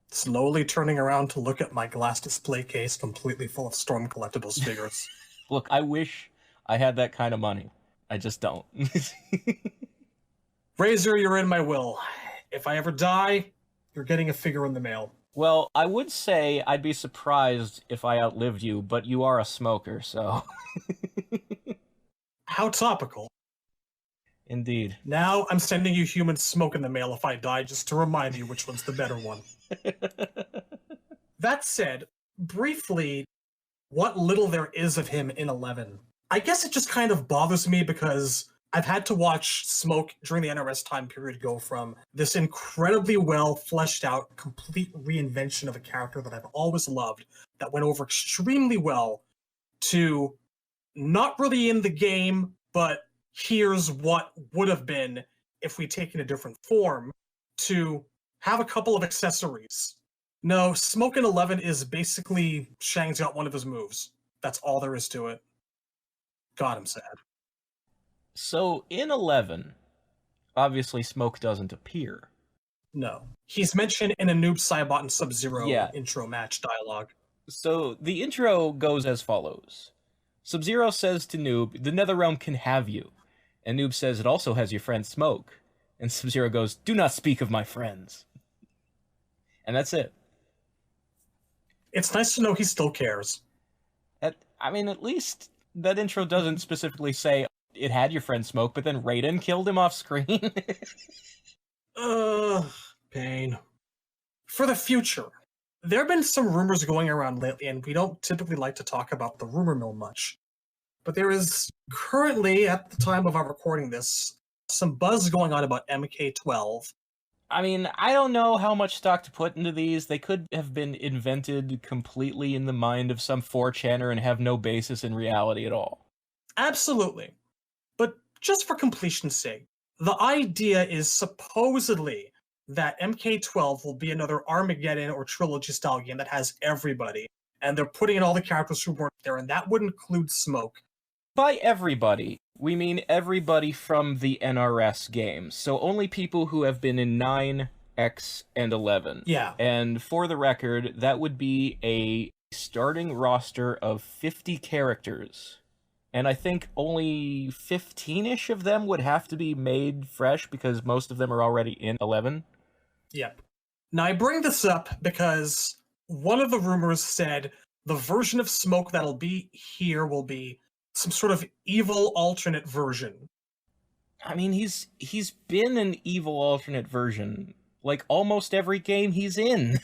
Slowly turning around to look at my glass display case completely full of Storm collectibles figures. Look, I wish I had that kind of money. I just don't. Razor, you're in my will. If I ever die, you're getting a figure in the mail. Well, I would say I'd be surprised if I outlived you, but you are a smoker, so... How topical. Indeed. Now I'm sending you human smoke in the mail if I die, just to remind you which one's the better one. That said, briefly, what little there is of him in 11. I guess it just kind of bothers me because I've had to watch Smoke during the NRS time period go from this incredibly well fleshed out, complete reinvention of a character that I've always loved, that went over extremely well, to not really in the game, but here's what would have been if we'd taken a different form, to have a couple of accessories. No, Smoke in 11 is basically Shang's got one of his moves. That's all there is to it. God, I'm sad. So, in 11, obviously Smoke doesn't appear. No. He's mentioned in a Noob Saibot and Sub-Zero intro match dialogue. So, the intro goes as follows. Sub-Zero says to Noob, the Netherrealm can have you. And Noob says it also has your friend Smoke. And Sub-Zero goes, do not speak of my friends. And that's it. It's nice to know he still cares. At least that intro doesn't specifically say it had your friend Smoke, but then Raiden killed him off screen. Pain. For the future, there have been some rumors going around lately, and we don't typically like to talk about the rumor mill much. But there is currently, at the time of our recording this, some buzz going on about MK12. I don't know how much stock to put into these. They could have been invented completely in the mind of some 4chaner and have no basis in reality at all. Absolutely. But just for completion's sake, the idea is supposedly that MK12 will be another Armageddon or Trilogy-style game that has everybody, and they're putting in all the characters who weren't there, and that would include Smoke. By everybody, we mean everybody from the NRS games, so only people who have been in 9, X, and 11. Yeah. And for the record, that would be a starting roster of 50 characters. And I think only 15-ish of them would have to be made fresh because most of them are already in 11. Yep. Now I bring this up because one of the rumors said the version of Smoke that'll be here will be some sort of evil alternate version. He's been an evil alternate version. Like, almost every game he's in.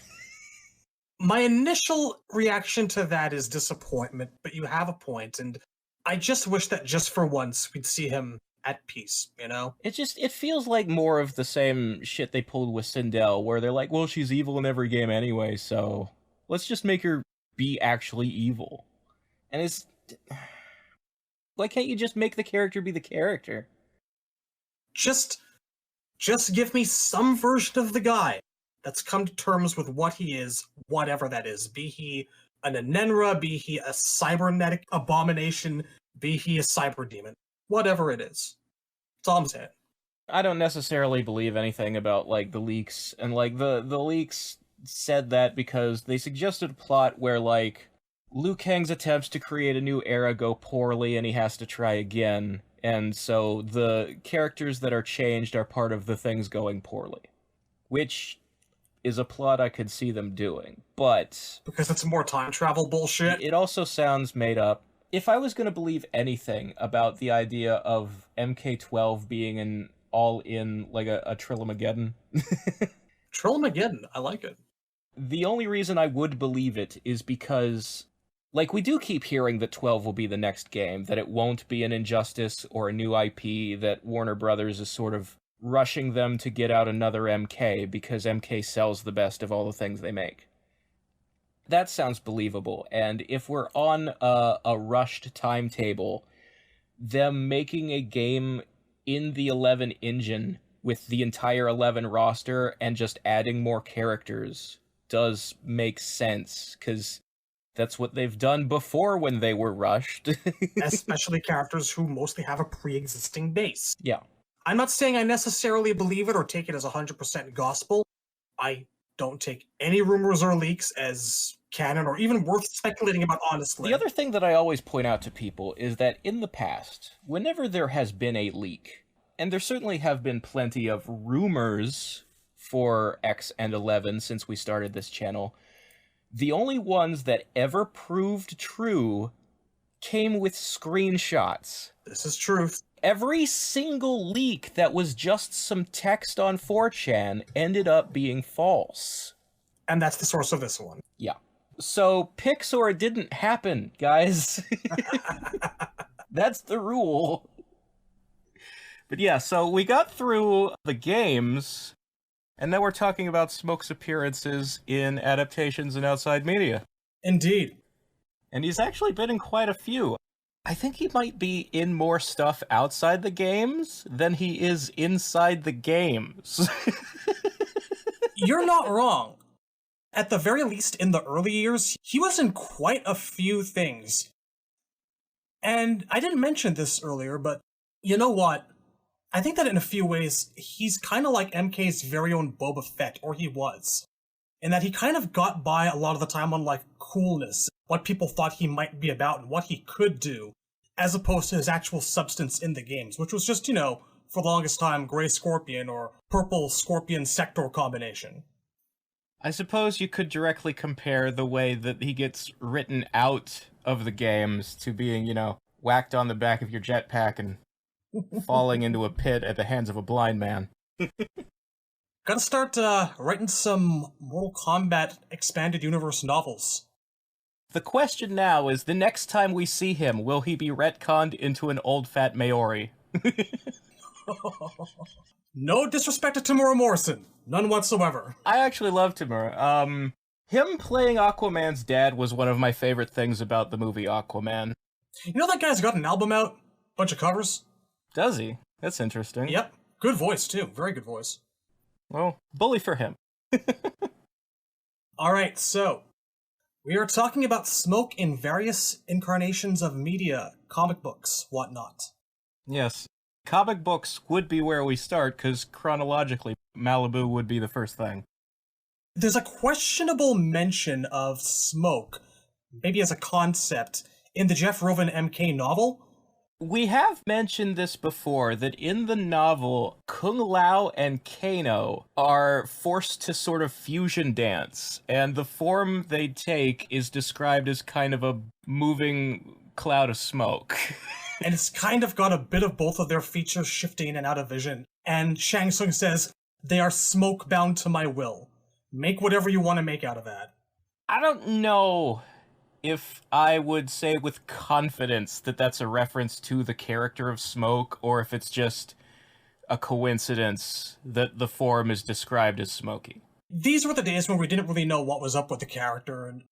My initial reaction to that is disappointment, but you have a point, and I just wish that just for once we'd see him at peace, you know? It feels like more of the same shit they pulled with Sindel, where they're like, well, she's evil in every game anyway, so let's just make her be actually evil. And it's... Why can't you just make the character be the character? Just give me some version of the guy that's come to terms with what he is, whatever that is. Be he an Anenra, be he a cybernetic abomination, be he a cyber demon. Whatever it is. That's all I'm saying. I don't necessarily believe anything about, like, the leaks. And, like, the leaks said that because they suggested a plot where, like, Liu Kang's attempts to create a new era go poorly and he has to try again. And so the characters that are changed are part of the things going poorly. Which is a plot I could see them doing. But... because it's more time travel bullshit? It also sounds made up. If I was going to believe anything about the idea of MK12 being an all-in, like a Trilamageddon... Trilamageddon, I like it. The only reason I would believe it is because... like, we do keep hearing that 12 will be the next game, that it won't be an Injustice or a new IP, that Warner Brothers is sort of rushing them to get out another MK because MK sells the best of all the things they make. That sounds believable, and if we're on a rushed timetable, them making a game in the 11 engine with the entire 11 roster and just adding more characters does make sense, because that's what they've done before when they were rushed. Especially characters who mostly have a pre-existing base. Yeah. I'm not saying I necessarily believe it or take it as 100% gospel. I don't take any rumors or leaks as canon or even worth speculating about, honestly. The other thing that I always point out to people is that in the past, whenever there has been a leak, and there certainly have been plenty of rumors for X and 11 since we started this channel, the only ones that ever proved true came with screenshots. This is truth. Every single leak that was just some text on 4chan ended up being false. And that's the source of this one. Yeah. So Pixar didn't happen, guys. That's the rule. But yeah, so we got through the games, and now we're talking about Smoke's appearances in adaptations and outside media. Indeed. And he's actually been in quite a few. I think he might be in more stuff outside the games than he is inside the games. You're not wrong. At the very least, in the early years, he was in quite a few things. And I didn't mention this earlier, but you know what? I think that in a few ways, he's kind of like MK's very own Boba Fett, or he was. In that he kind of got by a lot of the time on, like, coolness, what people thought he might be about and what he could do, as opposed to his actual substance in the games, which was just, for the longest time, Gray Scorpion or Purple Scorpion Sector combination. I suppose you could directly compare the way that he gets written out of the games to being, whacked on the back of your jetpack and falling into a pit at the hands of a blind man. Gotta start writing some Mortal Kombat expanded universe novels. The question now is, the next time we see him, will he be retconned into an old fat Maori? No disrespect to Tamura Morrison. None whatsoever. I actually love Tamura. Him playing Aquaman's dad was one of my favorite things about the movie Aquaman. You know that guy's got an album out? Bunch of covers? Does he? That's interesting. Yep. Good voice, too. Very good voice. Well, bully for him. Alright, so we are talking about Smoke in various incarnations of media, comic books, whatnot. Yes. Comic books would be where we start, because chronologically, Malibu would be the first thing. There's a questionable mention of Smoke, maybe as a concept, in the Jeff Rovin MK novel. We have mentioned this before, that in the novel, Kung Lao and Kano are forced to sort of fusion dance, and the form they take is described as kind of a moving cloud of smoke. And it's kind of got a bit of both of their features shifting in and out of vision. And Shang Tsung says, "They are smoke bound to my will. Make whatever you want to make out of that." I don't know if I would say with confidence that that's a reference to the character of Smoke, or if it's just a coincidence that the form is described as smoky. These were the days when we didn't really know what was up with the character, and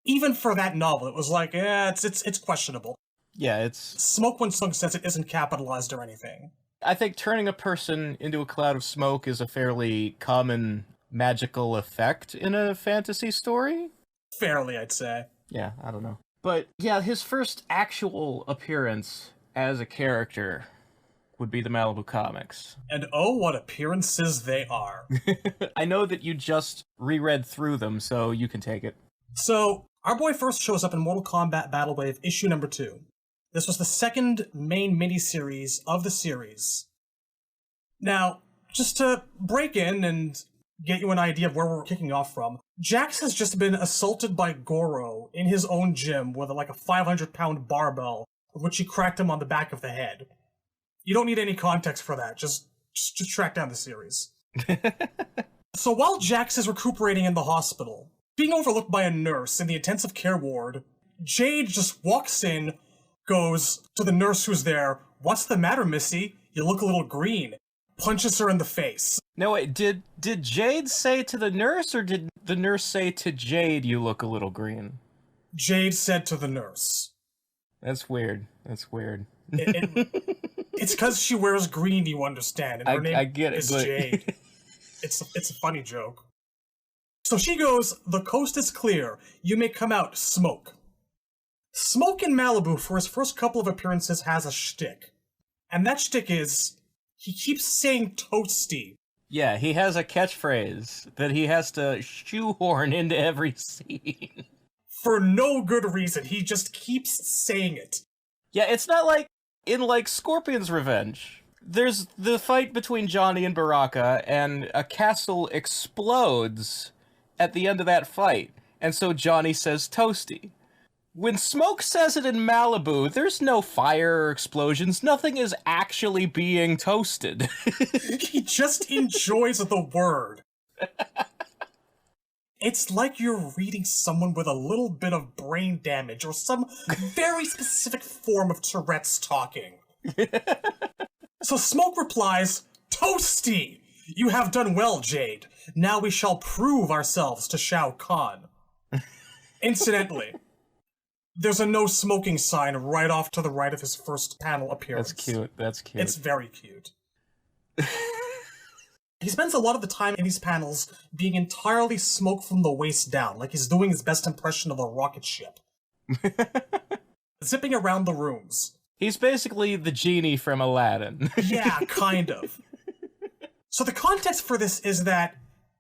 even for that novel, it was like, it's questionable. Yeah, it's... Smoke when Tsung says it isn't capitalized or anything. I think turning a person into a cloud of smoke is a fairly common magical effect in a fantasy story. Fairly, I'd say. Yeah, I don't know. But yeah, his first actual appearance as a character would be the Malibu comics. And oh, what appearances they are. I know that you just reread through them, so you can take it. So, our boy first shows up in Mortal Kombat Battle Wave issue number 2. This was the second main miniseries of the series. Now, just to break in and get you an idea of where we're kicking off from, Jax has just been assaulted by Goro in his own gym with like a 500-pound barbell, with which he cracked him on the back of the head. You don't need any context for that, just track down the series. So while Jax is recuperating in the hospital, being overlooked by a nurse in the intensive care ward, Jade just walks in, goes to the nurse who's there, "What's the matter, Missy? You look a little green." Punches her in the face. No, wait, did Jade say to the nurse, or did the nurse say to Jade, "You look a little green"? Jade said to the nurse. That's weird. That's weird. It's because she wears green, you understand, and her name I get it, is but... Jade. It's a funny joke. So she goes, "The coast is clear. You may come out, Smoke." Smoke in Malibu, for his first couple of appearances, has a shtick. And that shtick is, he keeps saying toasty. Yeah, he has a catchphrase that he has to shoehorn into every scene. For no good reason, he just keeps saying it. Yeah, it's not like in, Scorpion's Revenge. There's the fight between Johnny and Baraka, and a castle explodes at the end of that fight. And so Johnny says toasty. When Smoke says it in Malibu, there's no fire or explosions. Nothing is actually being toasted. He just enjoys the word. It's like you're reading someone with a little bit of brain damage or some very specific form of Tourette's talking. So Smoke replies, "Toasty! You have done well, Jade. Now we shall prove ourselves to Shao Kahn." Incidentally, there's a no smoking sign right off to the right of his first panel appearance. That's cute. That's cute. It's very cute. He spends a lot of the time in these panels being entirely smoke from the waist down, like he's doing his best impression of a rocket ship. Zipping around the rooms. He's basically the genie from Aladdin. Yeah, kind of. So the context for this is that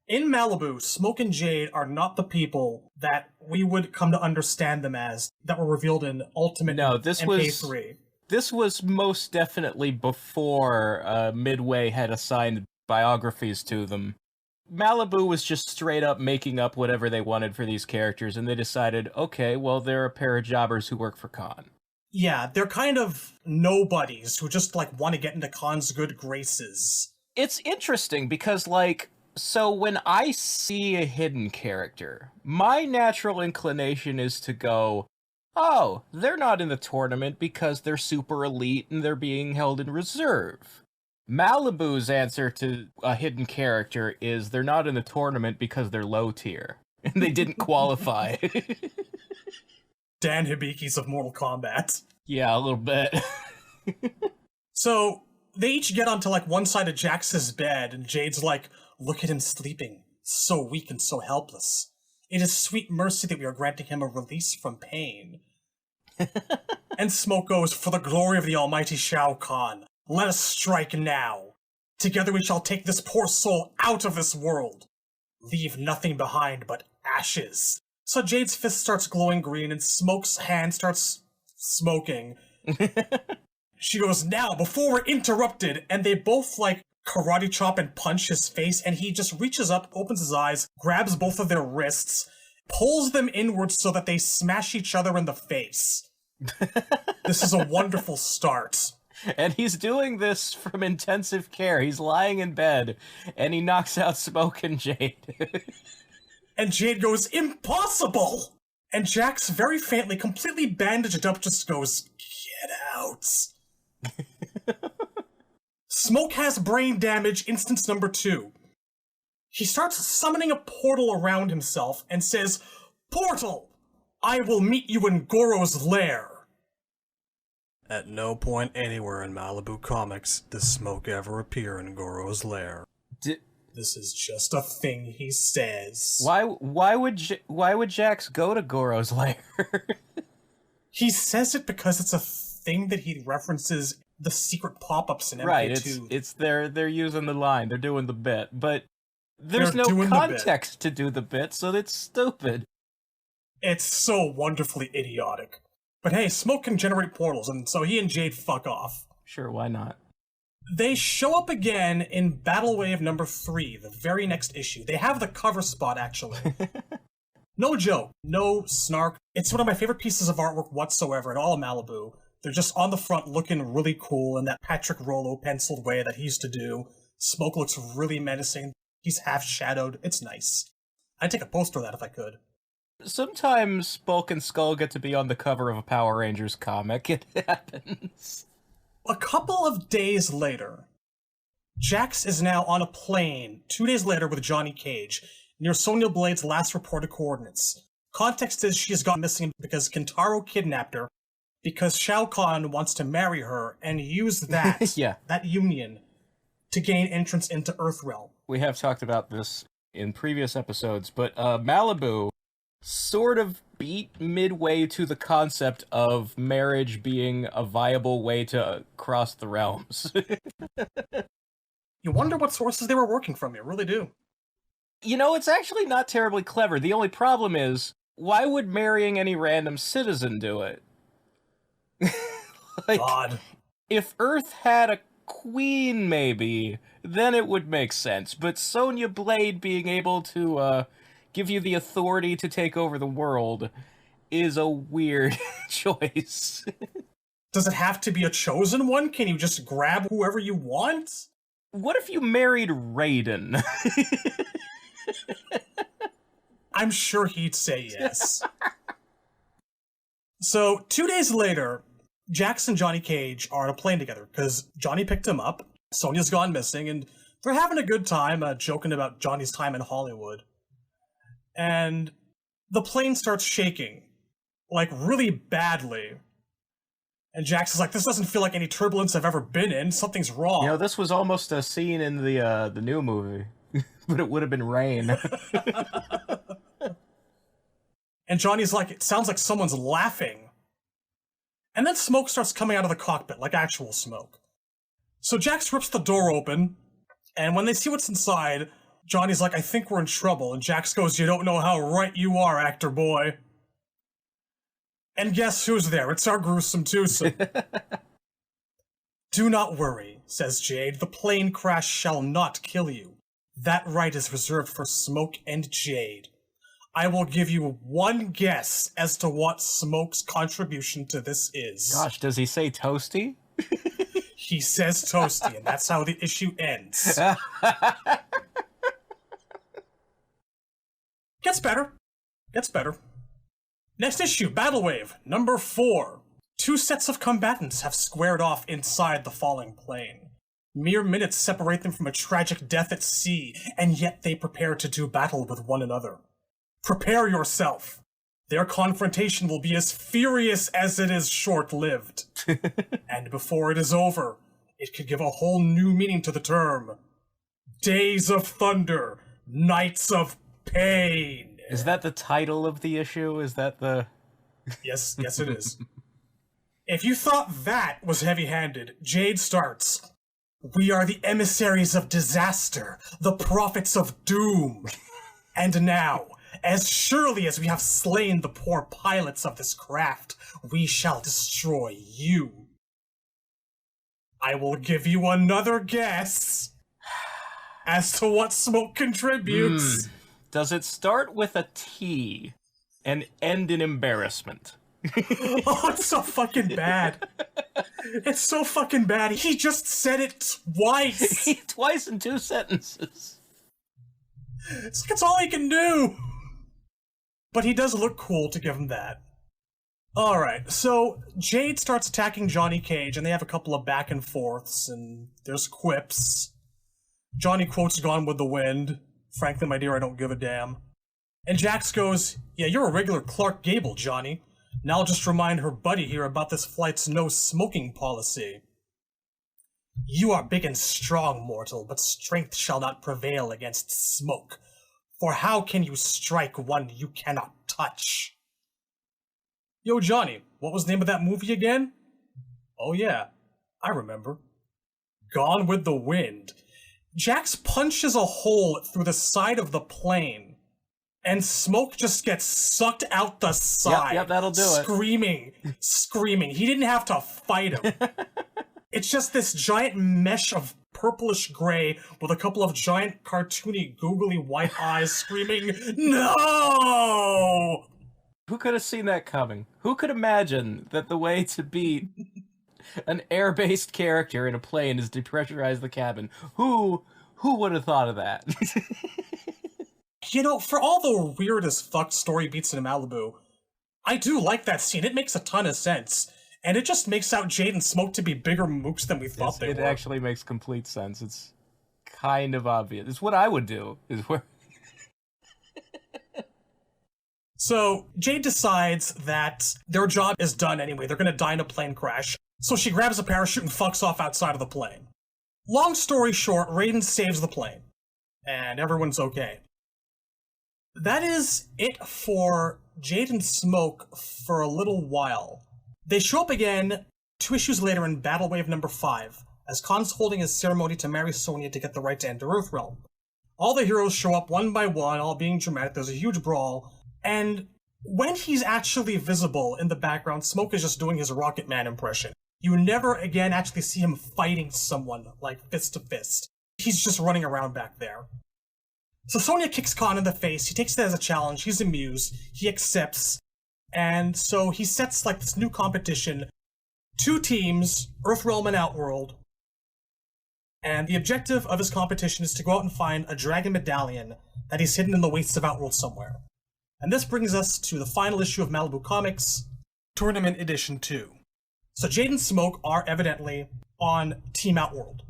in Malibu, Smoke and Jade are not the people that we would come to understand them as that were revealed in Ultimate MK3. This was most definitely before Midway had assigned biographies to them. Malibu was just straight up making up whatever they wanted for these characters, and they decided, okay, well, they're a pair of jobbers who work for Khan. Yeah, they're kind of nobodies who just, like, want to get into Khan's good graces. It's interesting because, like, so when I see a hidden character, my natural inclination is to go, oh, they're not in the tournament because they're super elite and they're being held in reserve. Malibu's answer to a hidden character is they're not in the tournament because they're low tier and they didn't qualify. Dan Hibiki's of Mortal Kombat. Yeah, a little bit. So they each get onto like one side of Jax's bed and Jade's like, "Look at him sleeping, so weak and so helpless. It is sweet mercy that we are granting him a release from pain." And Smoke goes, "For the glory of the almighty Shao Kahn, let us strike now. Together we shall take this poor soul out of this world. Leave nothing behind but ashes." So Jade's fist starts glowing green and Smoke's hand starts smoking. She goes, "Now, before we're interrupted," and they both like karate chop and punch his face, and he just reaches up, opens his eyes, grabs both of their wrists, pulls them inwards so that they smash each other in the face. This is a wonderful start. And he's doing this from intensive care. He's lying in bed, and he knocks out Smoke and Jade. And Jade goes, "Impossible!" And Jax, very faintly, completely bandaged up, just goes, "Get out." Smoke has brain damage, instance number 2. He starts summoning a portal around himself and says, "Portal! I will meet you in Goro's lair." At no point anywhere in Malibu Comics does Smoke ever appear in Goro's lair. This is just a thing he says. Why would Jax go to Goro's lair? He says it because it's a thing that he references the secret pop-ups in MK2. Right, it's they're using the line, they're doing the bit, but there's no context to do the bit, so it's stupid. It's so wonderfully idiotic. But hey, Smoke can generate portals, and so he and Jade fuck off. Sure, why not? They show up again in Battle Wave number 3, the very next issue. They have the cover spot, actually. No joke, no snark. It's one of my favorite pieces of artwork whatsoever in all of Malibu. They're just on the front looking really cool in that Patrick Rollo penciled way that he used to do. Smoke looks really menacing. He's half shadowed. It's nice. I'd take a poster of that if I could. Sometimes Bulk and Skull get to be on the cover of a Power Rangers comic. It happens. A couple of days later, Jax is now on a plane 2 days later with Johnny Cage near Sonya Blade's last reported coordinates. Context is she has gone missing because Kentaro kidnapped her because Shao Kahn wants to marry her and use that, that union, to gain entrance into Earthrealm. We have talked about this in previous episodes, but Malibu sort of beat midway to the concept of marriage being a viable way to cross the realms. You wonder what sources they were working from, you really do. You know, it's actually not terribly clever. The only problem is, why would marrying any random citizen do it? Like, God. If Earth had a queen, maybe, then it would make sense. But Sonya Blade being able to give you the authority to take over the world, is a weird choice. Does it have to be a chosen one? Can you just grab whoever you want? What if you married Raiden? I'm sure he'd say yes. So, 2 days later, Jax and Johnny Cage are on a plane together, because Johnny picked him up, Sonya's gone missing, and they're having a good time, joking about Johnny's time in Hollywood. And the plane starts shaking, like, really badly. And Jax is like, this doesn't feel like any turbulence I've ever been in. Something's wrong. You know, this was almost a scene in the new movie, but it would have been rain. And Johnny's like, it sounds like someone's laughing. And then smoke starts coming out of the cockpit, like actual smoke. So Jax rips the door open, and when they see what's inside, Johnny's like, I think we're in trouble. And Jax goes, you don't know how right you are, actor boy. And guess who's there? It's our gruesome twosome. Do not worry, says Jade. The plane crash shall not kill you. That right is reserved for Smoke and Jade. I will give you one guess as to what Smoke's contribution to this is. Gosh, does he say toasty? He says toasty, and that's how the issue ends. Gets better. Gets better. Next issue, Battle Wave, number 4. 2 sets of combatants have squared off inside the falling plane. Mere minutes separate them from a tragic death at sea, and yet they prepare to do battle with one another. Prepare yourself. Their confrontation will be as furious as it is short-lived. And before it is over, it could give a whole new meaning to the term. Days of Thunder, Nights of Pain. Is that the title of the issue? Is that the... Yes, it is. If you thought that was heavy-handed, Jade starts. We are the emissaries of disaster, the prophets of doom. And now, as surely as we have slain the poor pilots of this craft, we shall destroy you. I will give you another guess as to what Smoke contributes. Does it start with a T and end in embarrassment? Oh, it's so fucking bad. It's so fucking bad. He just said it twice. Twice in 2 sentences. It's like it's all he can do. But he does look cool to give him that. Alright, so Jade starts attacking Johnny Cage, and they have a couple of back and forths, and there's quips. Johnny quotes Gone with the Wind. Frankly, my dear, I don't give a damn. And Jax goes, yeah, you're a regular Clark Gable, Johnny. Now I'll just remind her buddy here about this flight's no-smoking policy. You are big and strong, mortal, but strength shall not prevail against smoke. For how can you strike one you cannot touch? Yo, Johnny, what was the name of that movie again? Oh yeah, I remember. Gone with the Wind. Jax punches a hole through the side of the plane, and smoke just gets sucked out the side. Yep, that'll do it. Screaming. He didn't have to fight him. It's just this giant mesh of purplish gray with a couple of giant cartoony googly white eyes screaming, no! Who could have seen that coming? Who could imagine that the way to beat an air-based character in a plane is depressurize the cabin? Who would have thought of that? You know, for all the weird as fuck story beats in Malibu, I do like that scene. It makes a ton of sense. And it just makes out Jade and Smoke to be bigger mooks than we thought they were. It actually makes complete sense. It's kind of obvious. It's what I would do. Is where. So, Jade decides that their job is done anyway. They're gonna die in a plane crash. So she grabs a parachute and fucks off outside of the plane. Long story short, Raiden saves the plane. And everyone's okay. That is it for Jade and Smoke for a little while. They show up again 2 issues later in Battle Wave number 5, as Khan's holding his ceremony to marry Sonya to get the right to enter Earthrealm. All the heroes show up one by one, all being dramatic. There's a huge brawl, and when he's actually visible in the background, Smoke is just doing his Rocket Man impression. You never again actually see him fighting someone, like fist to fist. He's just running around back there. So Sonya kicks Khan in the face. He takes it as a challenge. He's amused. He accepts. And so he sets like this new competition, 2 teams, Earthrealm and Outworld. And the objective of his competition is to go out and find a dragon medallion that is hidden in the wastes of Outworld somewhere. And this brings us to the final issue of Malibu Comics, Tournament Edition 2. So Jade and Smoke are evidently on Team Outworld.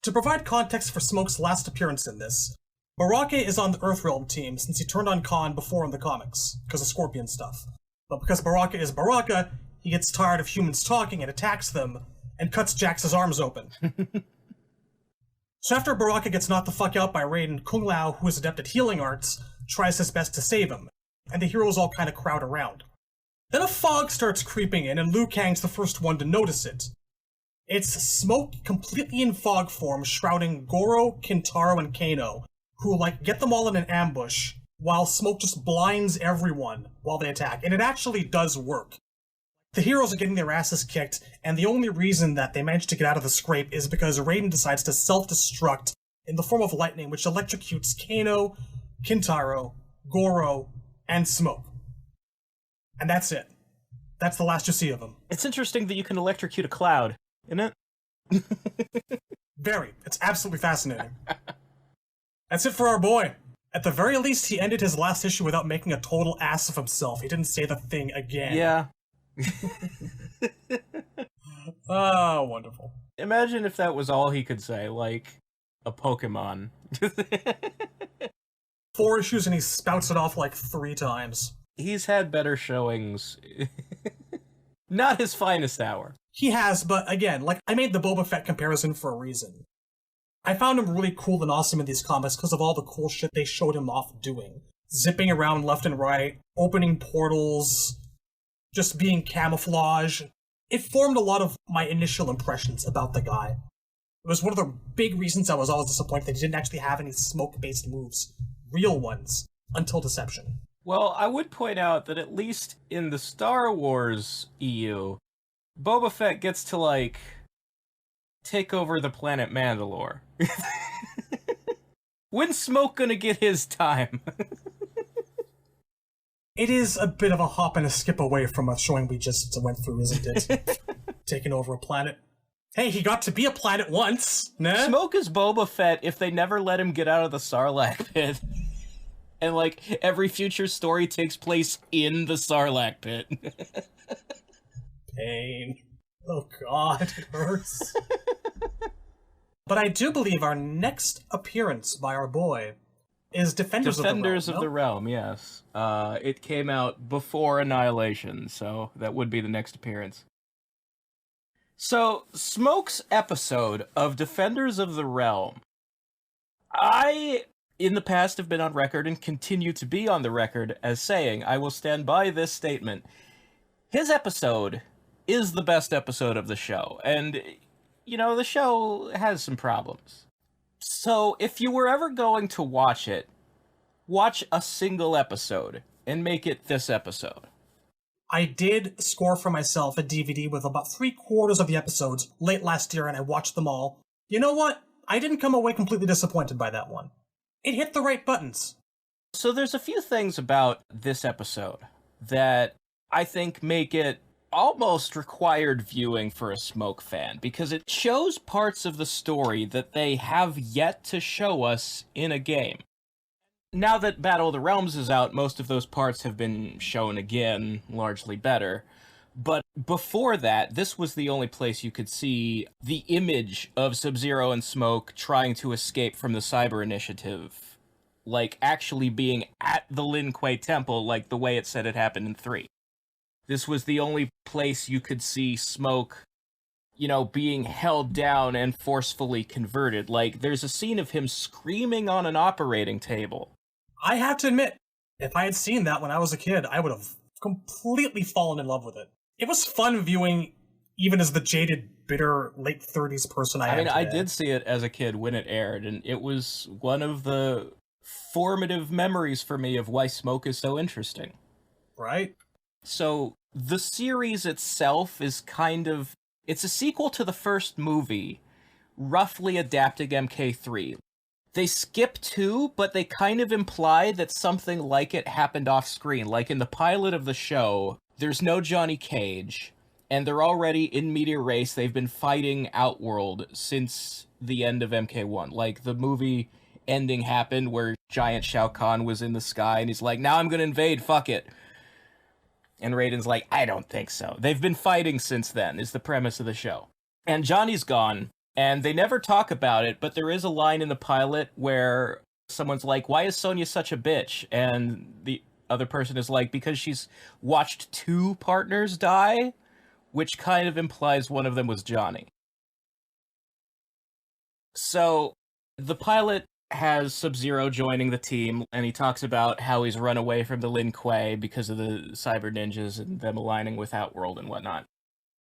To provide context for Smoke's last appearance in this, Baraka is on the Earthrealm team since he turned on Khan before in the comics, because of Scorpion stuff. But because Baraka is Baraka, he gets tired of humans talking and attacks them, and cuts Jax's arms open. So after Baraka gets knocked the fuck out by Raiden, Kung Lao, who is adept at healing arts, tries his best to save him, and the heroes all kind of crowd around. Then a fog starts creeping in, and Liu Kang's the first one to notice it. It's Smoke completely in fog form, shrouding Goro, Kintaro, and Kano, who, get them all in an ambush, while Smoke just blinds everyone while they attack, and it actually does work. The heroes are getting their asses kicked, and the only reason that they manage to get out of the scrape is because Raiden decides to self-destruct in the form of lightning, which electrocutes Kano, Kintaro, Goro, and Smoke. And that's it. That's the last you see of him. It's interesting that you can electrocute a cloud, isn't it? Very. It's absolutely fascinating. That's it for our boy. At the very least, he ended his last issue without making a total ass of himself. He didn't say the thing again. Yeah. Oh, wonderful. Imagine if that was all he could say, like a Pokemon. 4 issues and he spouts it off 3 times. He's had better showings. Not his finest hour. He has, but again, I made the Boba Fett comparison for a reason. I found him really cool and awesome in these comics because of all the cool shit they showed him off doing. Zipping around left and right, opening portals, just being camouflage. It formed a lot of my initial impressions about the guy. It was one of the big reasons I was always disappointed that he didn't actually have any smoke-based moves. Real ones. Until Deception. Well, I would point out that at least in the Star Wars EU, Boba Fett gets to, take over the planet Mandalore. When's Smoke gonna get his time? It is a bit of a hop and a skip away from a showing we just went through, isn't it? Taking over a planet. Hey, he got to be a planet once, nah? Smoke is Boba Fett if they never let him get out of the Sarlacc pit. And, every future story takes place in the Sarlacc pit. Pain. Oh god, it hurts. But I do believe our next appearance by our boy is Defenders of the Realm. Defenders of the Realm, yes. It came out before Annihilation, so that would be the next appearance. So, Smoke's episode of Defenders of the Realm. I, in the past, have been on record and continue to be on the record as saying, I will stand by this statement. His episode is the best episode of the show, and, the show has some problems. So, if you were ever going to watch it, watch a single episode and make it this episode. I did score for myself a DVD with about 3/4 of the episodes late last year, and I watched them all. You know what? I didn't come away completely disappointed by that one. It hit the right buttons. So there's a few things about this episode that I think make it almost required viewing for a Smoke fan, because it shows parts of the story that they have yet to show us in a game. Now that Battle of the Realms is out, most of those parts have been shown again, largely better. But before that, this was the only place you could see the image of Sub-Zero and Smoke trying to escape from the Cyber Initiative. Actually being at the Lin Kuei Temple, the way it said it happened in 3. This was the only place you could see Smoke, being held down and forcefully converted. There's a scene of him screaming on an operating table. I have to admit, if I had seen that when I was a kid, I would have completely fallen in love with it. It was fun viewing, even as the jaded, bitter, late 30s person I am today. I did see it as a kid when it aired, and it was one of the formative memories for me of why Smoke is so interesting. Right? So, the series itself is it's a sequel to the first movie, roughly adapting MK3. They skip 2, but they kind of imply that something like it happened off screen. Like in the pilot of the show, there's no Johnny Cage, and they're already in media res. They've been fighting Outworld since the end of MK1. Like, the movie ending happened where giant Shao Kahn was in the sky, and he's like, now I'm gonna invade, fuck it. And Raiden's like, I don't think so. They've been fighting since then, is the premise of the show. And Johnny's gone. And they never talk about it, but there is a line in the pilot where someone's like, why is Sonya such a bitch? And the other person is like, because she's watched 2 partners die, which kind of implies one of them was Johnny. So the pilot has Sub-Zero joining the team, and he talks about how he's run away from the Lin Kuei because of the cyber ninjas and them aligning with Outworld and whatnot.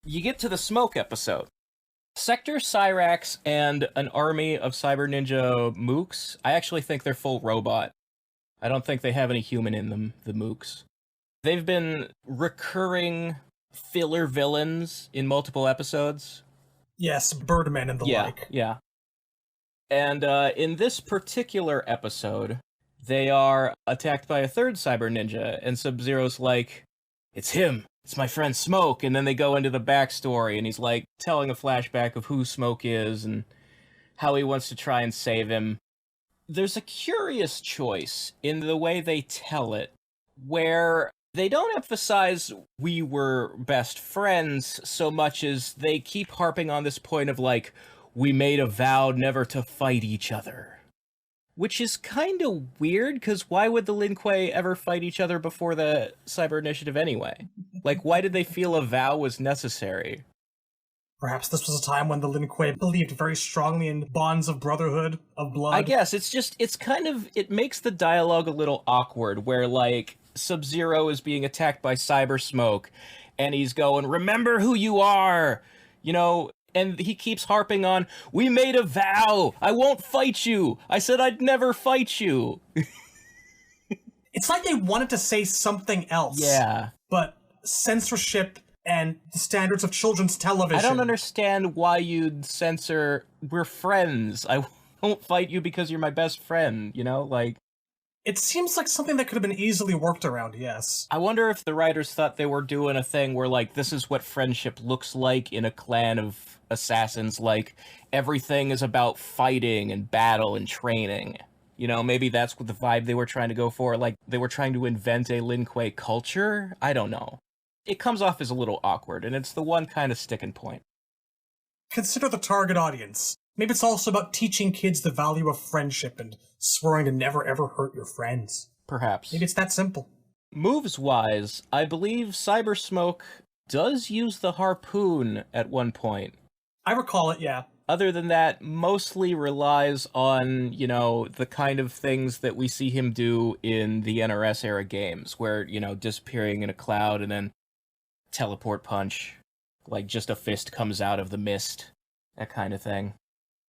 You get to the Smoke episode. Sector Cyrax and an army of cyber ninja mooks. I actually think they're full robot. I don't think they have any human in them, the mooks. They've been recurring filler villains in multiple episodes. Yes, Birdman and the like. Yeah. And in this particular episode, they are attacked by a third cyber ninja, and Sub-Zero's like, it's him. It's my friend Smoke. And then they go into the backstory, and he's like telling a flashback of who Smoke is and how he wants to try and save him. There's a curious choice in the way they tell it, where they don't emphasize we were best friends so much as they keep harping on this point of like, we made a vow never to fight each other. Which is kind of weird, because why would the Lin Kuei ever fight each other before the Cyber Initiative anyway? Like, why did they feel a vow was necessary? Perhaps this was a time when the Lin Kuei believed very strongly in bonds of brotherhood, of blood. I guess, it makes the dialogue a little awkward, where, like, Sub-Zero is being attacked by Cyber Smoke, and he's going, remember who you are! You know, and he keeps harping on, we made a vow! I won't fight you! I said I'd never fight you! It's like they wanted to say something else. Yeah. But censorship and the standards of children's television. I don't understand why you'd censor, we're friends. I won't fight you because you're my best friend, you know? Like, it seems like something that could have been easily worked around, yes. I wonder if the writers thought they were doing a thing where, like, this is what friendship looks like in a clan of assassins. Like, everything is about fighting and battle and training. You know, maybe that's what the vibe they were trying to go for. Like, they were trying to invent a Lin Kuei culture? I don't know. It comes off as a little awkward, and it's the one kind of sticking point. Consider the target audience. Maybe it's also about teaching kids the value of friendship and swearing to never ever hurt your friends. Perhaps. Maybe it's that simple. Moves-wise, I believe Cyber Smoke does use the harpoon at one point. I recall it, yeah. Other than that, mostly relies on, you know, the kind of things that we see him do in the NRS-era games, where, you know, disappearing in a cloud and then teleport punch, like just a fist comes out of the mist, that kind of thing.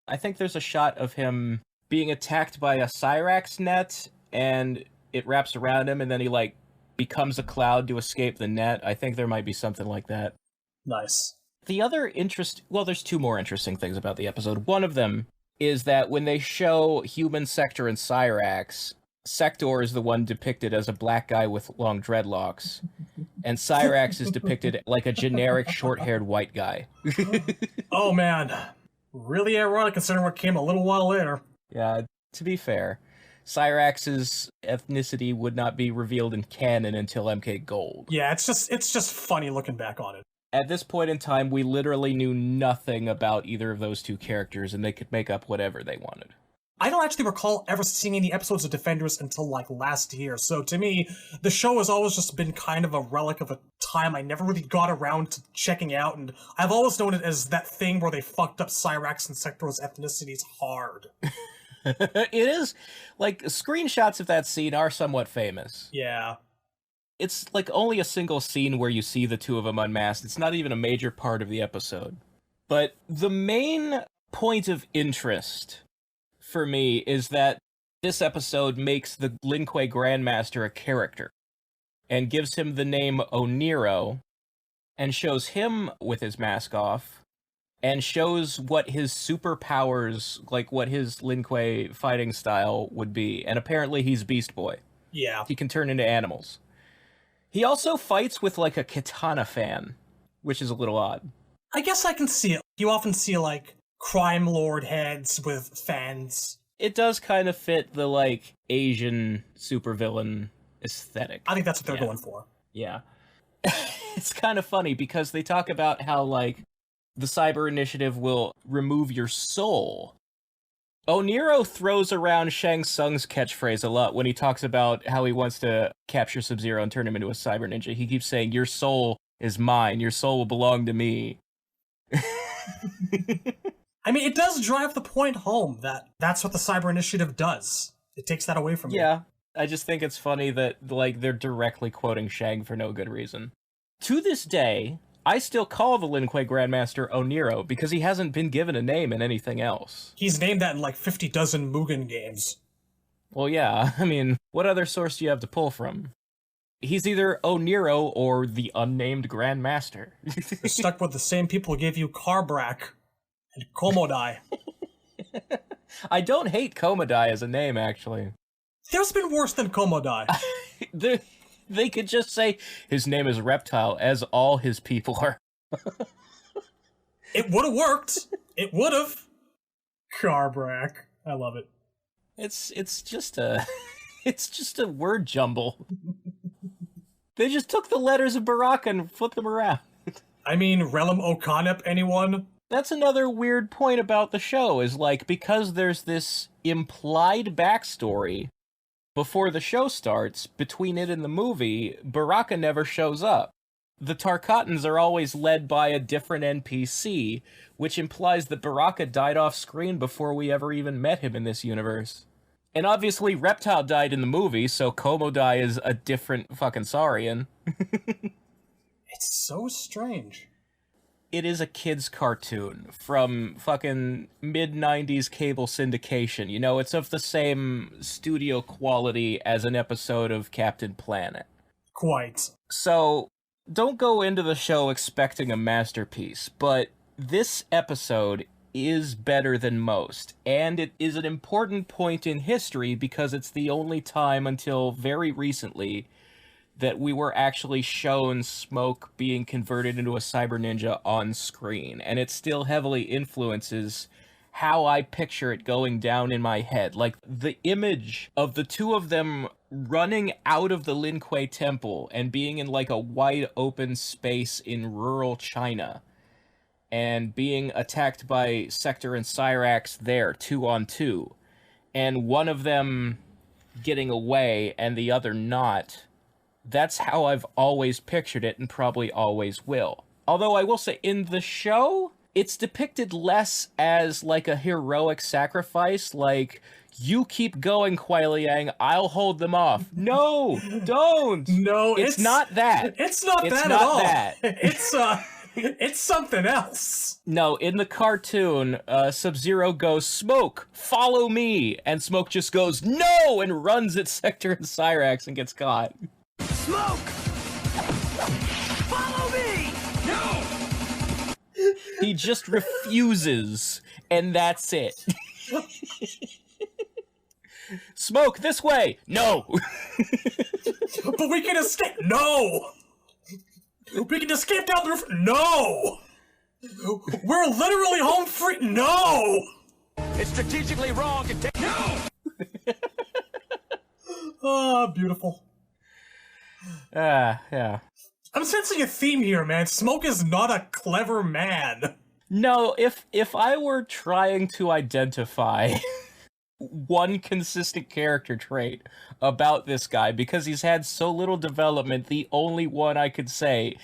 I think there's a shot of him being attacked by a Cyrax net, and it wraps around him, and then he, like, becomes a cloud to escape the net. I think there might be something like that. Nice. The other there's 2 more interesting things about the episode. One of them is that when they show Human Sector and Cyrax, Sector is the one depicted as a black guy with long dreadlocks, and Cyrax is depicted like a generic short-haired white guy. Oh man, really ironic considering what came a little while later. Yeah, to be fair, Cyrax's ethnicity would not be revealed in canon until MK Gold. Yeah, it's just funny looking back on it. At this point in time, we literally knew nothing about either of those 2 characters, and they could make up whatever they wanted. I don't actually recall ever seeing any episodes of Defenders until, like, last year, so to me, the show has always just been kind of a relic of a time I never really got around to checking out, and I've always known it as that thing where they fucked up Cyrax and Sector's ethnicities hard. It is, like, screenshots of that scene are somewhat famous. Yeah. It's, like, only a single scene where you see the 2 of them unmasked. It's not even a major part of the episode. But the main point of interest for me is that this episode makes the Lin Kuei Grandmaster a character, and gives him the name Oniro, and shows him with his mask off, and shows what his superpowers, like what his Lin Kuei fighting style would be. And apparently he's Beast Boy. Yeah. He can turn into animals. He also fights with like a katana fan, which is a little odd. I guess I can see it. You often see like crime lord heads with fans. It does kind of fit the like Asian supervillain aesthetic. I think that's what they're going for. Yeah. It's kind of funny because they talk about how like the Cyber Initiative will remove your soul. Oniro throws around Shang Tsung's catchphrase a lot when he talks about how he wants to capture Sub-Zero and turn him into a cyber ninja. He keeps saying, "Your soul is mine. Your soul will belong to me." I mean, it does drive the point home that that's what the Cyber Initiative does. It takes that away from you. Yeah, I just think it's funny that like they're directly quoting Shang for no good reason. To this day, I still call the Lin Kuei Grandmaster Oniro because he hasn't been given a name in anything else. He's named that in like 50 dozen Mugen games. Well, yeah, I mean, what other source do you have to pull from? He's either Oniro or the unnamed Grandmaster. You're stuck with the same people who gave you Carbrak and Komodai. I don't hate Komodai as a name, actually. There's been worse than Komodai. They could just say his name is Reptile, as all his people are. It would have worked. It would have. Carbrak. I love it. It's just a word jumble. They just took the letters of Baraka and flipped them around. I mean, Relum Okanep, anyone? That's another weird point about the show, is like, because there's this implied backstory before the show starts, between it and the movie, Baraka never shows up. The Tarkatans are always led by a different NPC, which implies that Baraka died off screen before we ever even met him in this universe. And obviously Reptile died in the movie, so Komodai is a different fucking Saurian. It's so strange. It is a kid's cartoon from fucking mid-90s cable syndication. You know, it's of the same studio quality as an episode of Captain Planet. Quite. So, don't go into the show expecting a masterpiece, but this episode is better than most, and it is an important point in history because it's the only time until very recently that we were actually shown Smoke being converted into a cyber ninja on screen, and it still heavily influences how I picture it going down in my head. Like, the image of the two of them running out of the Lin Kuei temple and being in like a wide open space in rural China and being attacked by Sector and Cyrax there 2-on-2, and one of them getting away and the other not. That's how I've always pictured it and probably always will. Although I will say, in the show, it's depicted less as like a heroic sacrifice, like, you keep going, Kuai Liang, I'll hold them off. No, don't! No, it's not that. It's not it's that not at all. That. It's something else. No, in the cartoon, Sub-Zero goes, "Smoke, follow me!" And Smoke just goes, "No!" and runs at Sector and Cyrax and gets caught. Smoke! Follow me! No! He just refuses, and that's it. Smoke, this way! No! But we can escape! No! We can escape down the roof! No! We're literally home free! No! It's strategically wrong to take. No! Ah, beautiful. Yeah. I'm sensing a theme here, man. Smoke is not a clever man. No, if I were trying to identify one consistent character trait about this guy, because he's had so little development, the only one I could say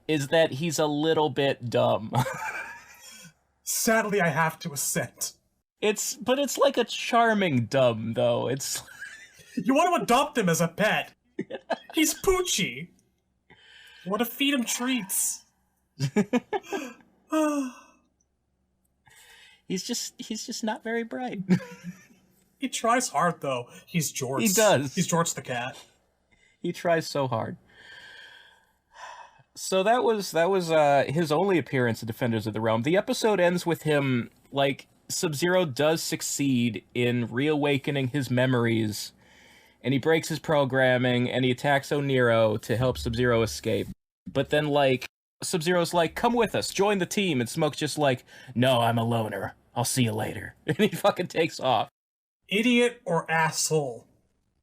is that he's a little bit dumb. Sadly, I have to assent. But it's like a charming dumb, though. It's... You want to adopt him as a pet. He's Poochie. You want to feed him treats. He's just not very bright. He tries hard, though. He's Jorts. He does. He's Jorts the cat. He tries so hard. So that was his only appearance in Defenders of the Realm. The episode ends with him, like, Sub-Zero does succeed in reawakening his memories, and he breaks his programming, and he attacks Oniro to help Sub-Zero escape. But then, like, Sub-Zero's like, come with us, join the team, and Smoke's just like, no, I'm a loner. I'll see you later. And he fucking takes off. Idiot or asshole?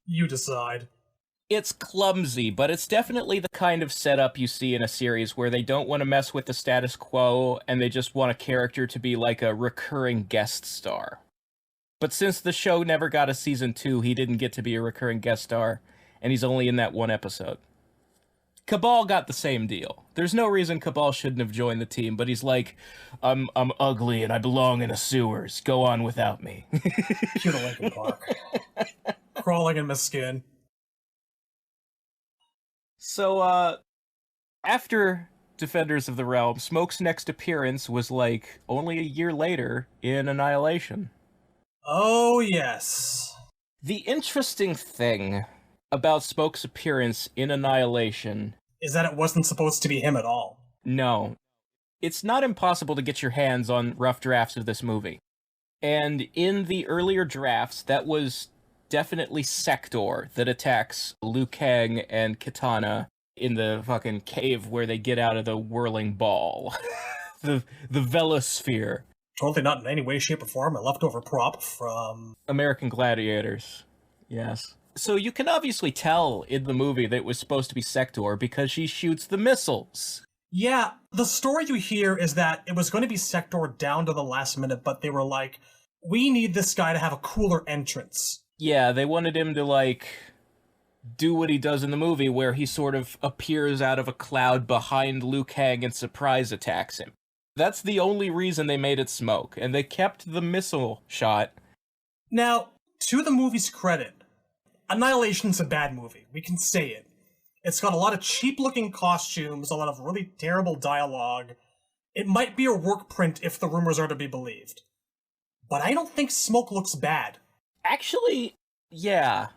You decide. It's clumsy, but it's definitely the kind of setup you see in a series where they don't want to mess with the status quo and they just want a character to be like a recurring guest star. But since the show never got a season 2, he didn't get to be a recurring guest star, and he's only in that one episode. Cabal got the same deal. There's no reason Cabal shouldn't have joined the team, but he's like, I'm ugly and I belong in the sewers. Go on without me. Cue the Linkin Park. Crawling in my skin. So, after Defenders of the Realm, Smoke's next appearance was, like, only a year later in Annihilation. Oh, yes. The interesting thing about Smoke's appearance in Annihilation is that it wasn't supposed to be him at all. No. It's not impossible to get your hands on rough drafts of this movie. And in the earlier drafts, that was definitely Sector that attacks Liu Kang and Kitana in the fucking cave where they get out of the whirling ball. the Velosphere. Totally not in any way, shape, or form a leftover prop from American Gladiators. Yes. So you can obviously tell in the movie that it was supposed to be Sector because she shoots the missiles. Yeah, the story you hear is that it was going to be Sector down to the last minute, but they were like, we need this guy to have a cooler entrance. Yeah, they wanted him to, like, do what he does in the movie, where he sort of appears out of a cloud behind Liu Kang and surprise attacks him. That's the only reason they made it Smoke, and they kept the missile shot. Now, to the movie's credit, Annihilation's a bad movie. We can say it. It's got a lot of cheap-looking costumes, a lot of really terrible dialogue. It might be a work print if the rumors are to be believed. But I don't think Smoke looks bad. Actually, yeah.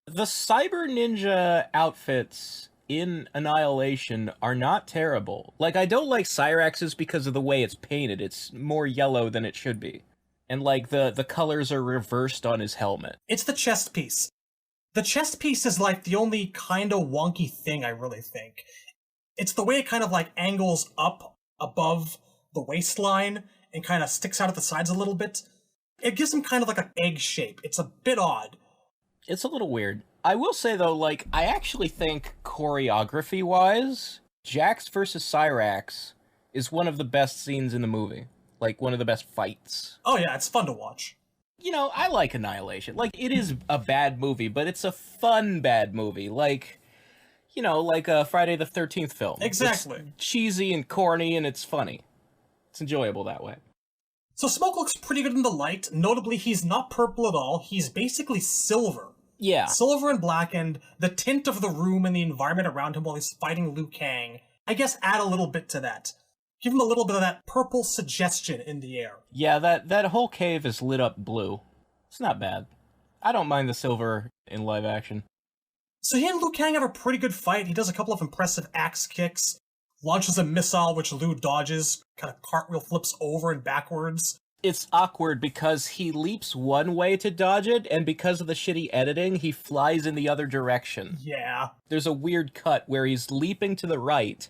The Cyber Ninja outfits in Annihilation are not terrible. Like, I don't like Cyrax's because of the way it's painted. It's more yellow than it should be. And, like, the colors are reversed on his helmet. It's the chest piece. The chest piece is, like, the only kind of wonky thing, I really think. It's the way it kind of, like, angles up above the waistline and kind of sticks out at the sides a little bit. It gives him kind of like an egg shape. It's a bit odd. It's a little weird. I will say, though, like, I actually think choreography-wise, Jax versus Cyrax is one of the best scenes in the movie. Like, one of the best fights. Oh yeah, it's fun to watch. You know, I like Annihilation. Like, it is a bad movie, but it's a fun bad movie. Like, you know, like a Friday the 13th film. Exactly. It's cheesy and corny, and it's funny. It's enjoyable that way. So Smoke looks pretty good in the light. Notably, he's not purple at all. He's basically silver. Yeah. Silver and black, and the tint of the room and the environment around him while he's fighting Liu Kang, I guess add a little bit to that. Give him a little bit of that purple suggestion in the air. Yeah, that whole cave is lit up blue. It's not bad. I don't mind the silver in live action. So he and Liu Kang have a pretty good fight. He does a couple of impressive axe kicks, launches a missile which Liu dodges, kind of cartwheel flips over and backwards. It's awkward because he leaps one way to dodge it, and because of the shitty editing, he flies in the other direction. Yeah. There's a weird cut where he's leaping to the right,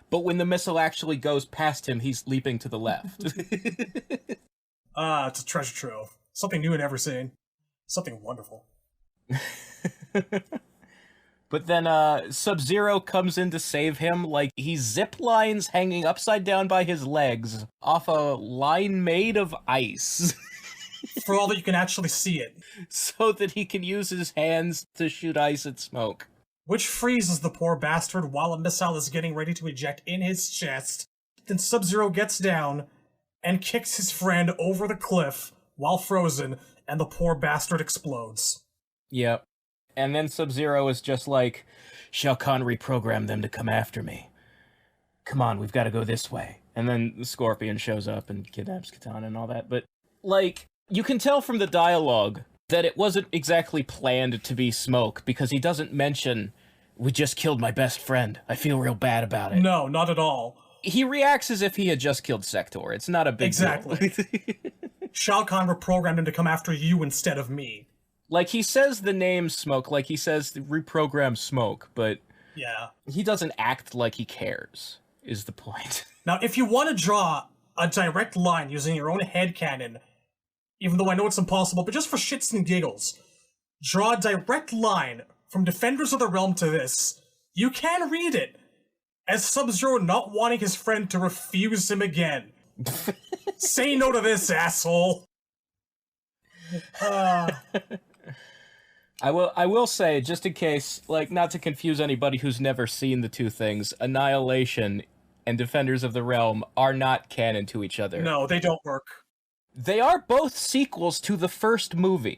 but when the missile actually goes past him, he's leaping to the left. It's a treasure trove. Something new and ever seen. Something wonderful. But then Sub-Zero comes in to save him, like he zip lines hanging upside down by his legs off a line made of ice. For all that you can actually see it. So that he can use his hands to shoot ice at Smoke. Which freezes the poor bastard while a missile is getting ready to eject in his chest. Then Sub-Zero gets down and kicks his friend over the cliff while frozen, and the poor bastard explodes. Yep. And then Sub-Zero is just like, Shao Kahn reprogrammed them to come after me. Come on, we've got to go this way. And then the Scorpion shows up and kidnaps Kitana and all that. But, like, you can tell from the dialogue that it wasn't exactly planned to be Smoke, because he doesn't mention, we just killed my best friend. I feel real bad about it. No, not at all. He reacts as if he had just killed Sector. It's not a big deal. Shao Kahn reprogrammed him to come after you instead of me. Like, he says the name Smoke, like he says reprogram Smoke, but yeah, he doesn't act like he cares, is the point. Now, if you want to draw a direct line using your own headcanon, even though I know it's impossible, but just for shits and giggles, draw a direct line from Defenders of the Realm to this, you can read it as Sub-Zero not wanting his friend to refuse him again. Say no to this, asshole! I will say, just in case, like, not to confuse anybody who's never seen the two things, Annihilation and Defenders of the Realm are not canon to each other. No, they don't work. They are both sequels to the first movie,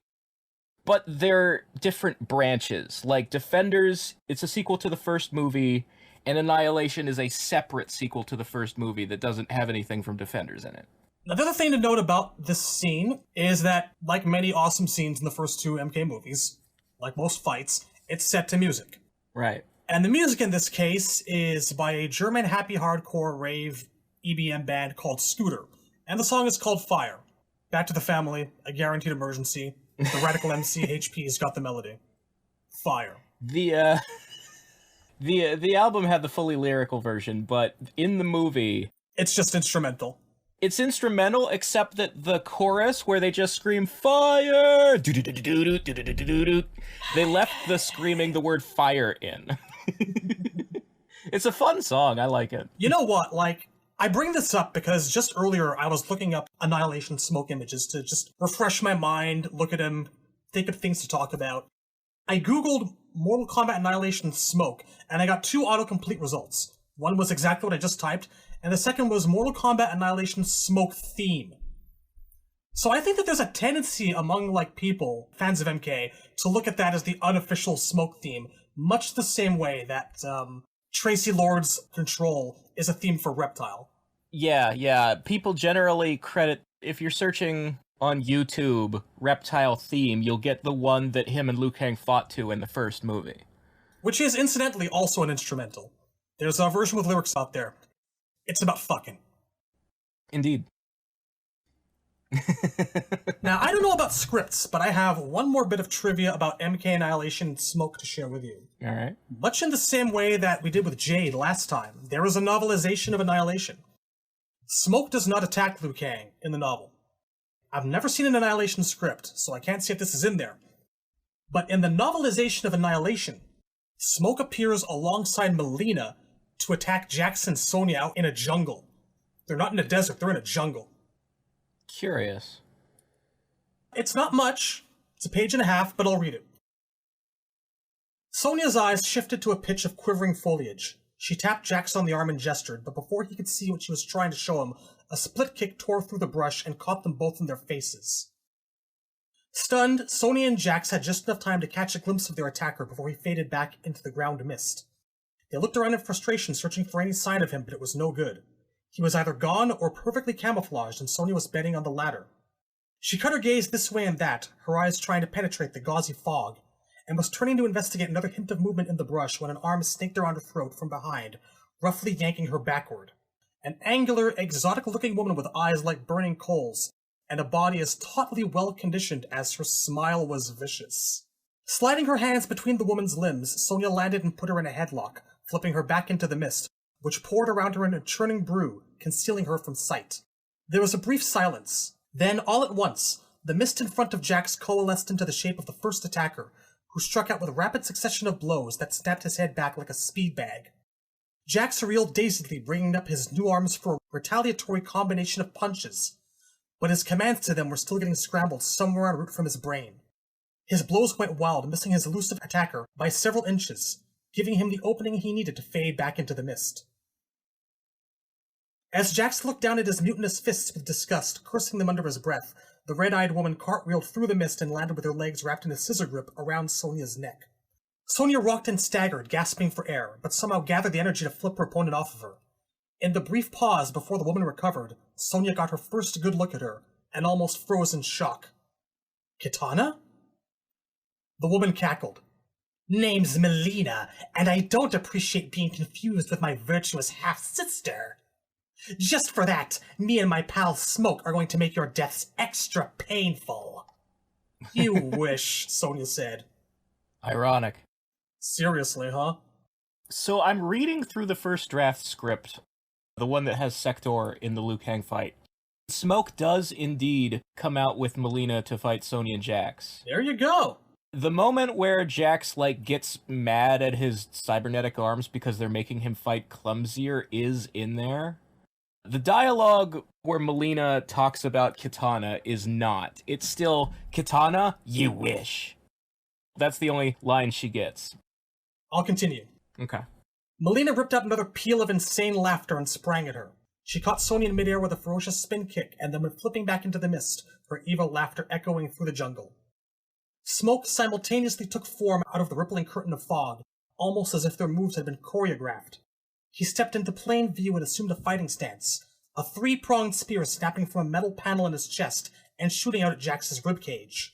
but they're different branches. Like, Defenders, it's a sequel to the first movie, and Annihilation is a separate sequel to the first movie that doesn't have anything from Defenders in it. Another thing to note about this scene is that, like many awesome scenes in the first two MK movies, like most fights, it's set to music. Right. And the music in this case is by a German happy hardcore rave EBM band called Scooter. And the song is called Fire. Back to the Family, A Guaranteed Emergency, the Radical MC HP's got the melody. Fire. The album had the fully lyrical version, but in the movie... it's just instrumental. It's instrumental, except that the chorus, where they just scream, fire! They left the screaming the word fire in. It's a fun song, I like it. You know what, like, I bring this up because just earlier I was looking up Annihilation Smoke images to just refresh my mind, look at him, think of things to talk about. I googled Mortal Kombat Annihilation Smoke, and I got two autocomplete results. One was exactly what I just typed, and the second was Mortal Kombat Annihilation Smoke theme. So I think that there's a tendency among, like, people, fans of MK, to look at that as the unofficial Smoke theme, much the same way that Tracy Lord's Control is a theme for Reptile. Yeah. People generally credit, if you're searching on YouTube, Reptile theme, you'll get the one that him and Liu Kang fought to in the first movie. Which is, incidentally, also an instrumental. There's a version with lyrics out there. It's about fucking. Indeed. Now, I don't know about scripts, but I have one more bit of trivia about MK Annihilation Smoke to share with you. Alright. Much in the same way that we did with Jade last time, there is a novelization of Annihilation. Smoke does not attack Liu Kang in the novel. I've never seen an Annihilation script, so I can't see if this is in there. But in the novelization of Annihilation, Smoke appears alongside Melina to attack Jax and Sonya out in a jungle. They're not in a desert, they're in a jungle. Curious. It's not much. It's a page and a half, but I'll read it. Sonya's eyes shifted to a pitch of quivering foliage. She tapped Jax on the arm and gestured, but before he could see what she was trying to show him, a split kick tore through the brush and caught them both in their faces. Stunned, Sonya and Jax had just enough time to catch a glimpse of their attacker before he faded back into the ground mist. They looked around in frustration, searching for any sign of him, but it was no good. He was either gone or perfectly camouflaged, and Sonya was betting on the latter. She cut her gaze this way and that, her eyes trying to penetrate the gauzy fog, and was turning to investigate another hint of movement in the brush when an arm snaked around her throat from behind, roughly yanking her backward. An angular, exotic-looking woman with eyes like burning coals, and a body as tautly well-conditioned as her smile was vicious. Sliding her hands between the woman's limbs, Sonya landed and put her in a headlock, flipping her back into the mist, which poured around her in a churning brew, concealing her from sight. There was a brief silence. Then, all at once, the mist in front of Jax coalesced into the shape of the first attacker, who struck out with a rapid succession of blows that snapped his head back like a speed bag. Jax reeled dazedly, bringing up his new arms for a retaliatory combination of punches, but his commands to them were still getting scrambled somewhere en route from his brain. His blows went wild, missing his elusive attacker by several inches, giving him the opening he needed to fade back into the mist. As Jax looked down at his mutinous fists with disgust, cursing them under his breath, the red-eyed woman cartwheeled through the mist and landed with her legs wrapped in a scissor grip around Sonya's neck. Sonya rocked and staggered, gasping for air, but somehow gathered the energy to flip her opponent off of her. In the brief pause before the woman recovered, Sonya got her first good look at her, and almost froze in shock. Kitana? The woman cackled. Name's Melina, and I don't appreciate being confused with my virtuous half-sister. Just for that, me and my pal Smoke are going to make your deaths extra painful. You wish, Sonya said. Ironic. Seriously, huh? So I'm reading through the first draft script, the one that has Sector in the Liu Kang fight. Smoke does indeed come out with Melina to fight Sonya and Jax. There you go. The moment where Jax, gets mad at his cybernetic arms because they're making him fight clumsier is in there. The dialogue where Melina talks about Kitana is not. It's still, Kitana, you wish. That's the only line she gets. I'll continue. Okay. Melina ripped out another peal of insane laughter and sprang at her. She caught Sonya in midair with a ferocious spin kick and then went flipping back into the mist, her evil laughter echoing through the jungle. Smoke simultaneously took form out of the rippling curtain of fog, almost as if their moves had been choreographed. He stepped into plain view and assumed a fighting stance, a three-pronged spear snapping from a metal panel in his chest and shooting out at Jax's ribcage.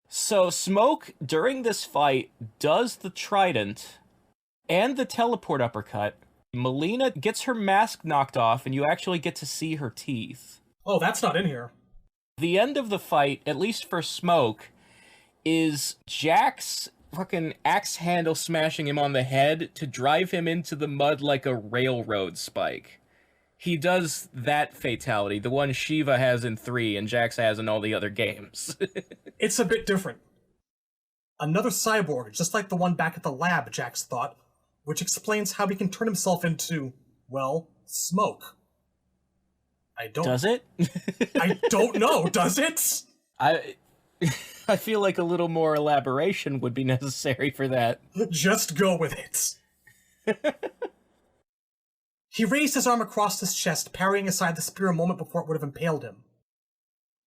So Smoke, during this fight, does the trident and the teleport uppercut. Melina gets her mask knocked off, and you actually get to see her teeth. Oh, that's not in here. The end of the fight, at least for Smoke, is Jax fucking axe handle smashing him on the head to drive him into the mud like a railroad spike. He does that fatality, the one Shiva has in 3 and Jax has in all the other games. It's a bit different. Another cyborg, just like the one back at the lab, Jax thought, which explains how he can turn himself into, well, smoke. Does it? I don't know, does it? I feel like a little more elaboration would be necessary for that. Just go with it. He raised his arm across his chest, parrying aside the spear a moment before it would have impaled him.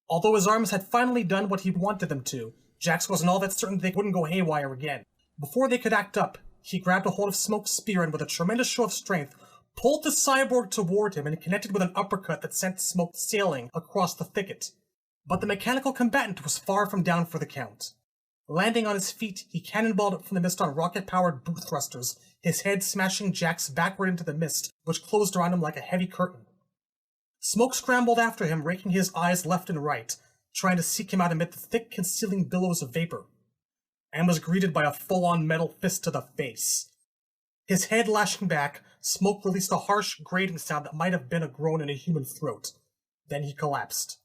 Although his arms had finally done what he wanted them to, Jax wasn't all that certain they wouldn't go haywire again. Before they could act up, he grabbed a hold of Smoke's spear and with a tremendous show of strength, pulled the cyborg toward him and connected with an uppercut that sent Smoke sailing across the thicket. But the mechanical combatant was far from down for the count. Landing on his feet, he cannonballed up from the mist on rocket-powered boot thrusters, his head smashing Jax backward into the mist, which closed around him like a heavy curtain. Smoke scrambled after him, raking his eyes left and right, trying to seek him out amid the thick, concealing billows of vapor, and was greeted by a full-on metal fist to the face. His head lashing back, Smoke released a harsh, grating sound that might have been a groan in a human throat. Then he collapsed.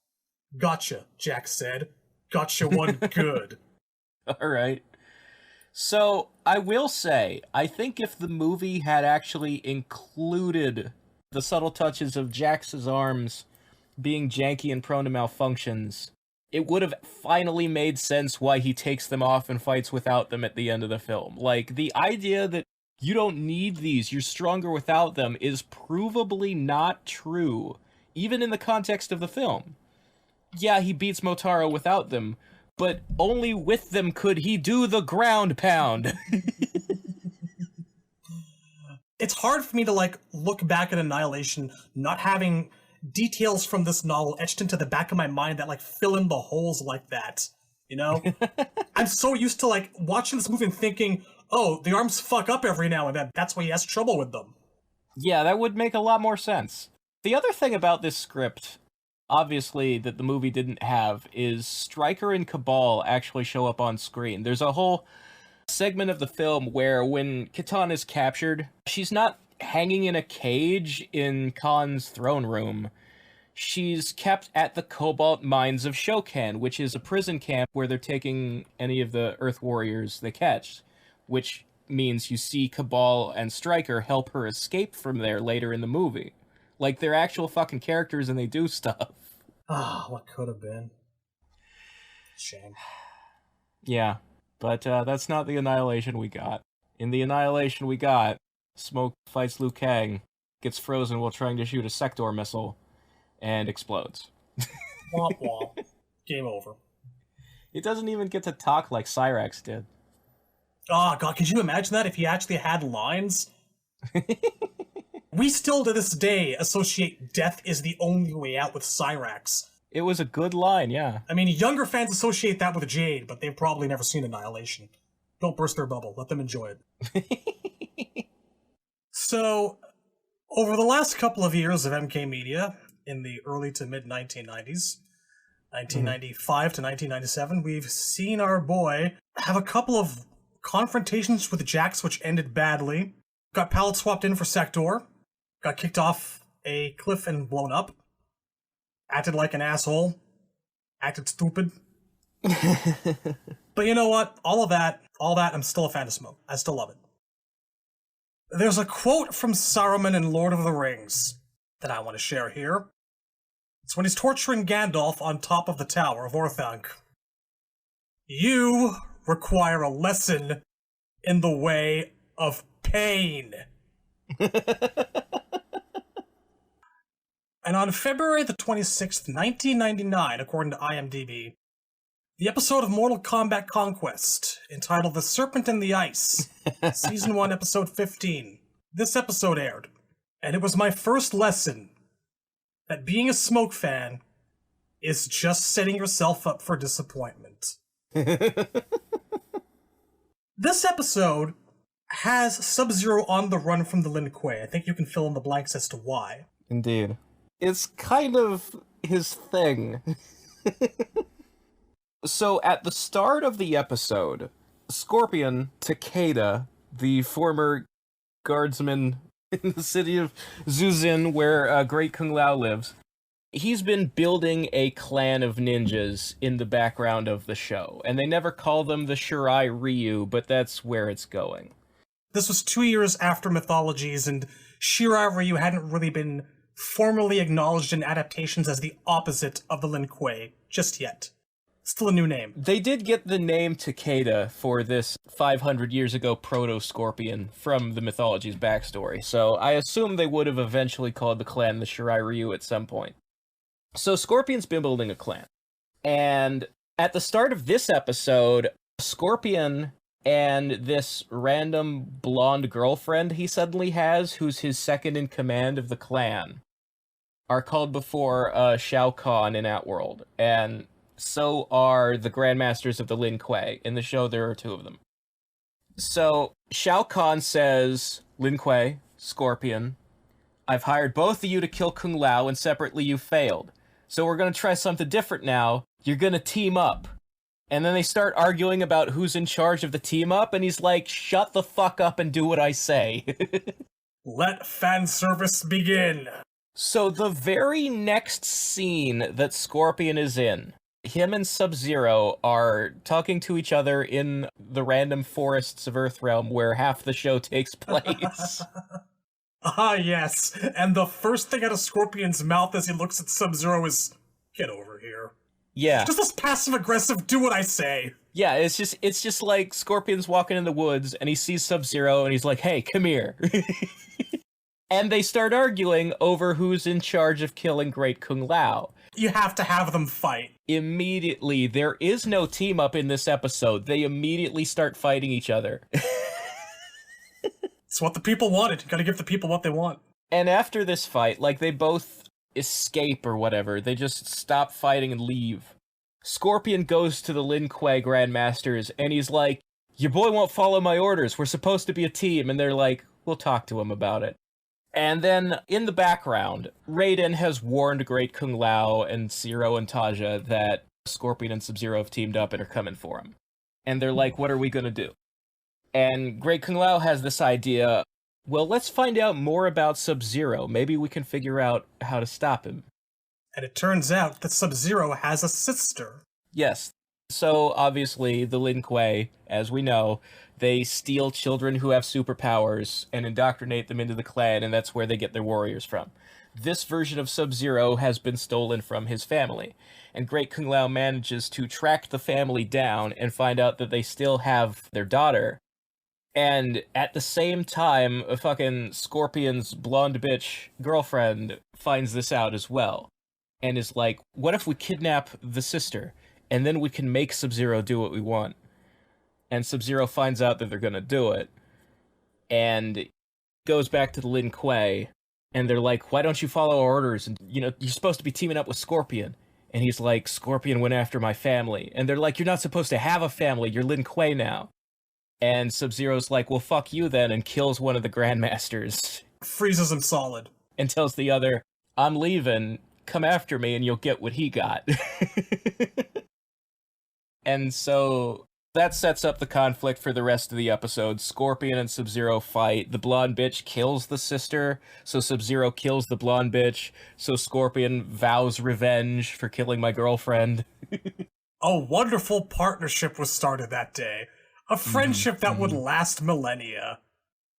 Gotcha, Jax said. Gotcha one good. Alright. So, I will say, I think if the movie had actually included the subtle touches of Jax's arms being janky and prone to malfunctions, it would have finally made sense why he takes them off and fights without them at the end of the film. Like, the idea that you don't need these, you're stronger without them, is provably not true, even in the context of the film. Yeah, he beats Motaro without them, but only with them could he do the ground pound. It's hard for me to, look back at Annihilation, not having details from this novel etched into the back of my mind that, fill in the holes like that, you know? I'm so used to, watching this movie and thinking, oh, the arms fuck up every now and then, that's why he has trouble with them. Yeah, that would make a lot more sense. The other thing about this script, obviously, that the movie didn't have, is Stryker and Cabal actually show up on screen. There's a whole segment of the film where when Kitana is captured, she's not hanging in a cage in Khan's throne room. She's kept at the Cobalt Mines of Shokan, which is a prison camp where they're taking any of the Earth Warriors they catch, which means you see Cabal and Stryker help her escape from there later in the movie. Like, they're actual fucking characters and they do stuff. Ah, what could have been. Shame. Yeah, but that's not the Annihilation we got. In the Annihilation we got, Smoke fights Liu Kang, gets frozen while trying to shoot a Sector missile, and explodes. Womp womp. Game over. It doesn't even get to talk like Cyrax did. Oh god, could you imagine that if he actually had lines? We still to this day associate death is the only way out with Cyrax. It was a good line, yeah. I mean, younger fans associate that with Jade, but they've probably never seen Annihilation. Don't burst their bubble. Let them enjoy it. So, over the last couple of years of MK Media, in the early to mid 1990s, 1995 to 1997, we've seen our boy have a couple of confrontations with Jax which ended badly, got pallet swapped in for Sector, got kicked off a cliff and blown up, acted like an asshole, acted stupid. But you know what? All that, I'm still a fan of Smoke. I still love it. There's a quote from Saruman in Lord of the Rings that I want to share here. It's when he's torturing Gandalf on top of the Tower of Orthanc. You require a lesson in the way of pain. And on February the 26th, 1999, according to IMDb, the episode of Mortal Kombat Conquest, entitled The Serpent in the Ice, Season 1, Episode 15. This episode aired, and it was my first lesson that being a Smoke fan is just setting yourself up for disappointment. This episode has Sub-Zero on the run from the Lin Kuei. I think you can fill in the blanks as to why. Indeed. It's kind of his thing. So, at the start of the episode, Scorpion Takeda, the former guardsman in the city of Zuzin, where Great Kung Lao lives, he's been building a clan of ninjas in the background of the show. And they never call them the Shirai Ryu, but that's where it's going. This was 2 years after Mythologies, and Shirai Ryu hadn't really been formally acknowledged in adaptations as the opposite of the Lin Kuei just yet. Still a new name. They did get the name Takeda for this 500 years ago proto-Scorpion from the Mythology's backstory, so I assume they would have eventually called the clan the Shirai Ryu at some point. So Scorpion's been building a clan, and at the start of this episode, Scorpion and this random blonde girlfriend he suddenly has, who's his second in command of the clan, are called before Shao Kahn in Outworld, and so are the Grandmasters of the Lin Kuei. In the show, there are two of them. So, Shao Kahn says, Lin Kuei, Scorpion, I've hired both of you to kill Kung Lao, and separately you failed. So we're gonna try something different now. You're gonna team up. And then they start arguing about who's in charge of the team up, and he's like, shut the fuck up and do what I say. Let fan service begin. So the very next scene that Scorpion is in, him and Sub-Zero are talking to each other in the random forests of Earthrealm where half the show takes place. Ah, yes. And the first thing out of Scorpion's mouth as he looks at Sub-Zero is, get over here. Yeah. Just this passive-aggressive, do what I say. Yeah, it's just like Scorpion's walking in the woods and he sees Sub-Zero and he's like, hey, come here. And they start arguing over who's in charge of killing Great Kung Lao. You have to have them fight. Immediately, there is no team up in this episode. They immediately start fighting each other. It's what the people wanted. You gotta give the people what they want. And after this fight, like, they both escape or whatever. They just stop fighting and leave. Scorpion goes to the Lin Kuei Grandmasters, and he's like, your boy won't follow my orders. We're supposed to be a team. And they're like, we'll talk to him about it. And then, in the background, Raiden has warned Great Kung Lao and Zero and Taja that Scorpion and Sub-Zero have teamed up and are coming for him. And they're like, what are we gonna do? And Great Kung Lao has this idea, well, let's find out more about Sub-Zero. Maybe we can figure out how to stop him. And it turns out that Sub-Zero has a sister. Yes. So, obviously, the Lin Kuei, as we know, they steal children who have superpowers and indoctrinate them into the clan, and that's where they get their warriors from. This version of Sub-Zero has been stolen from his family, and Great Kung Lao manages to track the family down and find out that they still have their daughter. And at the same time, a fucking Scorpion's blonde bitch girlfriend finds this out as well, and is like, what if we kidnap the sister, and then we can make Sub-Zero do what we want? And Sub-Zero finds out that they're gonna do it, and goes back to the Lin Kuei, and they're like, why don't you follow our orders? And, you know, you're supposed to be teaming up with Scorpion. And he's like, Scorpion went after my family. And they're like, you're not supposed to have a family, you're Lin Kuei now. And Sub-Zero's like, well, fuck you then, and kills one of the Grandmasters. Freezes him solid. And tells the other, I'm leaving, come after me and you'll get what he got. And so that sets up the conflict for the rest of the episode. Scorpion and Sub-Zero fight. The blonde bitch kills the sister, so Sub-Zero kills the blonde bitch, so Scorpion vows revenge for killing my girlfriend. A wonderful partnership was started that day. A friendship that would last millennia.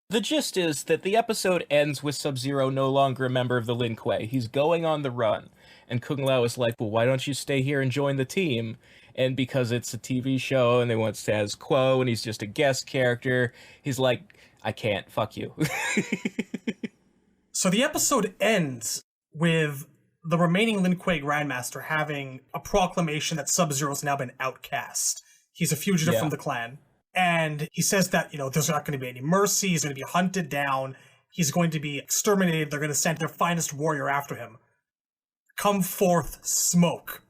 The gist is that the episode ends with Sub-Zero no longer a member of the Lin Kuei. He's going on the run. And Kung Lao is like, well, why don't you stay here and join the team? And because it's a TV show and they want status quo and he's just a guest character, he's like, I can't, fuck you. So the episode ends with the remaining Lin Kuei Grandmaster having a proclamation that Sub-Zero's now been outcast. He's a fugitive from the clan. And he says that, there's not going to be any mercy. He's going to be hunted down. He's going to be exterminated. They're going to send their finest warrior after him. Come forth, smoke.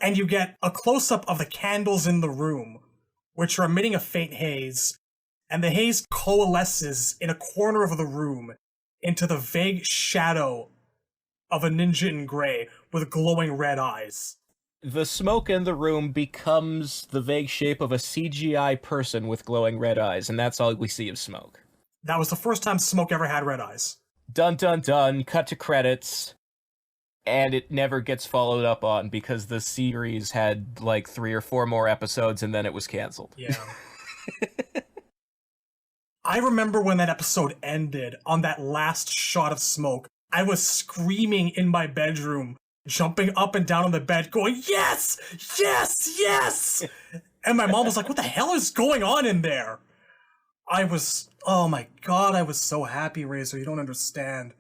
And you get a close-up of the candles in the room, which are emitting a faint haze. And the haze coalesces in a corner of the room into the vague shadow of a ninja in gray with glowing red eyes. The smoke in the room becomes the vague shape of a CGI person with glowing red eyes, and that's all we see of Smoke. That was the first time Smoke ever had red eyes. Dun dun dun, cut to credits, and it never gets followed up on because the series had like 3 or 4 more episodes and then it was canceled. Yeah. I remember when that episode ended, on that last shot of Smoke, I was screaming in my bedroom, jumping up and down on the bed, going, yes! Yes! Yes! And my mom was like, what the hell is going on in there? Oh my god, I was so happy, Razor, you don't understand.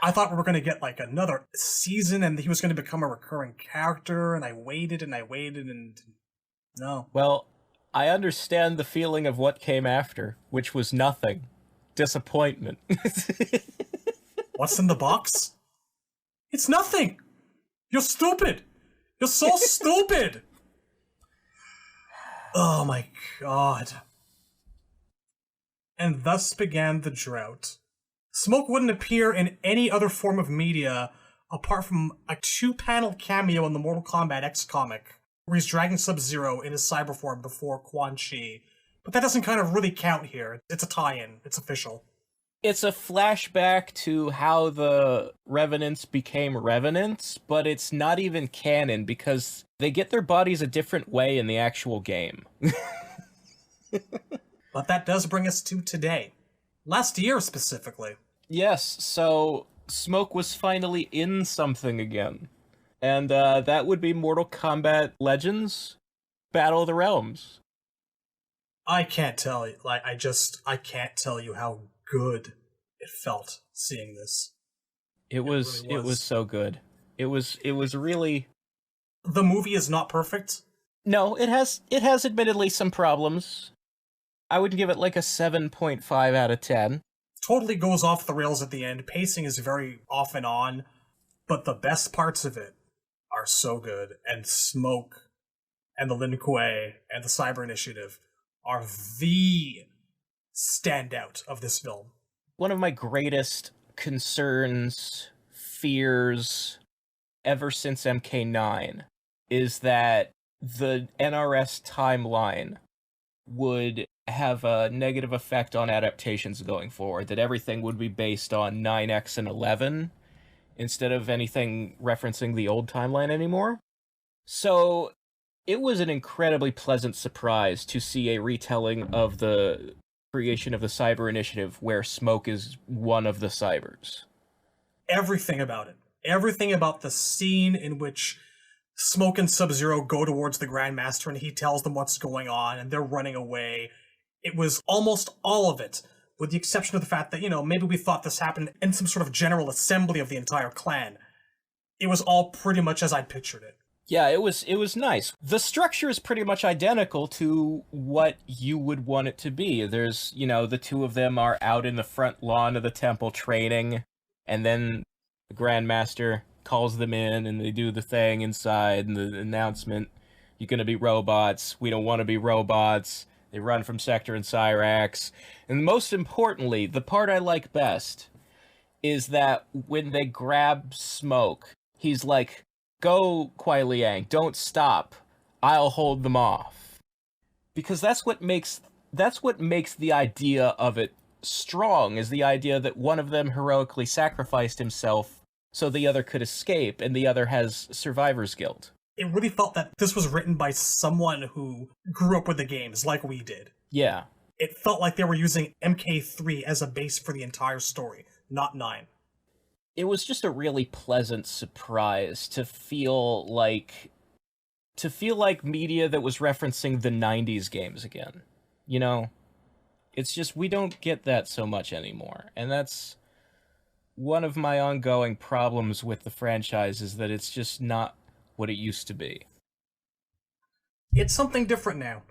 I thought we were going to get like another season and he was going to become a recurring character, and I waited and no. Well, I understand the feeling of what came after, which was nothing. Disappointment. What's in the box? It's nothing! You're stupid! You're so stupid! Oh my god. And thus began the drought. Smoke wouldn't appear in any other form of media apart from a 2-panel cameo in the Mortal Kombat X comic, where he's dragging Sub-Zero in his cyber form before Quan Chi. But that doesn't kind of really count here. It's a tie-in. It's official. It's a flashback to how the Revenants became Revenants, but it's not even canon because they get their bodies a different way in the actual game. But that does bring us to today. Last year, specifically. Yes, so Smoke was finally in something again. And that would be Mortal Kombat Legends Battle of the Realms. I can't tell you. I can't tell you how good it felt seeing this. It was so good. It was really. The movie is not perfect. No, it has admittedly some problems. I would give it like a 7.5 out of 10. Totally goes off the rails at the end. Pacing is very off and on, but the best parts of it are so good. And Smoke and the Lin Kuei and the Cyber Initiative are the standout of this film. One of my greatest concerns, fears, ever since MK9 is that the NRS timeline would have a negative effect on adaptations going forward, that everything would be based on 9X and 11 instead of anything referencing the old timeline anymore. So it was an incredibly pleasant surprise to see a retelling of the creation of the Cyber Initiative where Smoke is one of the Cybers. Everything about it. Everything about the scene in which Smoke and Sub-Zero go towards the Grandmaster and he tells them what's going on and they're running away. It was almost all of it, with the exception of the fact that, maybe we thought this happened in some sort of general assembly of the entire clan. It was all pretty much as I'd pictured it. Yeah, it was nice. The structure is pretty much identical to what you would want it to be. There's, the two of them are out in the front lawn of the temple training, and then the Grandmaster calls them in, and they do the thing inside, and the announcement, you're gonna be robots, we don't want to be robots. They run from Sector and Cyrax. And most importantly, the part I like best is that when they grab Smoke, he's like, "Go, Kuai Liang, don't stop. I'll hold them off." Because that's what makes the idea of it strong, is the idea that one of them heroically sacrificed himself so the other could escape, and the other has survivor's guilt. It really felt that this was written by someone who grew up with the games like we did. Yeah. It felt like they were using MK3 as a base for the entire story, not 9. It was just a really pleasant surprise to feel like media that was referencing the 90s games again. You know? It's just, we don't get that so much anymore. And that's one of my ongoing problems with the franchise, is that it's just not what it used to be. It's something different now.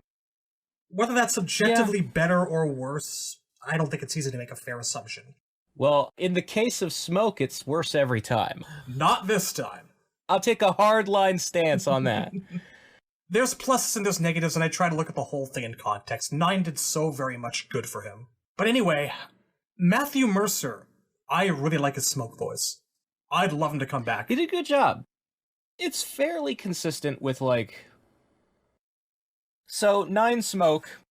Whether that's objectively better or worse, I don't think it's easy to make a fair assumption. Well, in the case of Smoke, it's worse every time. Not this time. I'll take a hardline stance on that. There's pluses and there's negatives, and I try to look at the whole thing in context. 9 did so very much good for him. But anyway, Matthew Mercer, I really like his Smoke voice. I'd love him to come back. He did a good job. It's fairly consistent with, like... So, 9 Smoke,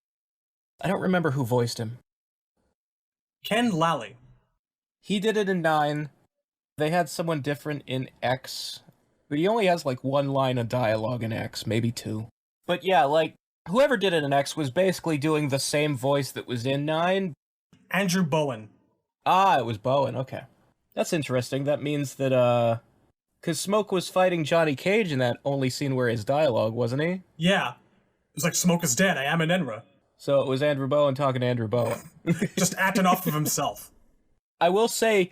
I don't remember who voiced him. Ken Lally. He did it in 9. They had someone different in X, but he only has, like, 1 line of dialogue in X, maybe 2. But yeah, like, whoever did it in X was basically doing the same voice that was in 9. Andrew Bowen. Ah, it was Bowen, okay. That's interesting. That means that, because Smoke was fighting Johnny Cage in that only scene where his dialogue, wasn't he? Yeah. It was like, Smoke is dead, I am an Enra. So it was Andrew Bowen talking to Andrew Bowen. Just acting off of himself. I will say,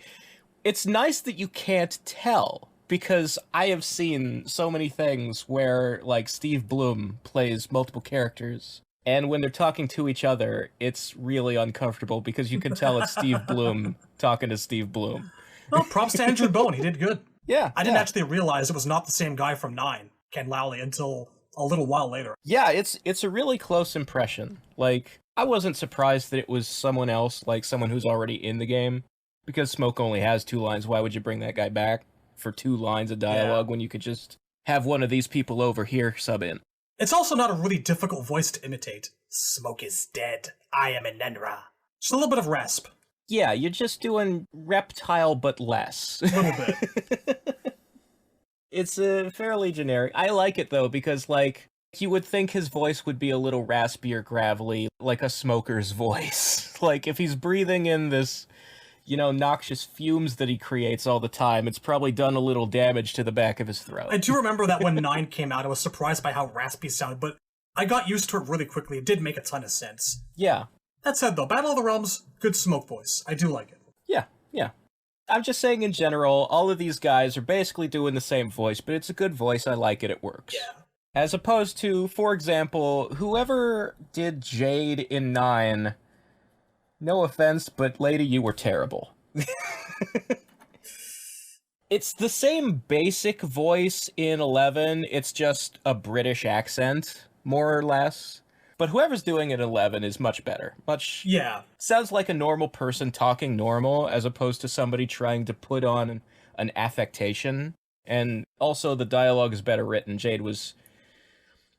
it's nice that you can't tell, because I have seen so many things where, like, Steve Blum plays multiple characters, and when they're talking to each other, it's really uncomfortable, because you can tell it's Steve Blum talking to Steve Blum. Well, props to Andrew Bowen, he did good. Yeah. I didn't actually realize it was not the same guy from 9, Ken Lally, until a little while later. Yeah, it's a really close impression. Like, I wasn't surprised that it was someone else, like someone who's already in the game, because Smoke only has 2 lines. Why would you bring that guy back for 2 lines of dialogue when you could just have one of these people over here sub in? It's also not a really difficult voice to imitate. Smoke is dead. I am an Enra. Just a little bit of rasp. Yeah, you're just doing reptile, but less. A little bit. It's fairly generic. I like it, though, because, like, you would think his voice would be a little raspy or gravelly, like a smoker's voice. Like, if he's breathing in this, you know, noxious fumes that he creates all the time, it's probably done a little damage to the back of his throat. I do remember that when 9 came out, I was surprised by how raspy it sounded, but I got used to it really quickly. It did make a ton of sense. Yeah. That said, though, Battle of the Realms, good Smoke voice. I do like it. Yeah, yeah. I'm just saying in general, all of these guys are basically doing the same voice, but it's a good voice, I like it, it works. Yeah. As opposed to, for example, whoever did Jade in 9, no offense, but lady, you were terrible. It's the same basic voice in 11, it's just a British accent, more or less. But whoever's doing it in 11 is much better. Yeah. Sounds like a normal person talking normal, as opposed to somebody trying to put on an affectation. And also the dialogue is better written. Jade was...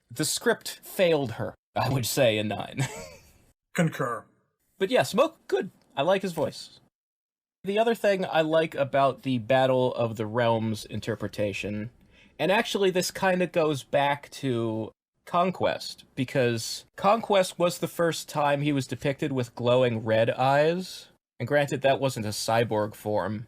The script failed her, I would say, in 9. Concur. But yeah, Smoke, good. I like his voice. The other thing I like about the Battle of the Realms interpretation, and actually this kind of goes back to Conquest, because Conquest was the first time he was depicted with glowing red eyes, and granted that wasn't a cyborg form.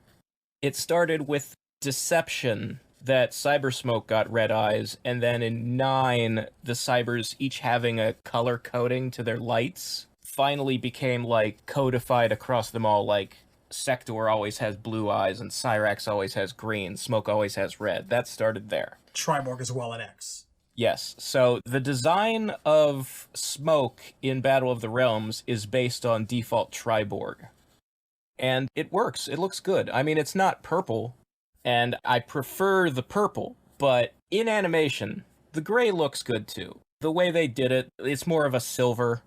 It started with Deception, that Cyber Smoke got red eyes, and then in 9, the Cybers each having a color coding to their lights finally became, like, codified across them all, like, Sector always has blue eyes, and Cyrax always has green, Smoke always has red. That started there. Triborg as well in X. Yes, so the design of Smoke in Battle of the Realms is based on default Triborg. And it works, it looks good. I mean, it's not purple, and I prefer the purple, but in animation, the gray looks good too. The way they did it, it's more of a silver,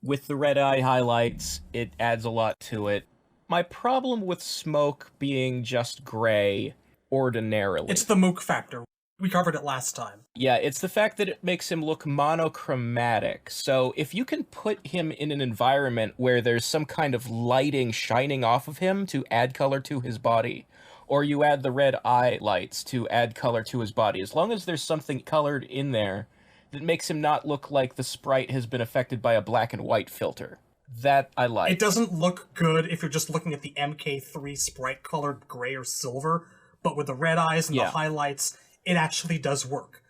With the red eye highlights, it adds a lot to it. My problem with Smoke being just gray, ordinarily... It's the mook factor. We covered it last time. Yeah, it's the fact that it makes him look monochromatic. So if you can put him in an environment where there's some kind of lighting shining off of him to add color to his body, or you add the red eye lights to add color to his body, as long as there's something colored in there that makes him not look like the sprite has been affected by a black and white filter. That I like. It doesn't look good if you're just looking at the MK3 sprite colored gray or silver, but with the red eyes and the highlights, it actually does work.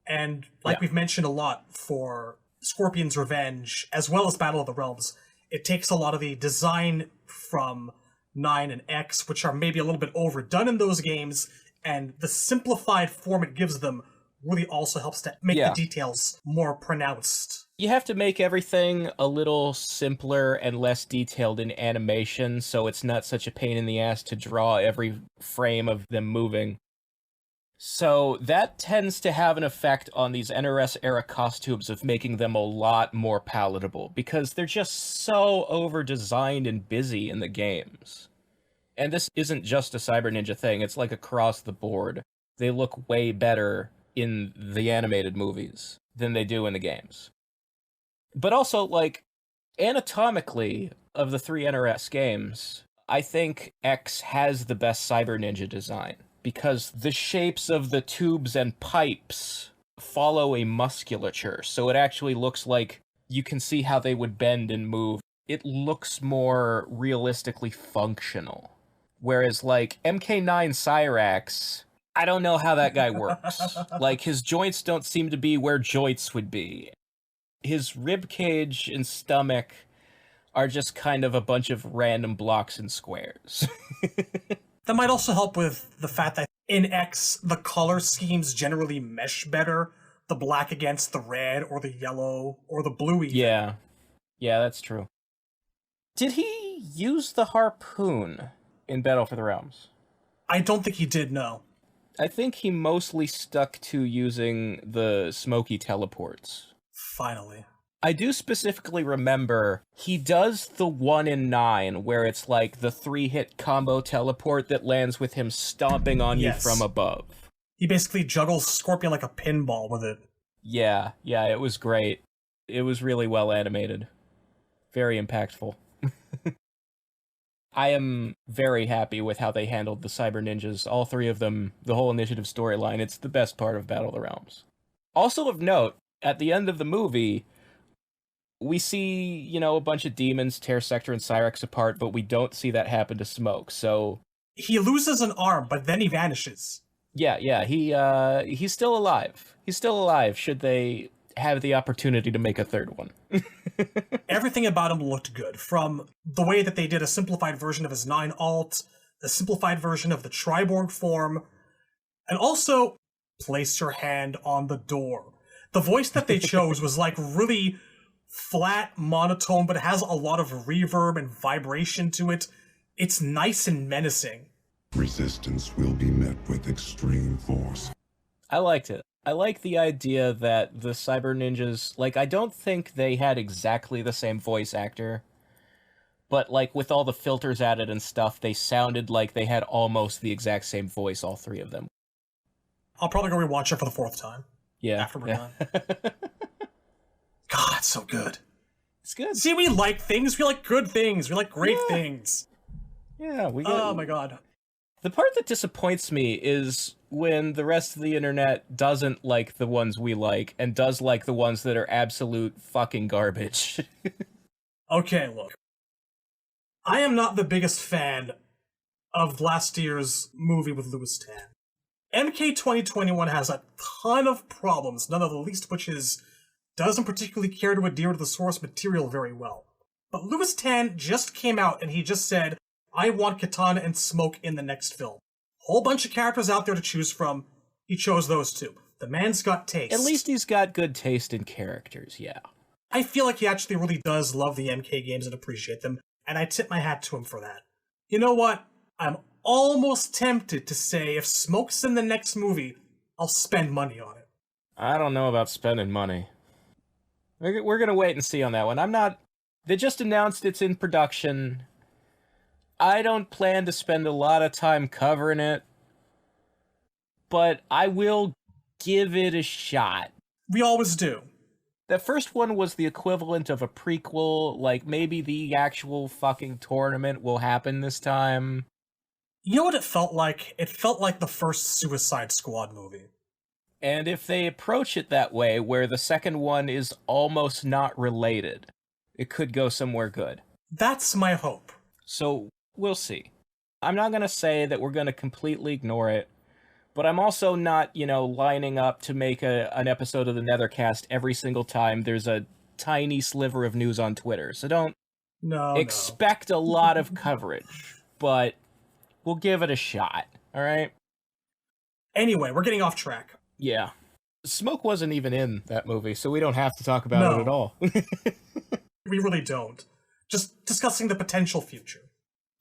And like we've mentioned a lot for Scorpion's Revenge, as well as Battle of the Realms, it takes a lot of the design from 9 and X, which are maybe a little bit overdone in those games, and the simplified form it gives them really also helps to make the details more pronounced. You have to make everything a little simpler and less detailed in animation, so it's not such a pain in the ass to draw every frame of them moving. So that tends to have an effect on these NRS-era costumes of making them a lot more palatable, because they're just so over-designed and busy in the games. And this isn't just a Cyber Ninja thing, it's like across the board. They look way better in the animated movies than they do in the games. But also, like, anatomically, of the 3 NRS games, I think X has the best Cyber Ninja design, because the shapes of the tubes and pipes follow a musculature, so it actually looks like you can see how they would bend and move. It looks more realistically functional. Whereas, like, MK9 Cyrax, I don't know how that guy works. Like, his joints don't seem to be where joints would be. His rib cage and stomach are just kind of a bunch of random blocks and squares. That might also help with the fact that in X, the color schemes generally mesh better. The black against the red, or the yellow, or the blue even. Yeah. Yeah, that's true. Did he use the harpoon in Battle for the Realms? I don't think he did, no. I think he mostly stuck to using the smoky teleports. Finally. I do specifically remember he does the 1 in 9, where it's like the 3-hit combo teleport that lands with him stomping on you from above. He basically juggles Scorpion like a pinball with it. Yeah, it was great. It was really well animated. Very impactful. I am very happy with how they handled the Cyber Ninjas, all 3 of them, the whole initiative storyline. It's the best part of Battle of the Realms. Also of note, at the end of the movie, we see, a bunch of demons tear Sector and Cyrax apart, but we don't see that happen to Smoke, so... He loses an arm, but then he vanishes. Yeah, he's still alive. He's still alive, should they have the opportunity to make a third one. Everything about him looked good, from the way that they did a simplified version of his 9 alt, the simplified version of the Triborg form, and also, place your hand on the door. The voice that they chose was like really flat, monotone, but it has a lot of reverb and vibration to it. It's nice and menacing. Resistance will be met with extreme force. I liked it. I like the idea that the Cyber Ninjas, like, I don't think they had exactly the same voice actor, but, like, with all the filters added and stuff, they sounded like they had almost the exact same voice, all 3 of them. I'll probably go rewatch it for the 4th time. Yeah. After we're done. God, it's so good. It's good. See, we like things. We like good things. We like great things. Yeah, we got... Oh my god. The part that disappoints me is when the rest of the internet doesn't like the ones we like, and does like the ones that are absolute fucking garbage. Okay, look. I am not the biggest fan of last year's movie with Louis Tan. MK 2021 has a ton of problems, none of the least of which is doesn't particularly care to adhere to the source material very well. But Louis Tan just came out and he just said, I want Katana and Smoke in the next film. Whole bunch of characters out there to choose from. He chose those 2. The man's got taste. At least he's got good taste in characters, yeah. I feel like he actually really does love the MK games and appreciate them, and I tip my hat to him for that. You know what? I'm almost tempted to say if Smoke's in the next movie, I'll spend money on it. I don't know about spending money. We're gonna wait and see on that one. They just announced it's in production. I don't plan to spend a lot of time covering it, but I will give it a shot. We always do. The first one was the equivalent of a prequel, like maybe the actual fucking tournament will happen this time. You know what it felt like? It felt like the first Suicide Squad movie. And if they approach it that way, where the second one is almost not related, it could go somewhere good. That's my hope. So, we'll see. I'm not going to say that we're going to completely ignore it, but I'm also not, lining up to make an episode of the Netherkast every single time there's a tiny sliver of news on Twitter. So don't expect a lot of coverage, but we'll give it a shot, all right? Anyway, we're getting off track. Yeah. Smoke wasn't even in that movie, so we don't have to talk about it at all. We really don't. Just discussing the potential future.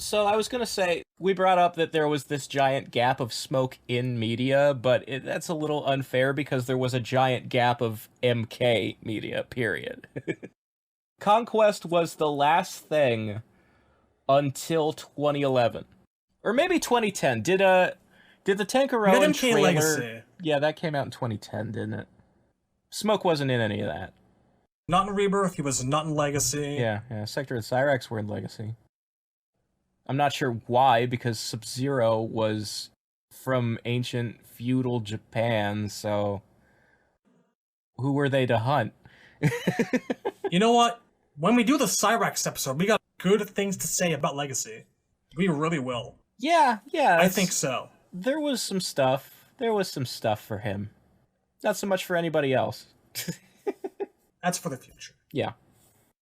So I was going to say, we brought up that there was this giant gap of Smoke in media, but that's a little unfair because there was a giant gap of MK media, period. Conquest was the last thing until 2011. Or maybe 2010. Did the Tankerone trailer... Legacy. Yeah, that came out in 2010, didn't it? Smoke wasn't in any of that. Not in Rebirth, he was not in Legacy. Yeah, Sector and Cyrax were in Legacy. I'm not sure why, because Sub-Zero was from ancient feudal Japan, so who were they to hunt? You know what? When we do the Cyrax episode, we got good things to say about Legacy. We really will. Yeah. I think so. There was some stuff. There was some stuff for him. Not so much for anybody else. That's for the future. Yeah.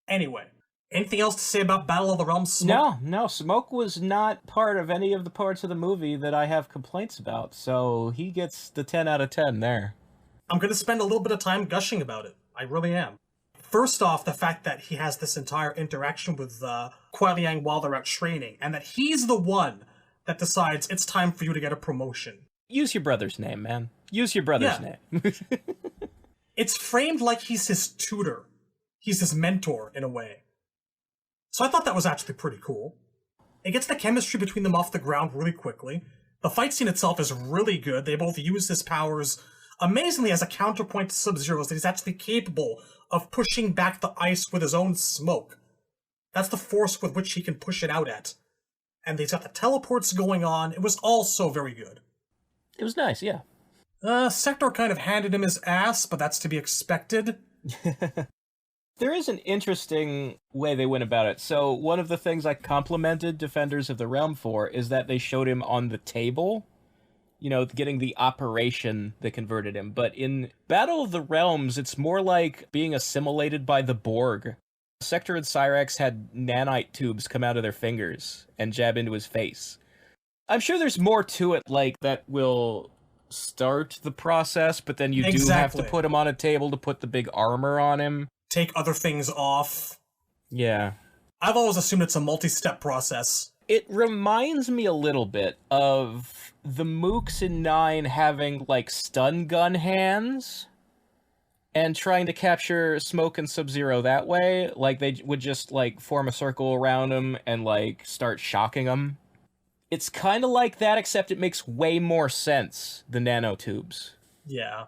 Anyway, anything else to say about Battle of the Realms, Smoke? No. Smoke was not part of any of the parts of the movie that I have complaints about, so he gets the 10 out of 10 there. I'm going to spend a little bit of time gushing about it. I really am. First off, the fact that he has this entire interaction with Kuai Liang while they're out training, and that he's the one that decides it's time for you to get a promotion. Use your brother's name, man. Use your brother's name. It's framed like he's his tutor. He's his mentor, in a way. So I thought that was actually pretty cool. It gets the chemistry between them off the ground really quickly. The fight scene itself is really good. They both use his powers amazingly as a counterpoint to Sub-Zero's, that he's actually capable of pushing back the ice with his own smoke. That's the force with which he can push it out at. And he's got the teleports going on. It was all so very good. It was nice, yeah. Sector kind of handed him his ass, but that's to be expected. There is an interesting way they went about it. So one of the things I complimented Defenders of the Realm for is that they showed him on the table, getting the operation that converted him. But in Battle of the Realms, it's more like being assimilated by the Borg. Sector and Cyrax had nanite tubes come out of their fingers and jab into his face. I'm sure there's more to it like that will start the process, but then you do have to put him on a table to put the big armor on him. Take other things off. Yeah. I've always assumed it's a multi-step process. It reminds me a little bit of the mooks in 9 having, stun gun hands and trying to capture Smoke and Sub-Zero that way. They would just, form a circle around him and, start shocking him. It's kind of like that, except it makes way more sense, the nanotubes. Yeah.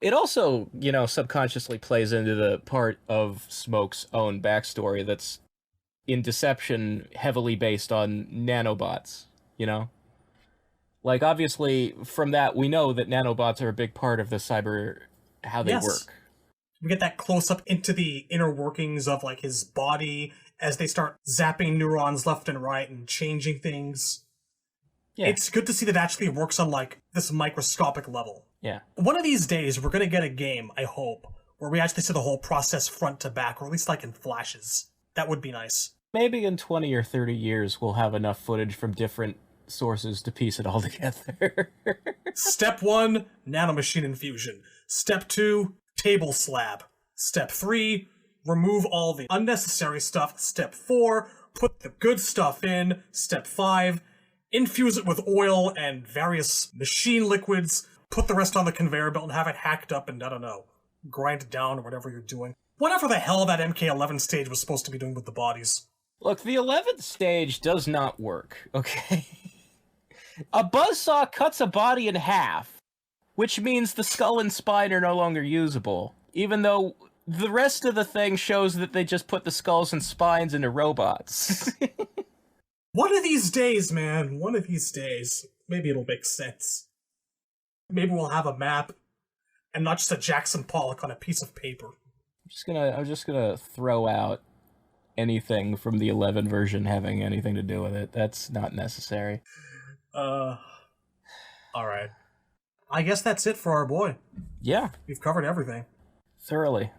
It also, subconsciously plays into the part of Smoke's own backstory that's in Deception heavily based on nanobots, obviously, from that, we know that nanobots are a big part of the cyber, how they work. We get that close-up into the inner workings of, his body as they start zapping neurons left and right and changing things. Yeah. It's good to see that it actually works on, this microscopic level. Yeah. One of these days, we're going to get a game, I hope, where we actually see the whole process front to back, or at least, in flashes. That would be nice. Maybe in 20 or 30 years, we'll have enough footage from different sources to piece it all together. Step 1, nanomachine infusion. Step 2, table slab. Step 3, remove all the unnecessary stuff. Step 4, put the good stuff in. Step 5, infuse it with oil and various machine liquids. Put the rest on the conveyor belt and have it hacked up and, grind it down or whatever you're doing. Whatever the hell that MK11 stage was supposed to be doing with the bodies. Look, the 11th stage does not work, okay? A buzzsaw cuts a body in half, which means the skull and spine are no longer usable, even though the rest of the thing shows that they just put the skulls and spines into robots. One of these days, man, one of these days, maybe it'll make sense. Maybe we'll have a map, and not just a Jackson Pollock on a piece of paper. I'm just gonna throw out anything from the 11 version having anything to do with it. That's not necessary. Alright. I guess that's it for our boy. Yeah. We've covered everything. Thoroughly.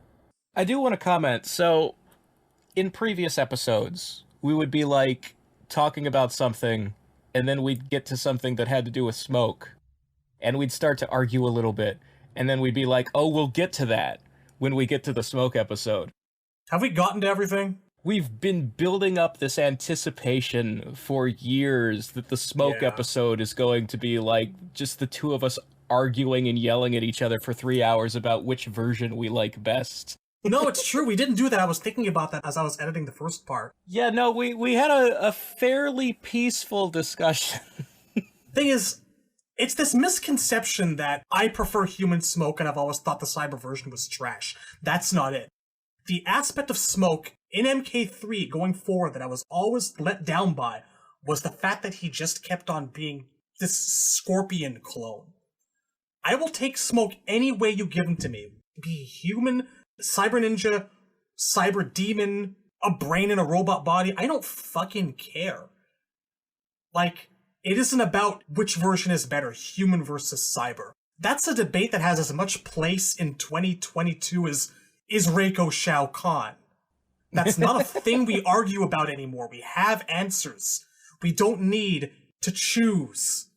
I do want to comment, so, in previous episodes, we would be, like, talking about something, and then we'd get to something that had to do with smoke, and we'd start to argue a little bit, and then we'd be like, oh, we'll get to that when we get to the smoke episode. Have we gotten to everything? We've been building up this anticipation for years that the smoke episode is going to be like just the two of us arguing and yelling at each other for 3 hours about which version we like best. No, it's true. We didn't do that. I was thinking about that as I was editing the first part. Yeah, no, we had a fairly peaceful discussion. Thing is, it's this misconception that I prefer human smoke and I've always thought the cyber version was trash. That's not it. The aspect of smoke in MK3 going forward that I was always let down by was the fact that he just kept on being this Scorpion clone. I will take smoke any way you give him to me. Be human, cyber ninja, cyber demon, a brain in a robot body. I don't fucking care. Like, it isn't about which version is better, human versus cyber. That's a debate that has as much place in 2022 as is Reiko Shao Kahn. That's not a thing we argue about anymore. We have answers. We don't need to choose.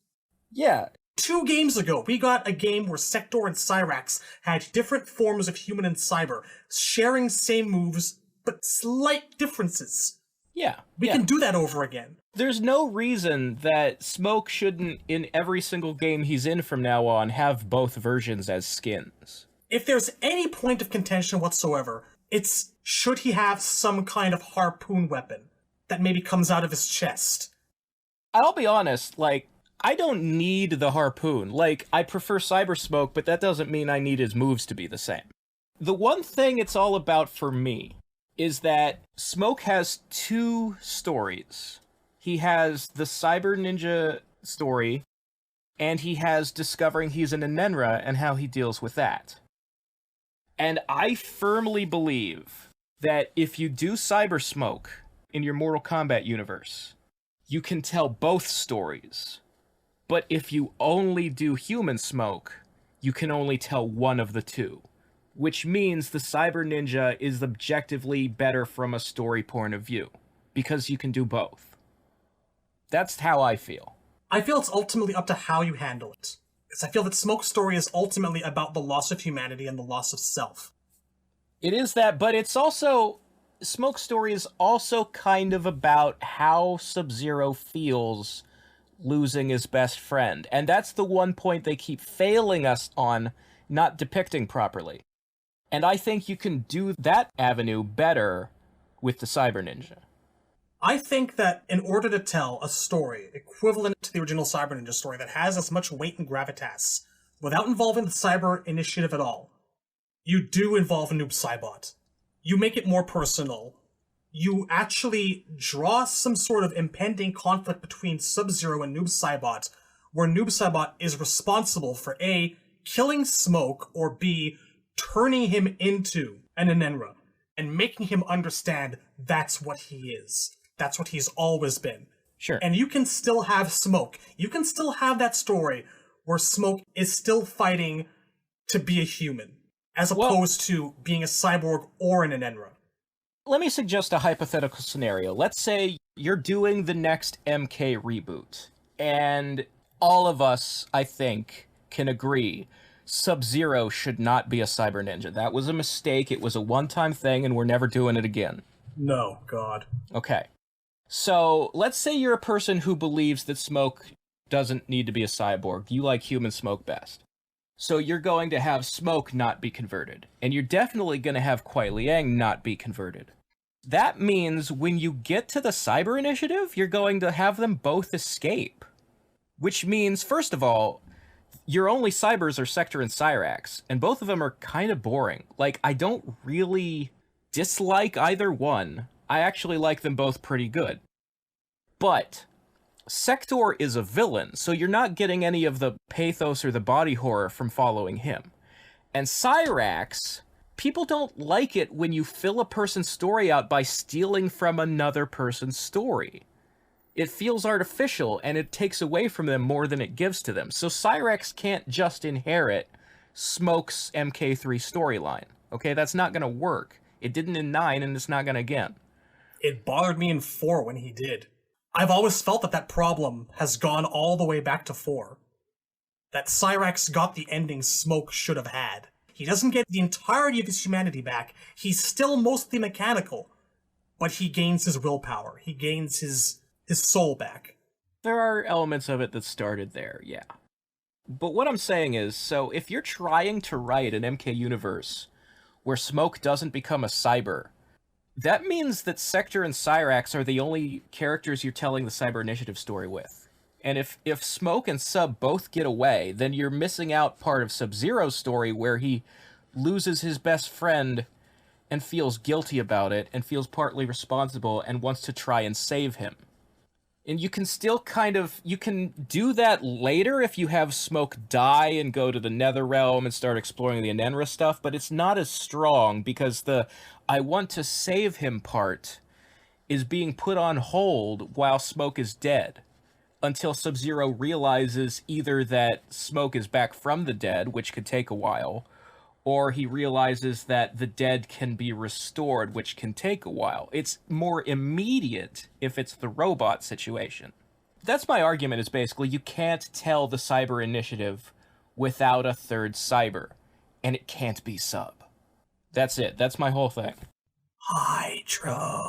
Yeah. 2 games ago, we got a game where Sector and Cyrax had different forms of human and cyber, sharing same moves, but slight differences. Yeah. We can do that over again. There's no reason that Smoke shouldn't, in every single game he's in from now on, have both versions as skins. If there's any point of contention whatsoever, it's should he have some kind of harpoon weapon that maybe comes out of his chest. I'll be honest, like, I don't need the harpoon. Like, I prefer Cyber Smoke, but that doesn't mean I need his moves to be the same. The one thing it's all about for me is that Smoke has 2 stories. He has the Cyber Ninja story, and he has discovering he's an Anenra and how he deals with that. And I firmly believe that if you do Cyber Smoke in your Mortal Kombat universe, you can tell both stories. But if you only do Human Smoke, you can only tell one of the 2. Which means the Cyber Ninja is objectively better from a story point of view. Because you can do both. That's how I feel. I feel it's ultimately up to how you handle it. Because I feel that Smoke's story is ultimately about the loss of humanity and the loss of self. It is that, but it's also... Smoke's story is also kind of about how Sub-Zero feels losing his best friend. And that's the one point they keep failing us on not depicting properly. And I think you can do that avenue better with the Cyber Ninja. I think that in order to tell a story equivalent to the original Cyber Ninja story that has as much weight and gravitas, without involving the Cyber Initiative at all, you do involve a Noob Saibot. You make it more personal. You actually draw some sort of impending conflict between Sub-Zero and Noob Saibot, where Noob Saibot is responsible for A, killing Smoke, or B, turning him into an Anenra, and making him understand that's what he is. That's what he's always been. Sure. And you can still have Smoke. You can still have that story where Smoke is still fighting to be a human, as opposed to being a cyborg or an Anenra. Let me suggest a hypothetical scenario. Let's say you're doing the next MK reboot, and all of us, I think, can agree Sub-Zero should not be a Cyber Ninja. That was a mistake, it was a one-time thing, and we're never doing it again. No, God. Okay. So, let's say you're a person who believes that Smoke doesn't need to be a cyborg. You like Human Smoke best. So you're going to have Smoke not be converted, and you're definitely going to have Kuai Liang not be converted. That means when you get to the Cyber Initiative, you're going to have them both escape. Which means, first of all, your only Cybers are Sector and Cyrax, and both of them are kind of boring. Like, I don't really dislike either one. I actually like them both pretty good. But Sector is a villain, so you're not getting any of the pathos or the body horror from following him. And Cyrax, people don't like it when you fill a person's story out by stealing from another person's story. It feels artificial, and it takes away from them more than it gives to them. So Cyrax can't just inherit Smoke's MK3 storyline. Okay, that's not going to work. It didn't in 9, and it's not going to again. It bothered me in 4 when he did. I've always felt that problem has gone all the way back to 4. That Cyrax got the ending Smoke should have had. He doesn't get the entirety of his humanity back. He's still mostly mechanical, but he gains his willpower. He gains his soul back. There are elements of it that started there, yeah. But what I'm saying is, so if you're trying to write an MK universe where Smoke doesn't become a cyber, that means that Sector and Cyrax are the only characters you're telling the Cyber Initiative story with. And if Smoke and Sub both get away, then you're missing out part of Sub-Zero's story where he loses his best friend and feels guilty about it and feels partly responsible and wants to try and save him. And you can still you can do that later if you have Smoke die and go to the Nether Realm and start exploring the Anenra stuff, but it's not as strong because the I want to save him part is being put on hold while Smoke is dead, until Sub-Zero realizes either that Smoke is back from the dead, which could take a while, or he realizes that the dead can be restored, which can take a while. It's more immediate if it's the robot situation. That's my argument, is basically you can't tell the Cyber Initiative without a third Cyber, and it can't be Sub. That's it. That's my whole thing. Hydro.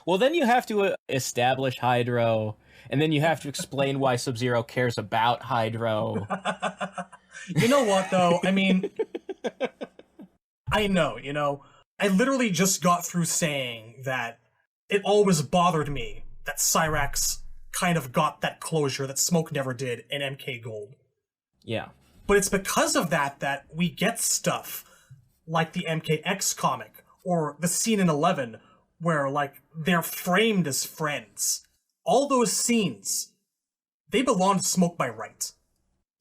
Well, then you have to establish Hydro, and then you have to explain why Sub-Zero cares about Hydro. You know what, though? I mean, I know, I literally just got through saying that it always bothered me that Cyrax kind of got that closure that Smoke never did in MK Gold. Yeah. But it's because of that we get stuff like the MKX comic, or the scene in 11, where, like, they're framed as friends. All those scenes, they belong to Smoke by right.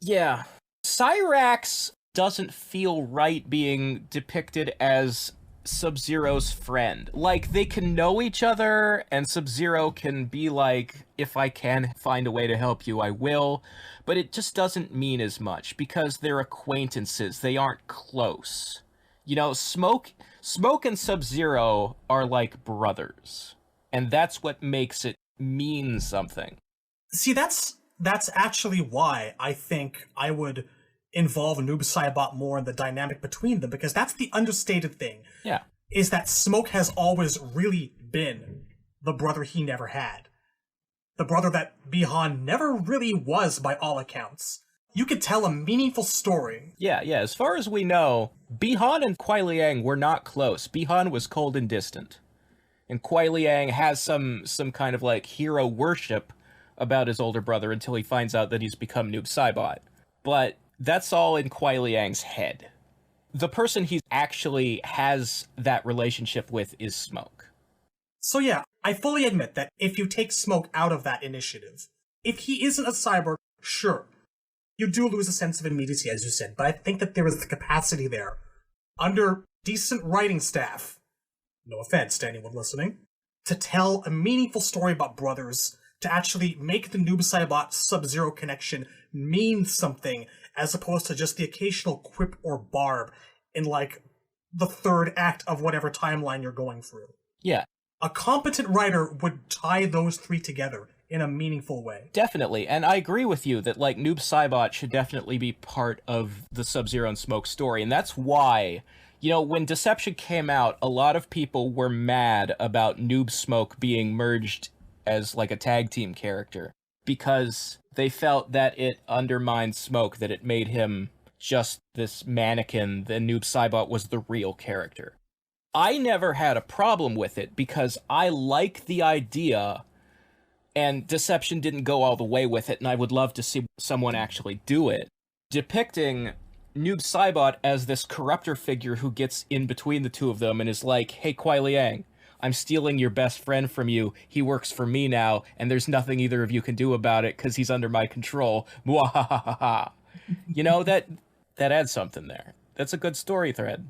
Yeah. Cyrax doesn't feel right being depicted as Sub-Zero's friend. Like, they can know each other, and Sub-Zero can be like, if I can find a way to help you, I will. But it just doesn't mean as much, because they're acquaintances. They aren't close. Smoke and Sub-Zero are like brothers. And that's what makes it mean something. See, that's actually why I think I would involve Noob Saibot more in the dynamic between them, because that's the understated thing. Yeah. Is that Smoke has always really been the brother he never had. The brother that Bihan never really was, by all accounts. You could tell a meaningful story. Yeah, as far as we know, Bihan and Kuai Liang were not close. Bihan was cold and distant. And Kuai Liang has some kind of, like, hero worship about his older brother until he finds out that he's become Noob Saibot. But that's all in Kuai Liang's head. The person he actually has that relationship with is Smoke. So yeah, I fully admit that if you take Smoke out of that initiative, if he isn't a cyborg, sure, you do lose a sense of immediacy, as you said, but I think that there is the capacity there, under decent writing staff, no offense to anyone listening, to tell a meaningful story about brothers, to actually make the Noob Saibot Sub-Zero connection mean something, as opposed to just the occasional quip or barb in, like, the third act of whatever timeline you're going through. Yeah. A competent writer would tie those three together in a meaningful way. Definitely, and I agree with you that, like, Noob Saibot should definitely be part of the Sub-Zero and Smoke story, and that's why, when Deception came out, a lot of people were mad about Noob Smoke being merged as, like, a tag team character. because they felt that it undermined Smoke, that it made him just this mannequin, the Noob Saibot was the real character. I never had a problem with it because I like the idea, and Deception didn't go all the way with it, and I would love to see someone actually do it. Depicting Noob Saibot as this corruptor figure who gets in between the two of them and is like, hey, Kuai Liang, I'm stealing your best friend from you. He works for me now, and there's nothing either of you can do about it because he's under my control. Mwahahaha. You know, that adds something there. That's a good story thread.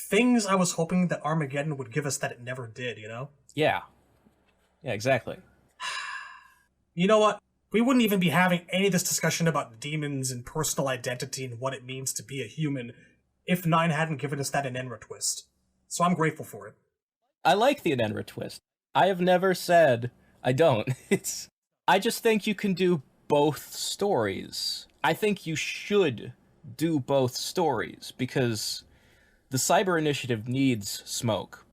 Things I was hoping that Armageddon would give us that it never did, you know? Yeah. Yeah, exactly. You know what? We wouldn't even be having any of this discussion about demons and personal identity and what it means to be a human if 9 hadn't given us that Enenra twist. So I'm grateful for it. I like the Enenra twist. I have never said I don't. I just think you can do both stories. I think you should do both stories because the Cyber Initiative needs Smoke.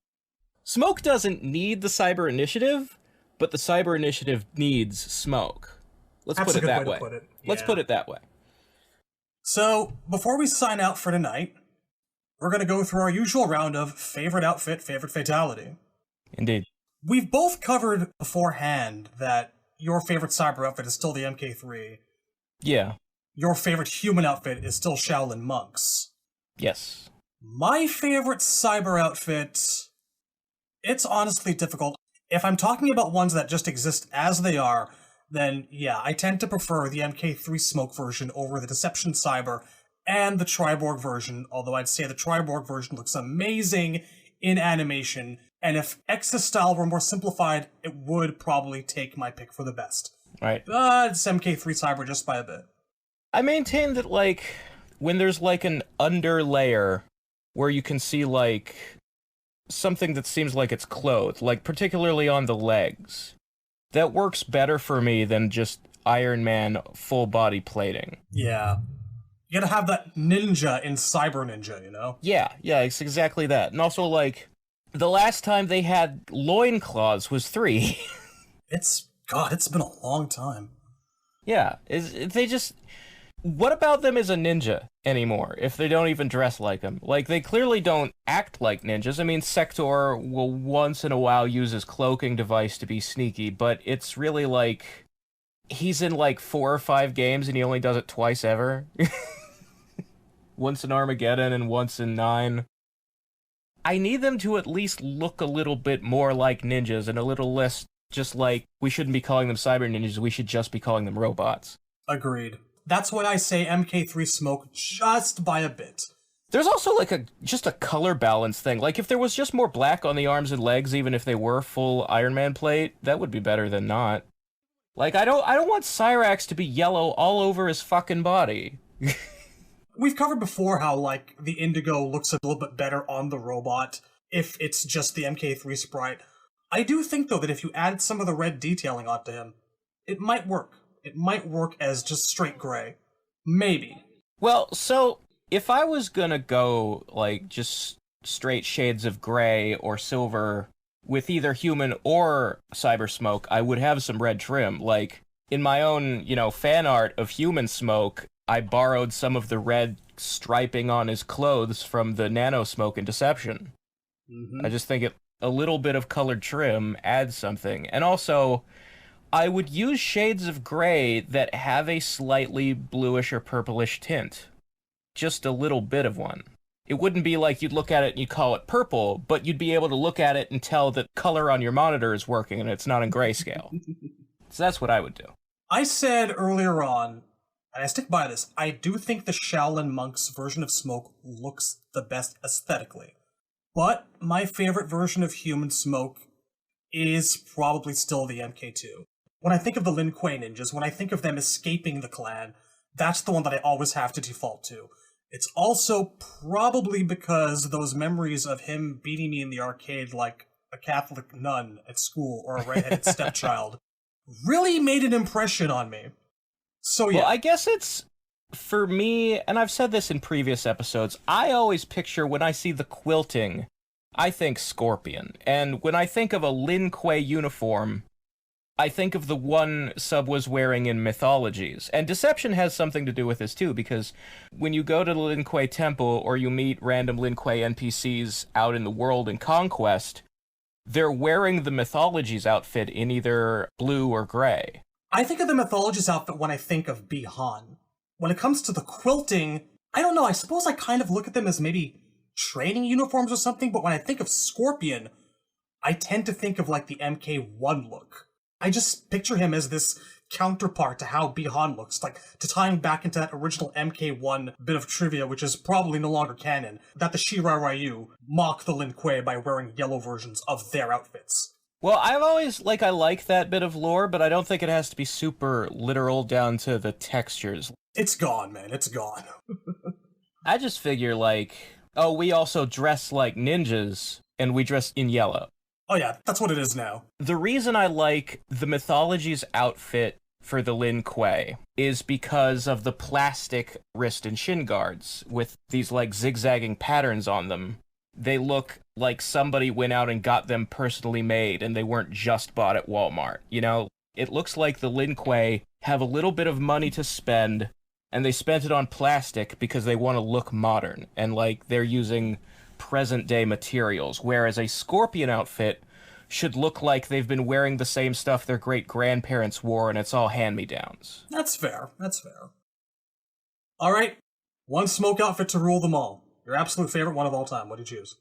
Smoke doesn't need the Cyber Initiative, but the Cyber Initiative needs Smoke. Let's put it that way. Let's put it that way. So, before we sign out for tonight, we're going to go through our usual round of favorite outfit, favorite fatality. Indeed. We've both covered beforehand that your favorite cyber outfit is still the MK3. Yeah. Your favorite human outfit is still Shaolin Monks. Yes. My favorite cyber outfit, it's honestly difficult. If I'm talking about ones that just exist as they are, then yeah, I tend to prefer the MK3 Smoke version over the Deception Cyber and the Triborg version, although I'd say the Triborg version looks amazing in animation, and if X's style were more simplified, it would probably take my pick for the best. Right. But it's MK3 Cyber just by a bit. I maintain that, like, when there's, like, an underlayer where you can see, like, something that seems like it's clothed, like, particularly on the legs, that works better for me than just Iron Man full body plating. Yeah. You gotta have that ninja in Cyber Ninja, you know? Yeah, it's exactly that. And also, like, the last time they had loincloths was 3. It's been a long time. Yeah, they just... What about them as a ninja anymore, if they don't even dress like them? Like, they clearly don't act like ninjas. I mean, Sector will once in a while use his cloaking device to be sneaky, but it's really like... He's in, like, 4 or 5 games and he only does it twice ever. Once in Armageddon and once in 9. I need them to at least look a little bit more like ninjas and a little less just like, we shouldn't be calling them cyber ninjas, we should just be calling them robots. Agreed. That's why I say MK3 Smoke just by a bit. There's also like just a color balance thing. Like if there was just more black on the arms and legs, even if they were full Iron Man plate, that would be better than not. Like I don't want Cyrax to be yellow all over his fucking body. We've covered before how like the indigo looks a little bit better on the robot if it's just the MK3 sprite. I do think though that if you add some of the red detailing onto him, it might work. It might work as just straight gray. Maybe. Well, so if I was gonna go like just straight shades of gray or silver with either human or cyber Smoke, I would have some red trim. Like in my own, fan art of human Smoke, I borrowed some of the red striping on his clothes from the Nano Smoke in Deception. Mm-hmm. I just think a little bit of colored trim adds something. And also, I would use shades of gray that have a slightly bluish or purplish tint. Just a little bit of one. It wouldn't be like you'd look at it and you'd call it purple, but you'd be able to look at it and tell that color on your monitor is working and it's not in grayscale. So that's what I would do. I said earlier on, and I stick by this, I do think the Shaolin Monks version of Smoke looks the best aesthetically. But my favorite version of human Smoke is probably still the MK2. When I think of the Lin Kuei ninjas, when I think of them escaping the clan, that's the one that I always have to default to. It's also probably because those memories of him beating me in the arcade like a Catholic nun at school or a redheaded stepchild really made an impression on me. So yeah. Well, I guess it's, for me, and I've said this in previous episodes, I always picture when I see the quilting, I think Scorpion. And when I think of a Lin Kuei uniform, I think of the one Sub was wearing in Mythologies. And Deception has something to do with this too, because when you go to the Lin Kuei Temple or you meet random Lin Kuei NPCs out in the world in Conquest, they're wearing the Mythologies outfit in either blue or gray. I think of the Mythologies outfit when I think of Bi-Han. When it comes to the quilting, I don't know, I suppose I kind of look at them as maybe training uniforms or something, but when I think of Scorpion, I tend to think of like the MK1 look. I just picture him as this counterpart to how Bi-Han looks, like to tying back into that original MK1 bit of trivia, which is probably no longer canon, that the Shirai Ryu mock the Lin Kuei by wearing yellow versions of their outfits. Well, I've always, I like that bit of lore, but I don't think it has to be super literal down to the textures. It's gone, man, it's gone. I just figure, oh, we also dress like ninjas, and we dress in yellow. Oh yeah, that's what it is now. The reason I like the Mythologies outfit for the Lin Kuei is because of the plastic wrist and shin guards with these, zigzagging patterns on them. They look like somebody went out and got them personally made, and they weren't just bought at Walmart. You know, it looks like the Lin Kuei have a little bit of money to spend, and they spent it on plastic because they want to look modern, and, they're using present-day materials, whereas a Scorpion outfit should look like they've been wearing the same stuff their great-grandparents wore, and it's all hand-me-downs. That's fair, that's fair. Alright, one smoke outfit to rule them all. Your absolute favorite one of all time, what do you choose?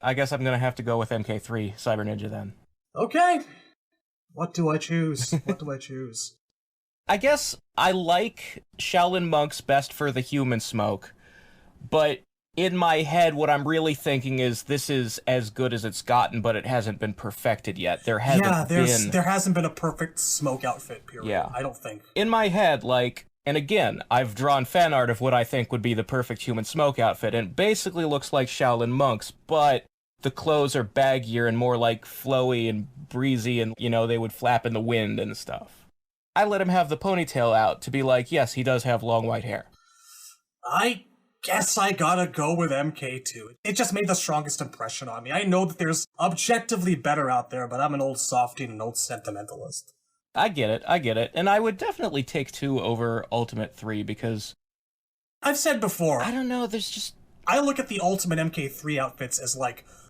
I guess I'm gonna have to go with MK3 Cyber Ninja then. Okay. What do I choose? What do I choose? I guess I like Shaolin Monks best for the human smoke, but in my head, what I'm really thinking is this is as good as it's gotten, but it hasn't been perfected yet. There hasn't been a perfect smoke outfit, period. Yeah. I don't think. In my head, and again, I've drawn fan art of what I think would be the perfect human smoke outfit, and it basically looks like Shaolin Monks, but the clothes are baggier and more flowy and breezy, and, they would flap in the wind and stuff. I let him have the ponytail out to be yes, he does have long white hair. I guess I gotta go with MK2. It just made the strongest impression on me. I know that there's objectively better out there, but I'm an old softie and an old sentimentalist. I get it, and I would definitely take 2 over Ultimate 3 because... I've said before... I don't know, there's just... I look at the Ultimate MK3 outfits as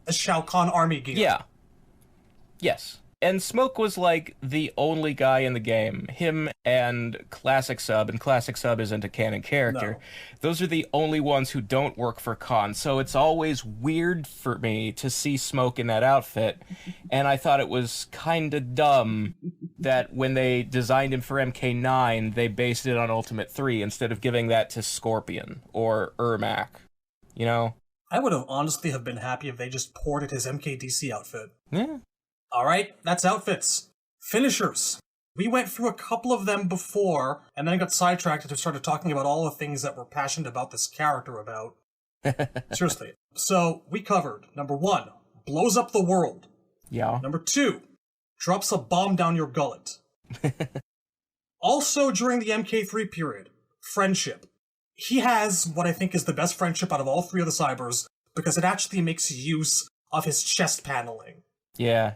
a Shao Kahn army gear. Yeah. Yes. And Smoke was the only guy in the game. Him and Classic Sub, and Classic Sub isn't a canon character. No. Those are the only ones who don't work for Kahn, so it's always weird for me to see Smoke in that outfit, and I thought it was kinda dumb that when they designed him for MK9, they based it on Ultimate 3 instead of giving that to Scorpion or Ermac. You know? I would have honestly have been happy if they just ported his MKDC outfit. Yeah. Alright, that's outfits. Finishers. We went through a couple of them before, and then got sidetracked and started talking about all the things that we're passionate about this character about. Seriously. So, we covered, number 1, blows up the world. Yeah. Number 2, drops a bomb down your gullet. Also, during the MK3 period, friendship. He has what I think is the best friendship out of all 3 of the Cybers, because it actually makes use of his chest paneling. Yeah.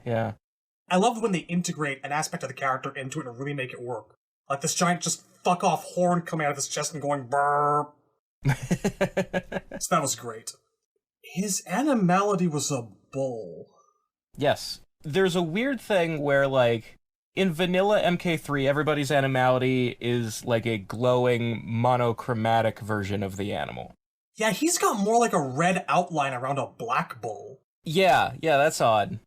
I love when they integrate an aspect of the character into it and really make it work. Like this giant just fuck off horn coming out of his chest and going brrr. So that was great. His animality was a bull. Yes. There's a weird thing where, in vanilla MK3, everybody's animality is a glowing, monochromatic version of the animal. Yeah, he's got more like a red outline around a black bull. Yeah, that's odd.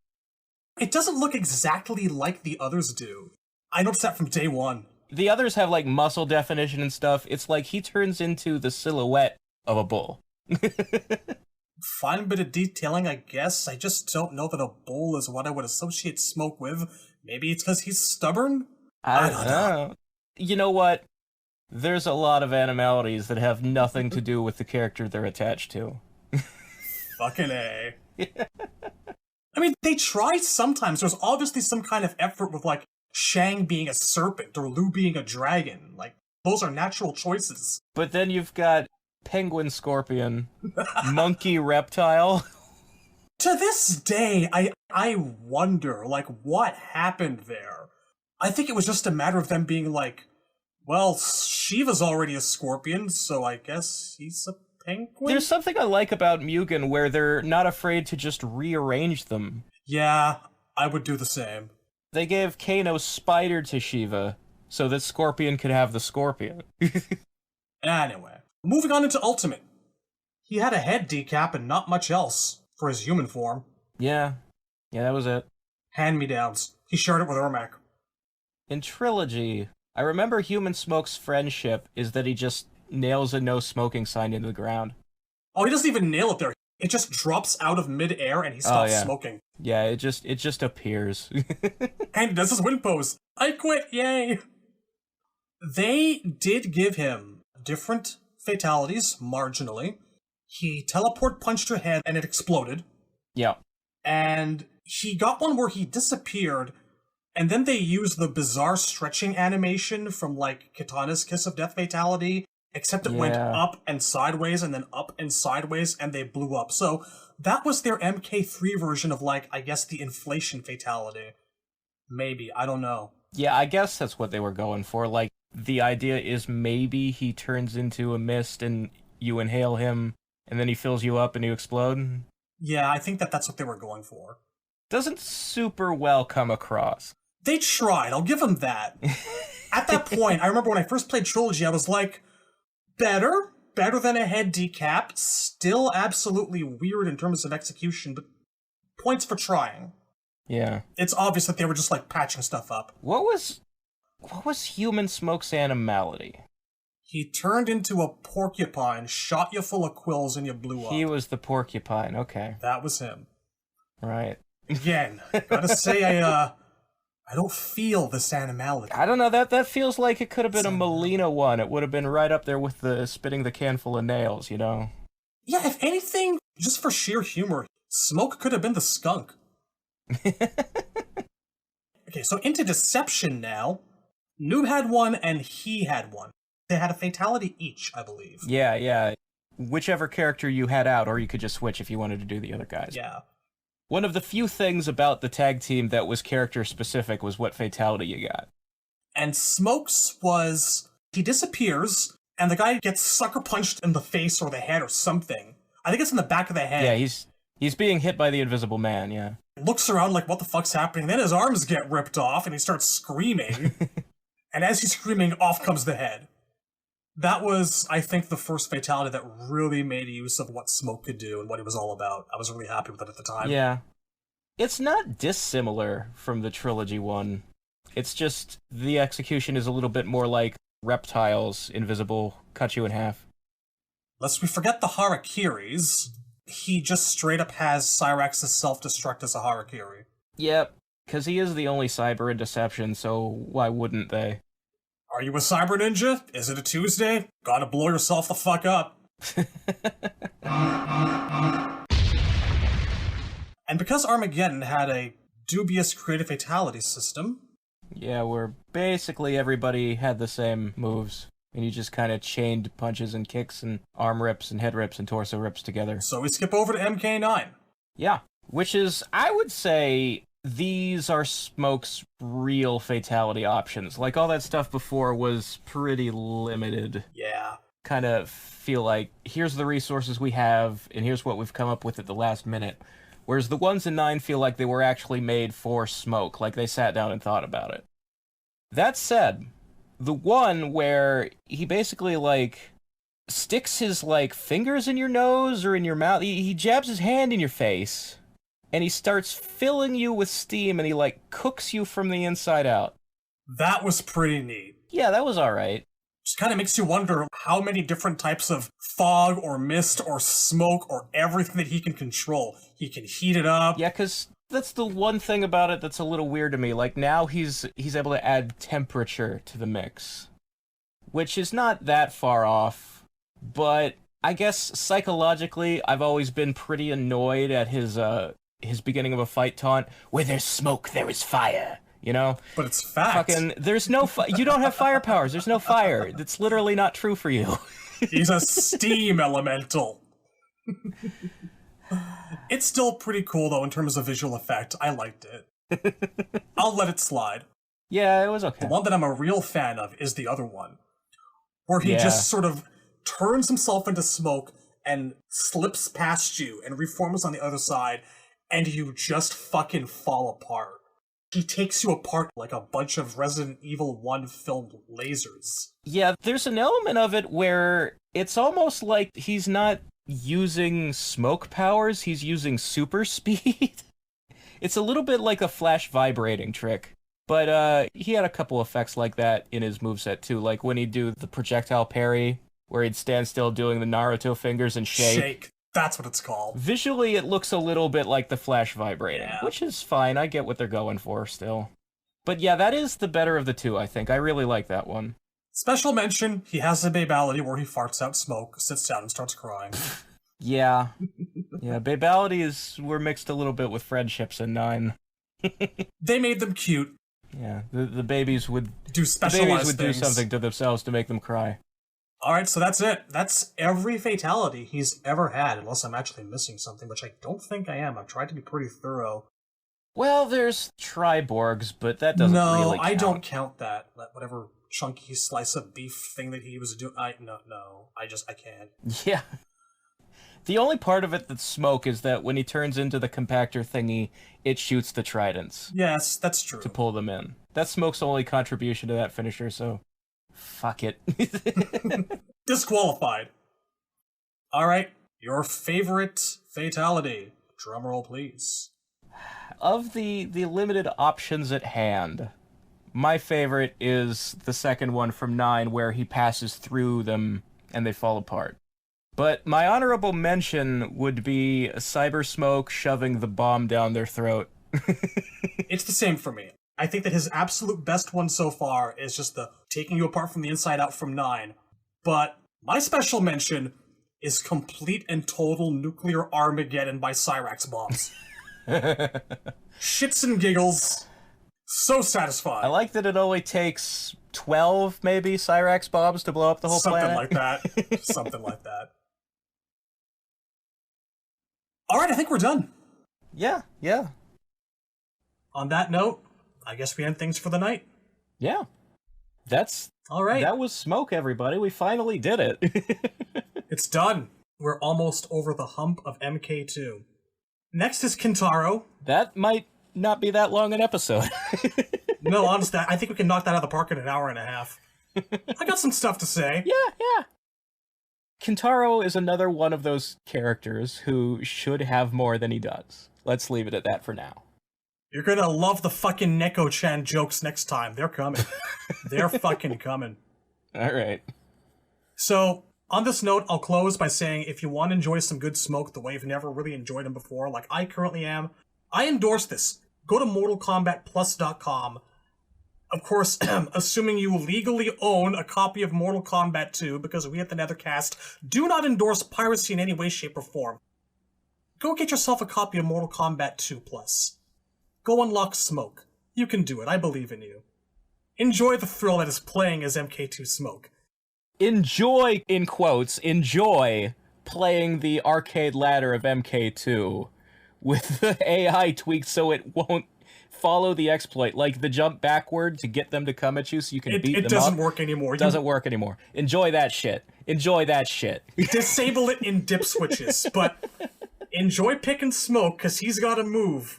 It doesn't look exactly like the others do. I noticed that from day one. The others have, muscle definition and stuff. It's he turns into the silhouette of a bull. Fine bit of detailing, I guess. I just don't know that a bull is what I would associate Smoke with. Maybe it's because he's stubborn? I don't know. You know what? There's a lot of animalities that have nothing to do with the character they're attached to. Fucking A. I mean, they try sometimes. There's obviously some kind of effort with, Shang being a serpent or Liu being a dragon. Those are natural choices. But then you've got penguin scorpion, monkey reptile. To this day, I wonder, like, what happened there? I think it was just a matter of them being like, well, Shiva's already a scorpion, so I guess he's a penguin? There's something I like about Mugen where they're not afraid to just rearrange them. Yeah, I would do the same. They gave Kano's spider to Shiva, so that Scorpion could have the Scorpion. Anyway, moving on into Ultimate. He had a head decap and not much else for his human form. Yeah, that was it. Hand-me-downs. He shared it with Ermac. In Trilogy, I remember Human Smoke's friendship is that he just nails a no smoking sign into the ground. Oh, he doesn't even nail it there. It just drops out of mid-air and he stops smoking. Yeah, it just appears. And he does his win pose. I quit, yay! They did give him different fatalities, marginally. He teleport punched her head and it exploded. Yeah. And he got one where he disappeared, and then they used the bizarre stretching animation from, like, Kitana's Kiss of Death fatality, except it went up and sideways, and then up and sideways, and they blew up. So that was their MK3 version of, like, I guess the inflation fatality. Maybe, I don't know. Yeah, I guess that's what they were going for. Like, the idea is maybe he turns into a mist and you inhale him, and then he fills you up and you explode. Yeah, I think that's what they were going for. Doesn't super well come across. They tried, I'll give them that. At that point, I remember when I first played Trilogy, I was like, better than a head decap, still absolutely weird in terms of execution, but points for trying. Yeah. It's obvious that they were just, like, patching stuff up. What was Human Smoke's animality? He turned into a porcupine, shot you full of quills, and you blew up. He was the porcupine, okay. That was him. Right. Again, gotta say, I don't feel this animality. I don't know, that feels like it could have been a Molina one. It would have been right up there with the spitting the can full of nails, you know? Yeah, if anything, just for sheer humor, Smoke could have been the skunk. Okay, so into Deception now. Noob had one, and he had one. They had a fatality each, I believe. Yeah. Whichever character you had out, or you could just switch if you wanted to do the other guys. Yeah. One of the few things about the tag team that was character-specific was what fatality you got. And Smoke's was, he disappears, and the guy gets sucker-punched in the face or the head or something. I think it's in the back of the head. Yeah, he's being hit by the Invisible Man, yeah. Looks around like, what the fuck's happening? Then his arms get ripped off, and he starts screaming. And as he's screaming, off comes the head. That was, I think, the first fatality that really made use of what Smoke could do and what he was all about. I was really happy with it at the time. Yeah. It's not dissimilar from the Trilogy one. It's just the execution is a little bit more like reptiles, invisible, cut you in half. Lest we forget the Harakiris, he just straight up has Cyrax's self-destruct as a Harakiri. Yep, because he is the only cyber in Deception, so why wouldn't they? Are you a cyber ninja? Is it a Tuesday? Gotta blow yourself the fuck up. And because Armageddon had a dubious creative fatality system... Yeah, where basically everybody had the same moves, and you just kind of chained punches and kicks and arm rips and head rips and torso rips together. So we skip over to MK9. Yeah, which is, I would say... These are Smoke's real fatality options. Like, all that stuff before was pretty limited. Yeah. Kind of feel like, here's the resources we have, and here's what we've come up with at the last minute. Whereas the ones in 9 feel like they were actually made for Smoke, like they sat down and thought about it. That said, the one where he basically, like, sticks his, like, fingers in your nose or in your mouth, he jabs his hand in your face... And he starts filling you with steam, and he, like, cooks you from the inside out. That was pretty neat. Yeah, that was alright. Just kind of makes you wonder how many different types of fog or mist or smoke or everything that he can control. He can heat it up. Yeah, because that's the one thing about it that's a little weird to me. Like, now he's able to add temperature to the mix. Which is not that far off, but I guess psychologically, I've always been pretty annoyed at his beginning of a fight taunt, where there's smoke, there is fire, you know? But it's fact. Fucking, there's no you don't have fire powers, there's no fire. That's literally not true for you. He's a steam elemental. It's still pretty cool, though, in terms of visual effect. I liked it. I'll let it slide. Yeah, it was okay. The one that I'm a real fan of is the other one, where he just sort of turns himself into smoke and slips past you and reforms on the other side, and you just fucking fall apart. He takes you apart like a bunch of Resident Evil 1 filmed lasers. Yeah, there's an element of it where it's almost like he's not using smoke powers, he's using super speed. It's a little bit like a Flash vibrating trick. But he had a couple effects like that in his moveset too, like when he'd do the projectile parry, where he'd stand still doing the Naruto fingers and shake. That's what it's called. Visually, it looks a little bit like the Flash vibrating, which is fine. I get what they're going for still. But yeah, that is the better of the two, I think. I really like that one. Special mention, he has a babality where he farts out smoke, sits down, and starts crying. Yeah. Yeah, babalities were mixed a little bit with friendships in 9. They made them cute. Yeah, the babies would do specialized things. Do something to themselves to make them cry. Alright, so that's it. That's every fatality he's ever had, unless I'm actually missing something, which I don't think I am. I've tried to be pretty thorough. Well, there's Triborgs, but that doesn't really count. No, I don't count that. Whatever chunky slice of beef thing that he was doing. I can't. Yeah. The only part of it that's smoke is that when he turns into the compactor thingy, it shoots the tridents. Yes, that's true. To pull them in. That's smoke's only contribution to that finisher, so fuck it. Disqualified. Alright, your favorite fatality. Drumroll, please. Of the limited options at hand, my favorite is the second one from 9, where he passes through them and they fall apart. But my honorable mention would be Cyber Smoke shoving the bomb down their throat. It's the same for me. I think that his absolute best one so far is just the taking you apart from the inside out from 9. But my special mention is complete and total nuclear Armageddon by Cyrax bombs. Shits and giggles. So satisfying. I like that it only takes 12, maybe, Cyrax bombs to blow up the whole planet. Something like that. Something like that. Alright, I think we're done. Yeah. On that note, I guess we end things for the night. Yeah. That's... Alright. That was Smoke, everybody. We finally did it. It's done. We're almost over the hump of MK2. Next is Kintaro. That might not be that long an episode. No, honestly, I think we can knock that out of the park in an hour and a half. I got some stuff to say. Yeah. Kintaro is another one of those characters who should have more than he does. Let's leave it at that for now. You're gonna love the fucking Neko-chan jokes next time. They're coming. They're fucking coming. Alright. So, on this note, I'll close by saying if you want to enjoy some good smoke the way you've never really enjoyed them before, like I currently am, I endorse this. Go to MortalKombatPlus.com. Of course, assuming you legally own a copy of Mortal Kombat 2, because we at the Netherkast do not endorse piracy in any way, shape, or form. Go get yourself a copy of Mortal Kombat 2 Plus. Go unlock Smoke. You can do it. I believe in you. Enjoy the thrill that is playing as MK2 Smoke. Enjoy, in quotes, enjoy playing the arcade ladder of MK2 with the AI tweaked so it won't follow the exploit, like the jump backward to get them to come at you so you can beat them up. It doesn't work anymore. Doesn't work anymore. Enjoy that shit. Enjoy that shit. Disable it in dip switches, but enjoy picking Smoke, because he's got a move.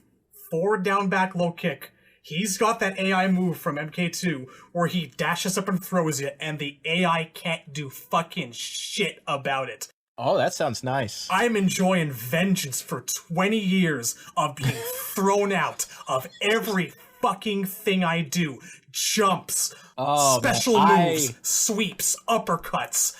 Forward, down, back, low kick. He's got that AI move from MK2 where he dashes up and throws it, and the AI can't do fucking shit about it. Oh, that sounds nice. I'm enjoying vengeance for 20 years of being thrown out of every fucking thing I do. Jumps, special moves, sweeps, uppercuts.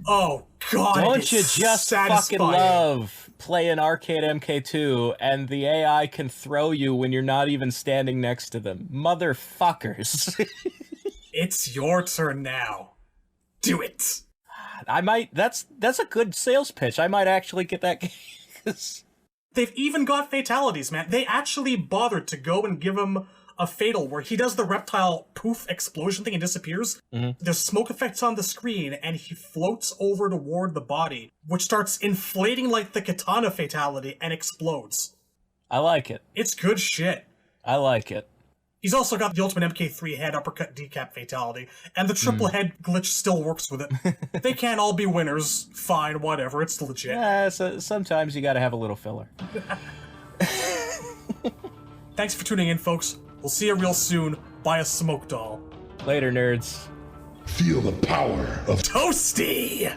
Oh, God, don't you just satisfying. Fucking love playing arcade MK2 and the AI can throw you when you're not even standing next to them? Motherfuckers. It's your turn now. Do it. I might. That's a good sales pitch. I might actually get that game. They've even got fatalities, man. They actually bothered to go and give him of Fatal where he does the reptile poof explosion thing and disappears. There's smoke effects on the screen, and he floats over toward the body, which starts inflating like the katana fatality and explodes. I like it. It's good shit. I like it. He's also got the ultimate MK3 head uppercut decap fatality, and the triple head glitch still works with it. They can't all be winners. Fine, whatever, it's legit. So sometimes you gotta have a little filler. Thanks for tuning in, folks. We'll see you real soon. Buy a smoke doll. Later, nerds. Feel the power of Toasty!